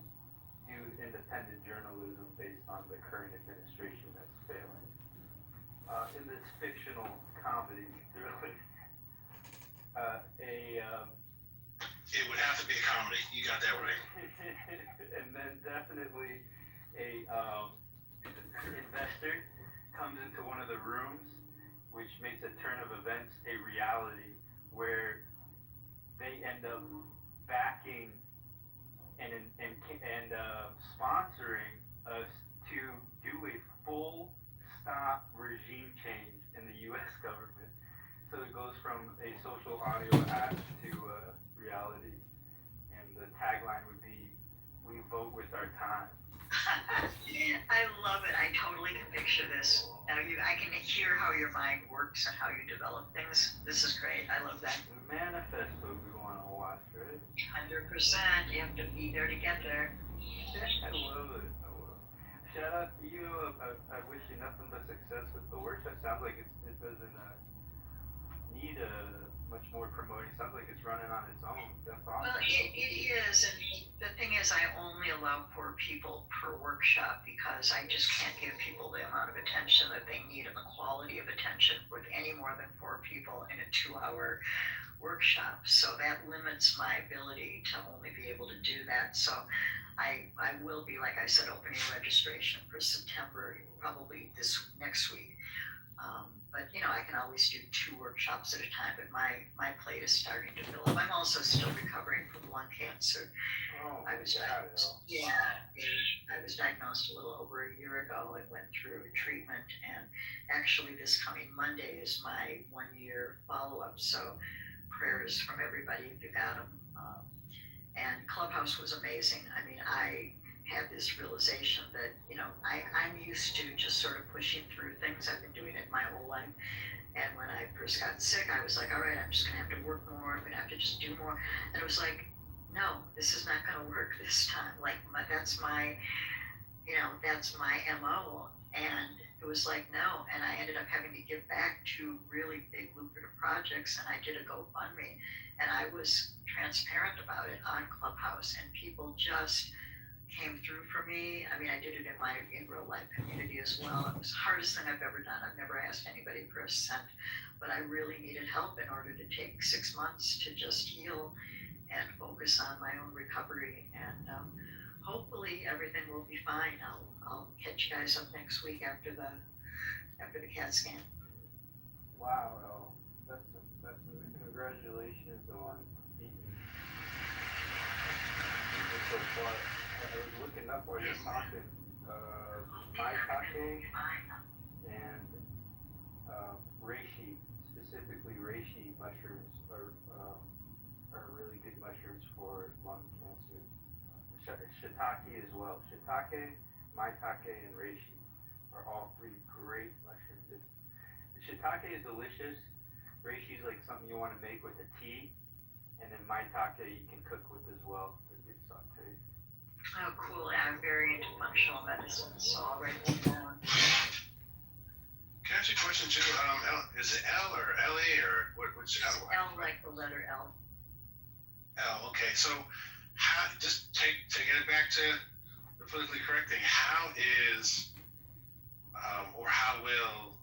do do independent journalism based on the current administration that's failing. In this fictional comedy thriller, It would have to be a comedy. You got that right. and then definitely a investor comes into one of the rooms, which makes a turn of events a reality where they end up backing and sponsoring us to do a full stop regime change in the U.S. government. So it goes from a social audio app to reality, and the tagline would be, "We vote with our time." I love it. I totally can picture this. Now I can hear how your mind works and how you develop things. This is great. I love that. Manifesto we want to watch, right? 100%. You have to be there to get there. I love it. I love it. Shout out to you. I wish you nothing but success with the workshop. Sounds like it doesn't need much more promoting. Sounds like it's running on its own. That's awesome. Well, it is, and the thing is, I only allow 4 people per workshop because I just can't give people the amount of attention that they need and the quality of attention with any more than 4 people in a 2-hour workshop. So that limits my ability to only be able to do that. So I will be, like I said, opening registration for September, probably this next week. But I can always do 2 workshops at a time, but my plate is starting to fill up. I'm also still recovering from lung cancer. Oh, I was diagnosed a little over a year ago and went through treatment, and actually this coming Monday is my 1-year follow-up. So prayers from everybody if you got them. And Clubhouse was amazing. I mean, I had this realization that, I'm used to just sort of pushing through things. I've been doing it my whole life. And when I first got sick, I was like, all right, I'm just going to have to work more. I'm going to have to just do more. And it was like, no, this is not going to work this time. Like, that's my MO. And it was like, no. And I ended up having to give back to really big lucrative projects. And I did a GoFundMe. And I was transparent about it on Clubhouse. And people just came through for me. I mean, I did it in real life community as well. It was the hardest thing I've ever done. I've never asked anybody for a cent, but I really needed help in order to take 6 months to just heal and focus on my own recovery. And hopefully everything will be fine. I'll catch you guys up next week after the CAT scan. Wow, well, that's congratulations on beating so far. I was looking up while you're talking. Maitake and reishi, specifically reishi mushrooms, are really good mushrooms for lung cancer. Shiitake as well. Shiitake, maitake, and reishi are all 3 great mushrooms. The shiitake is delicious. Reishi is like something you want to make with a tea, and then maitake you can cook with as well. They're good sauté. Oh, cool. I'm very into functional medicine, so I'll write it down. Can I ask you a question too? Is it L or LA or what's it? L like the letter L. L. Okay, so just taking it back to the politically correct thing. How is or how will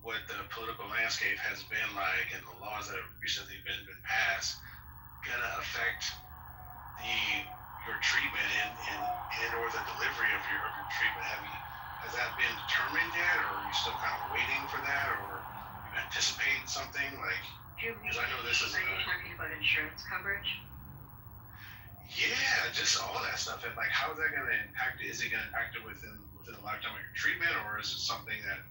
what the political landscape has been like and the laws that have recently been passed gonna affect your treatment and or the delivery of your treatment? Has that been determined yet, or are you still kind of waiting for that, or you anticipate something like? Because I know this is. Are you talking about insurance coverage? Yeah, just all that stuff. And like, how is that going to impact it? Is it going to impact it within the lifetime of your treatment, or is it something that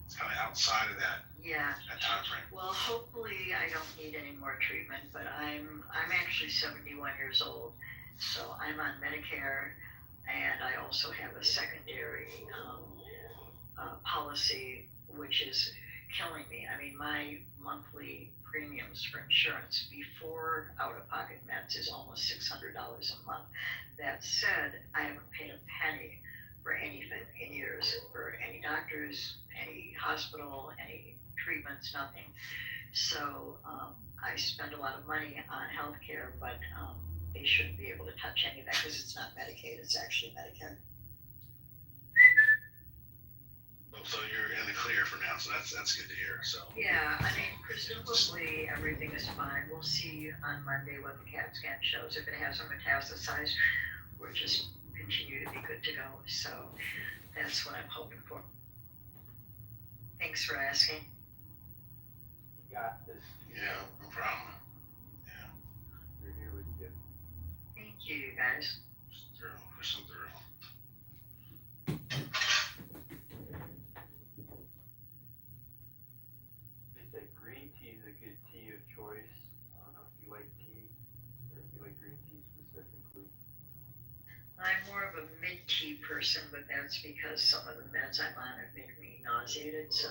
is kind of outside of that? Yeah. That time frame. Well, hopefully I don't need any more treatment, but I'm actually 71 years old. So I'm on Medicare, and I also have a secondary policy, which is killing me. I mean, my monthly premiums for insurance before out-of-pocket meds is almost $600 a month. That said, I haven't paid a penny for anything in years, for any doctors, any hospital, any treatments, nothing. So I spend a lot of money on healthcare, but they shouldn't be able to touch any of that because it's not Medicaid, it's actually Medicare. So you're in the clear for now, so that's good to hear. So Yeah, I mean, presumably everything is fine. We'll see on Monday what the CAT scan shows. If it hasn't metastasized, we'll just continue to be good to go. So that's what I'm hoping for. Thanks for asking. You got this. yeah, no problem. Yeah, We're here with you. Thank you, you guys. Crystal through. They say green tea is a good tea of choice. I don't know if you like tea or if you like green tea specifically. I'm more of a mint tea person, but that's because some of the meds I'm on have made me nauseated. So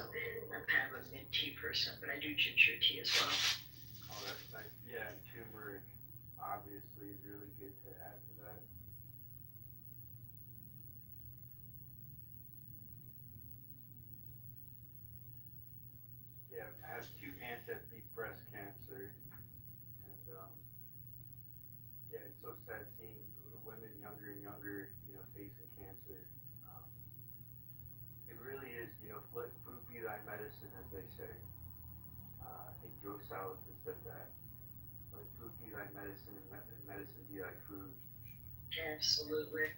I'm kind of a mint tea person, but I do ginger tea as well. Oh, that's nice. Yeah, and turmeric obviously is really good to add to that. Yeah, I have 2 aunts that beat breast cancer, and yeah, it's so sad seeing women younger and younger, facing cancer. Um, it really is, let food be thy medicine, as they say. I think Joe Salatin said that. Let food be thy medicine, and medicine be thy food. Absolutely.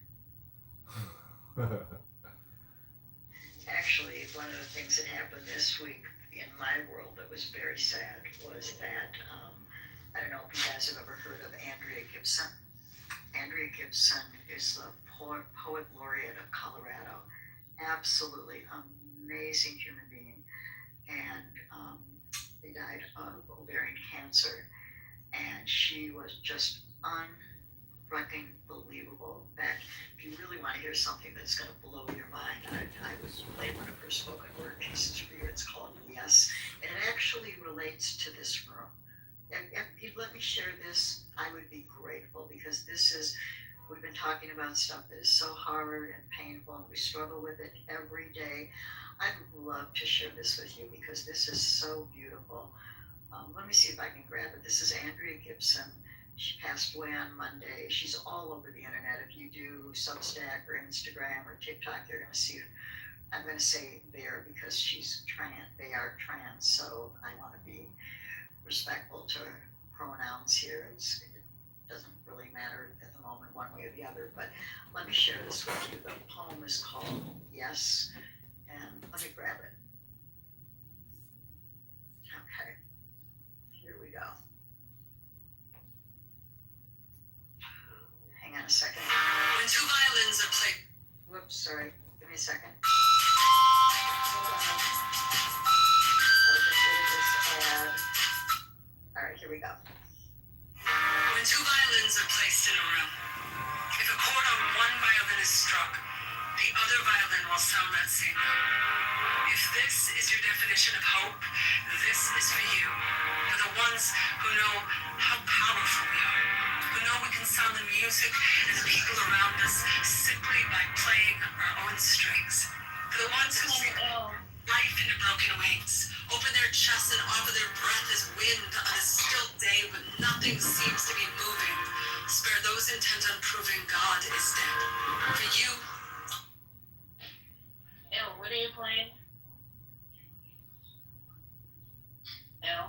Actually, one of the things that happened this week in my world that was very sad was that, I don't know if you guys have ever heard of Andrea Gibson. Andrea Gibson is the poet laureate of Colorado. Absolutely amazing human being. And they died of ovarian cancer. And she was just unbelievable. In fact, if you really want to hear something that's going to blow your mind, I was playing one of her spoken word pieces for you. It's called Yes. And it actually relates to this room. If you'd let me share this, I would be grateful because we've been talking about stuff that is so hard and painful and we struggle with it every day. I'd love to share this with you because this is so beautiful. Let me see if I can grab it. This is Andrea Gibson. She passed away on Monday. She's all over the internet. If you do Substack or Instagram or TikTok, you're going to see her. I'm going to say there because she's trans. They are trans, so I want to be respectful to pronouns here. It doesn't really matter at the moment one way or the other, but let me share this with you. The poem is called Yes, and let me grab it. Okay, here we go. Hang on a second. When 2 violins are played. Whoops, sorry. Give me a second. All right, here we go. When 2 violins are placed in a room, if a chord on one violin is struck, the other violin will sound that same note. If this is your definition of hope, this is for you. For the ones who know how powerful we are, who know we can sound the music and the people around us simply by playing our own strings. For the ones who see life into broken wings, open their chests and offer their breath as wind on a still day when nothing seems to be moving. Spare those intent on proving God is dead. For you. Ew, what are you playing? Ew.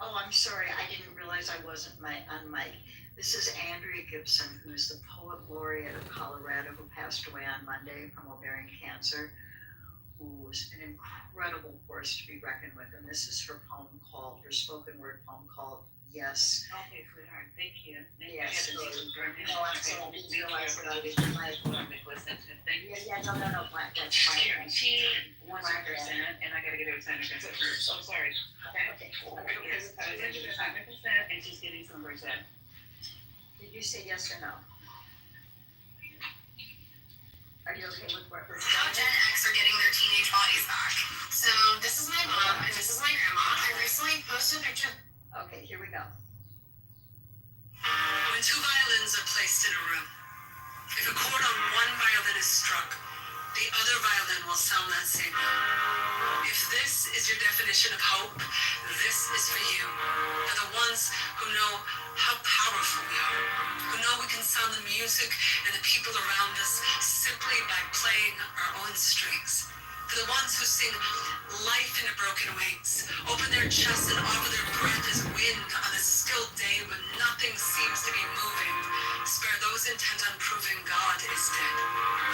Oh, I'm sorry. I didn't realize I wasn't on mic. This is Andrea Gibson, who's the poet laureate of Colorado, who passed away on Monday from ovarian cancer, who was an incredible force to be reckoned with. And this is her spoken word poem called Yes. Okay, sweetheart, thank you. Yes. No, I'm sorry. I didn't realize that I was my. Yeah, no, Black. That's my. She wants 100%, and I gotta get her 100% first. So sorry. Okay. Yes, I was going to get 100%, and she's getting some percent. Did you say yes or no? Are you okay with what we're How Gen X are getting their teenage bodies back. So this is my mom and this is my grandma. I recently posted a picture. Okay, here we go. When 2 violins are placed in a room, if a chord on one violin is struck, the other violin will sound that same note. If this is your definition of hope, this is for you. For the ones who know how powerful we are, who know we can sound the music and the people around us simply by playing our own strings. For the ones who sing life into broken wings, open their chests and offer their breath as wind on a still day when nothing seems to be moving. Spare those intent on proving God is dead.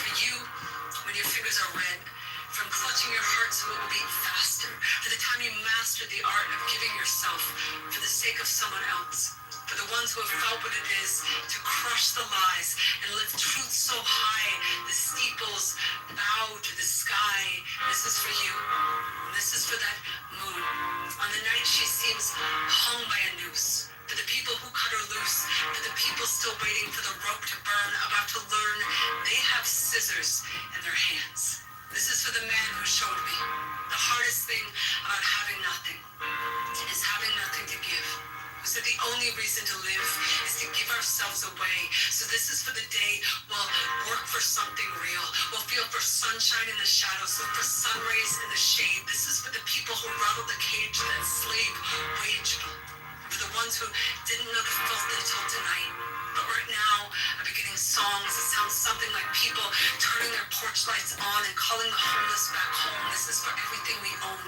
For you, when your fingers are red, from clutching your heart so it will beat faster, for the time you mastered the art of giving yourself for the sake of someone else. For the ones who have felt what it is to crush the lies and lift truth so high the steeples bow to the sky. This is for you. This is for that moon. On the night she seems hung by a noose. For the people who cut her loose. For the people still waiting for the rope to burn, about to learn they have scissors in their hands. This is for the man who showed me the hardest thing about having nothing is having nothing to give. Who said the only reason to live is to give ourselves away. So this is for the day we'll work for something real. We'll feel for sunshine in the shadows, look for sun rays in the shade. This is for the people who rattled the cage that slave waged. For the ones who didn't know the filth until tonight. But right now, I'm beginning songs that sound something like people turning their porch lights on and calling the homeless back home. This is for everything we own.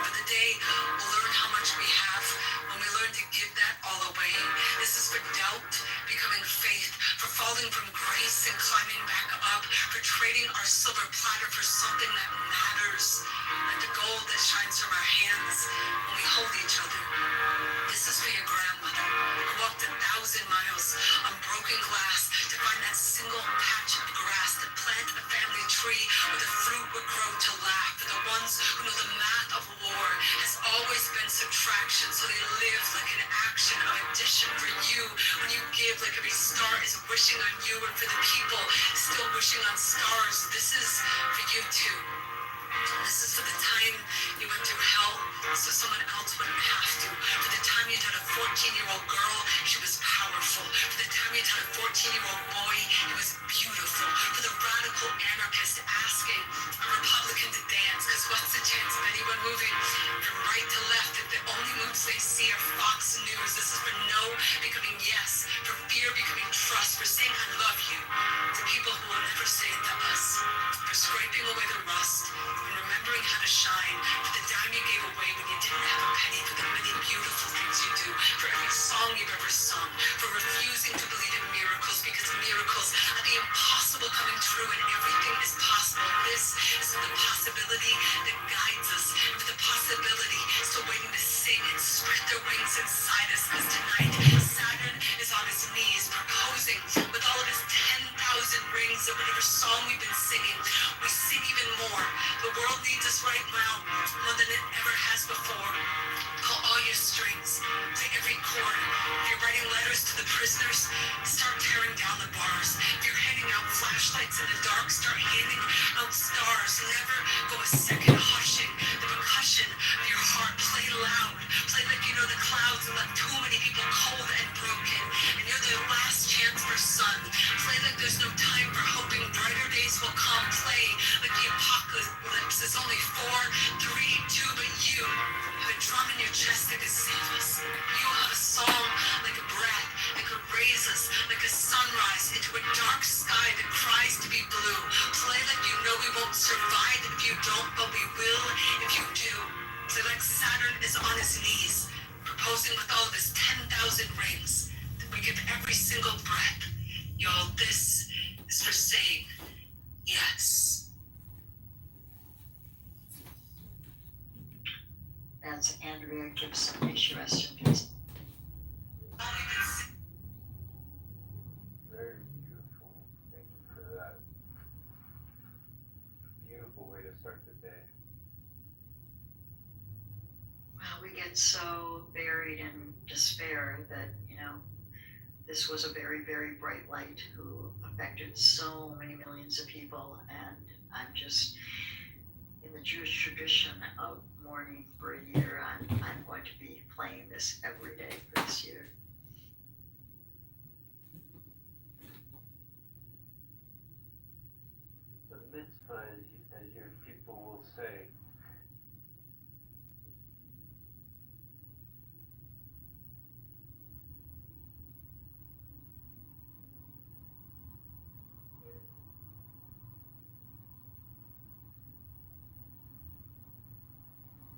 For the day we'll learn how much we have when we learn to give that all away. This is for doubt becoming faith, for falling from grace and climbing back up, for trading our silver platter for something that matters, like the gold that shines from our hands when we hold each other. This is for your grandmother, who walked 1,000 miles on broken glass to find that single patch of grass to plant a family tree where the fruit would grow to laugh. For the ones who know the math of war has always been subtraction, so they live like an action of addition. For you, when you give, like every star is wishing on you, and for the people still wishing on stars, this is for you too. This is for the time you went through hell so someone else wouldn't have to. For the time you taught a 14-year-old girl she was powerful. For the time you taught a 14-year-old boy he was beautiful. For the radical anarchist asking a Republican to dance, because what's the chance of anyone moving from right to left if the only moves they see are Fox News? This is for no becoming yes, for fear becoming trust, for saying I love you to people who will never say it to us, for scraping away the rust and remembering how to shine, for the dime you gave away when you didn't have a penny, for the many beautiful things you do, for every song you've ever sung, for refusing to believe in miracles because miracles are the impossible coming true and everything is possible. This is the possibility that guides us, and for the possibility still waiting to sing and spread their wings inside us, because tonight Saturn is on his knees proposing with all of his 10,000 rings that whatever song we've been singing, we sing even more. The world needs us right now more than it ever has before. Pull all your strings, play every chord. If you're writing letters to the prisoners, start tearing down the bars. If you're handing out flashlights in the dark, start handing out stars. Never go a second hushing the percussion of your heart. Play loud, play like you know the clouds and left too many people cold and broken. And you're the last chance for sun. Play like there's no time for hoping brighter days will come. Play like the apocalypse is only 4, 3, 2, but you have a drum in your chest that could save us. You have a song like a breath that could raise us like a sunrise into a dark sky that cries to be blue. Play like you know we won't survive if you don't, but we will if you do. Play like Saturn is on his knees, proposing with all of his 10,000 rings that we give every single breath. Y'all, this is for saying yes. That's Andrea Gibson. May she rest in peace. Very beautiful. Thank you for that. Beautiful way to start the day. Well, we get so buried in despair that, this was a very, very bright light who affected so many millions of people. And I'm just, in the Jewish tradition of mourning for a year, I'm going to be playing this every day for this year. The mitzvah, as your people will say.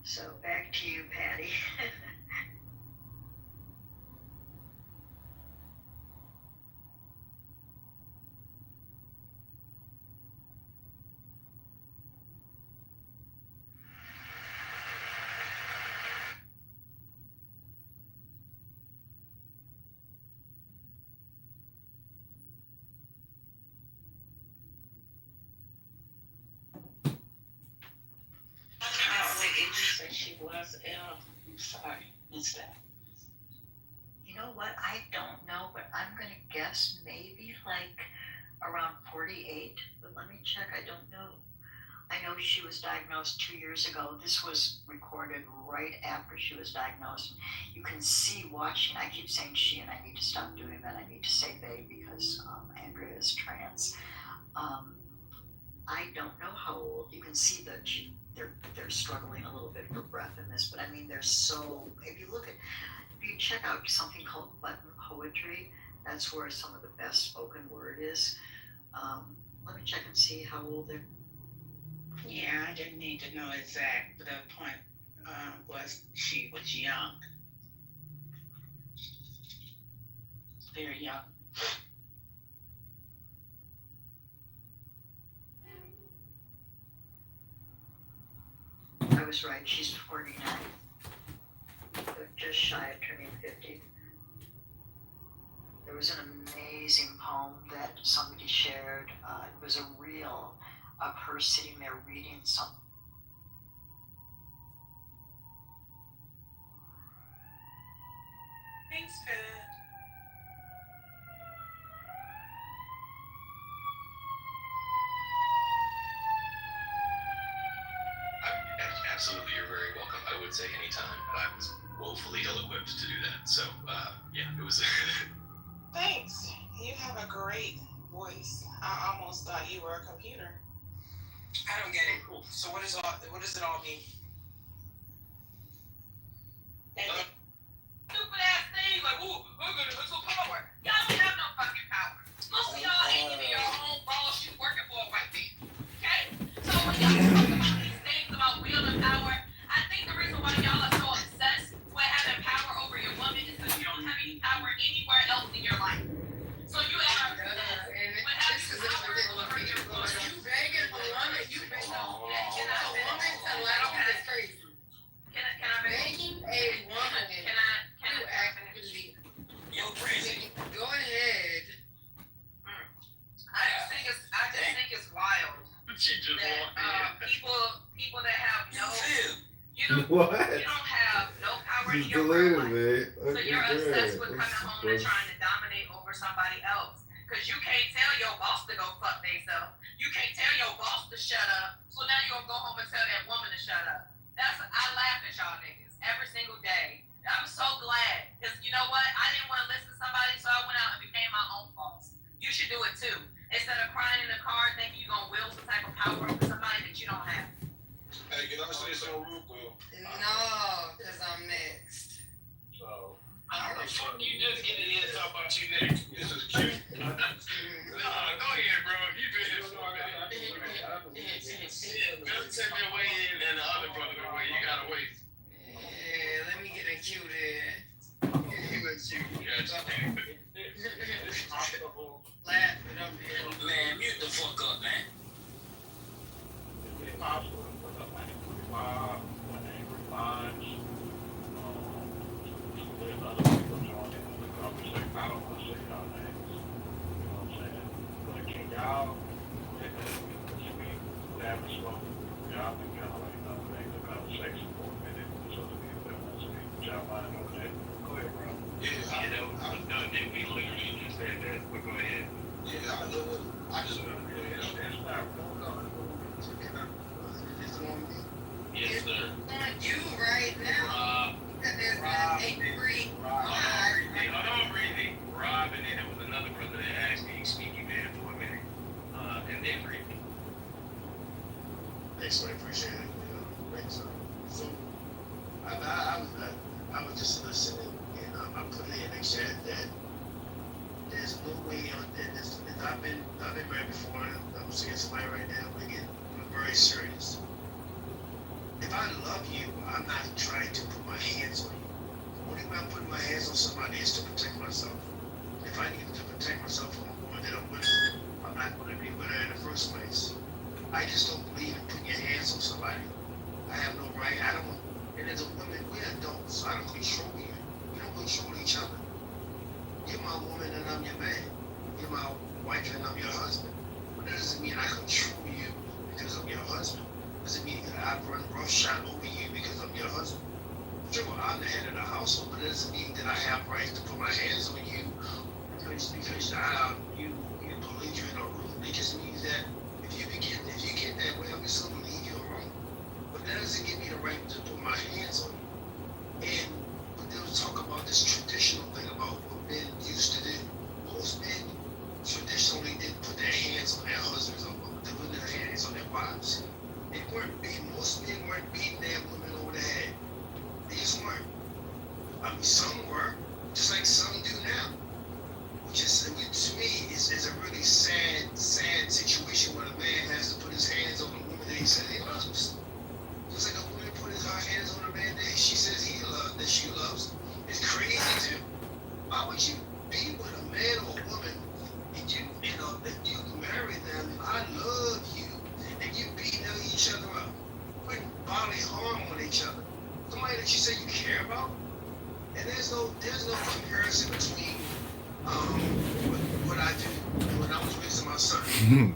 So back to you, Patty. Say she was ill. I'm sorry, missed that. You know what? I don't know, but I'm gonna guess maybe like around 48. But let me check. I don't know. I know she was diagnosed 2 years ago. This was recorded right after she was diagnosed. You can see watching. I keep saying she, and I need to stop doing that. I need to say they because Andrea is trans. I don't know how old. You can see that they're struggling a little bit for breath in this, but I mean they're so. If you check out something called button poetry, that's where some of the best spoken word is. Let me check and see how old they're. Yeah, I didn't need to know exact, but the point was she was young. Very young. I was right. She's 49. Just shy of turning 50. There was an amazing poem that somebody shared. It was a reel of her sitting there reading something. Thanks, Pat. Absolutely, you're very welcome. I would say anytime, but I was woefully ill-equipped to do that. So, yeah, it was. Thanks. You have a great voice. I almost thought you were a computer. I don't get it. So what does it all mean? Stupid ass thing, like, ooh, we're gonna put some power. Y'all don't have no fucking power. Most of y'all ain't even your own boss. You working for a white man. Okay? So when y'all talk about these things about wielding power, I think the reason why y'all are so obsessed with having power over your woman is because you don't have any power anywhere else in your life. So you are obsessed with having power over your woman. You begging a woman, you begging a woman to let her that's crazy. Can I begging a woman? Can I actually? You're crazy. Go ahead. I just think it's wild. She just that people that have no, you What? don't have no power in She's your real deluded, life. man. So you're obsessed with coming home and trying to dominate over somebody else. Cause you can't tell your boss to go fuck themselves. You can't tell your boss to shut up. So now you're gonna go home and tell that woman to shut up. I laugh at y'all niggas every single day. I'm so glad. Cause you know what? I didn't want to listen to somebody, so I went out and became my own boss. You should do it too. Instead of crying in the car thinking you're gonna wield some type of power over somebody that you don't have. Hey, can I say something real quick? No, cause I'm next. So, how the fuck you just get in here and talk about you next? This is cute. Nah, go ahead, bro. You do this for me. Just take me away and the other brother away. You gotta wait. Yeah, let me get a cue there. You look cute. Laugh it up here. Man, mute the fuck up, man. It's possible to put up like when they responds, there's other people joining the conversation. I don't want to say y'all names. You know what I'm saying? But can y'all, speak, never spoke, y'all can kind of like make the conversation for a minute so that people that want to speak. Y'all mind on that? Go ahead, bro. Yeah, I know. We literally just said that, but go ahead. Yeah, I know. I just want to really It's not going on. Yes, sir. On you right now. Because there's an angry Hold on, breathing. Rob, and then there was another brother that asked me, speaking there for a minute. And then breathing. I've been married before, and I'm seeing somebody right now, I'm very serious. If I love you, I'm not trying to put my hands on you. The only way I'm putting my hands on somebody is to protect myself. If I need to protect myself from a woman that I'm with, I'm not going to be with her in the first place. I just don't believe in putting your hands on somebody. I have no right. I don't. And as a woman, we're adults. So I don't control you. We don't control each other. You're my woman and I'm your man. You're my wife and I'm your husband. But that doesn't mean I control you because I'm your husband. Doesn't mean that I run roughshod over you because I'm your husband. Sure, I'm the head of the household, but that doesn't mean that I have rights to put my hands on you because you belligerent or rude. It just means that if you get that way, I'm just gonna leave you alone. But that doesn't give me the right to put my hands on you. And but they'll talk about this traditional thing about what men used to do. Most men traditionally didn't put their hands on their husbands or they put their hands on their wives. Most men weren't beating their women over the head. They just weren't. I mean, some were, just like some do now. Which to me is a really sad situation when a man has to put his hands on a woman that he says he loves. Just like a woman put her hands on a man that she says that she loves. It's crazy too. Why would you be with a man or a woman and you marry them? I love you, and you beating each other up, putting bodily harm on each other. Somebody that you say you care about, and there's no comparison between what I do and when I was raising my son.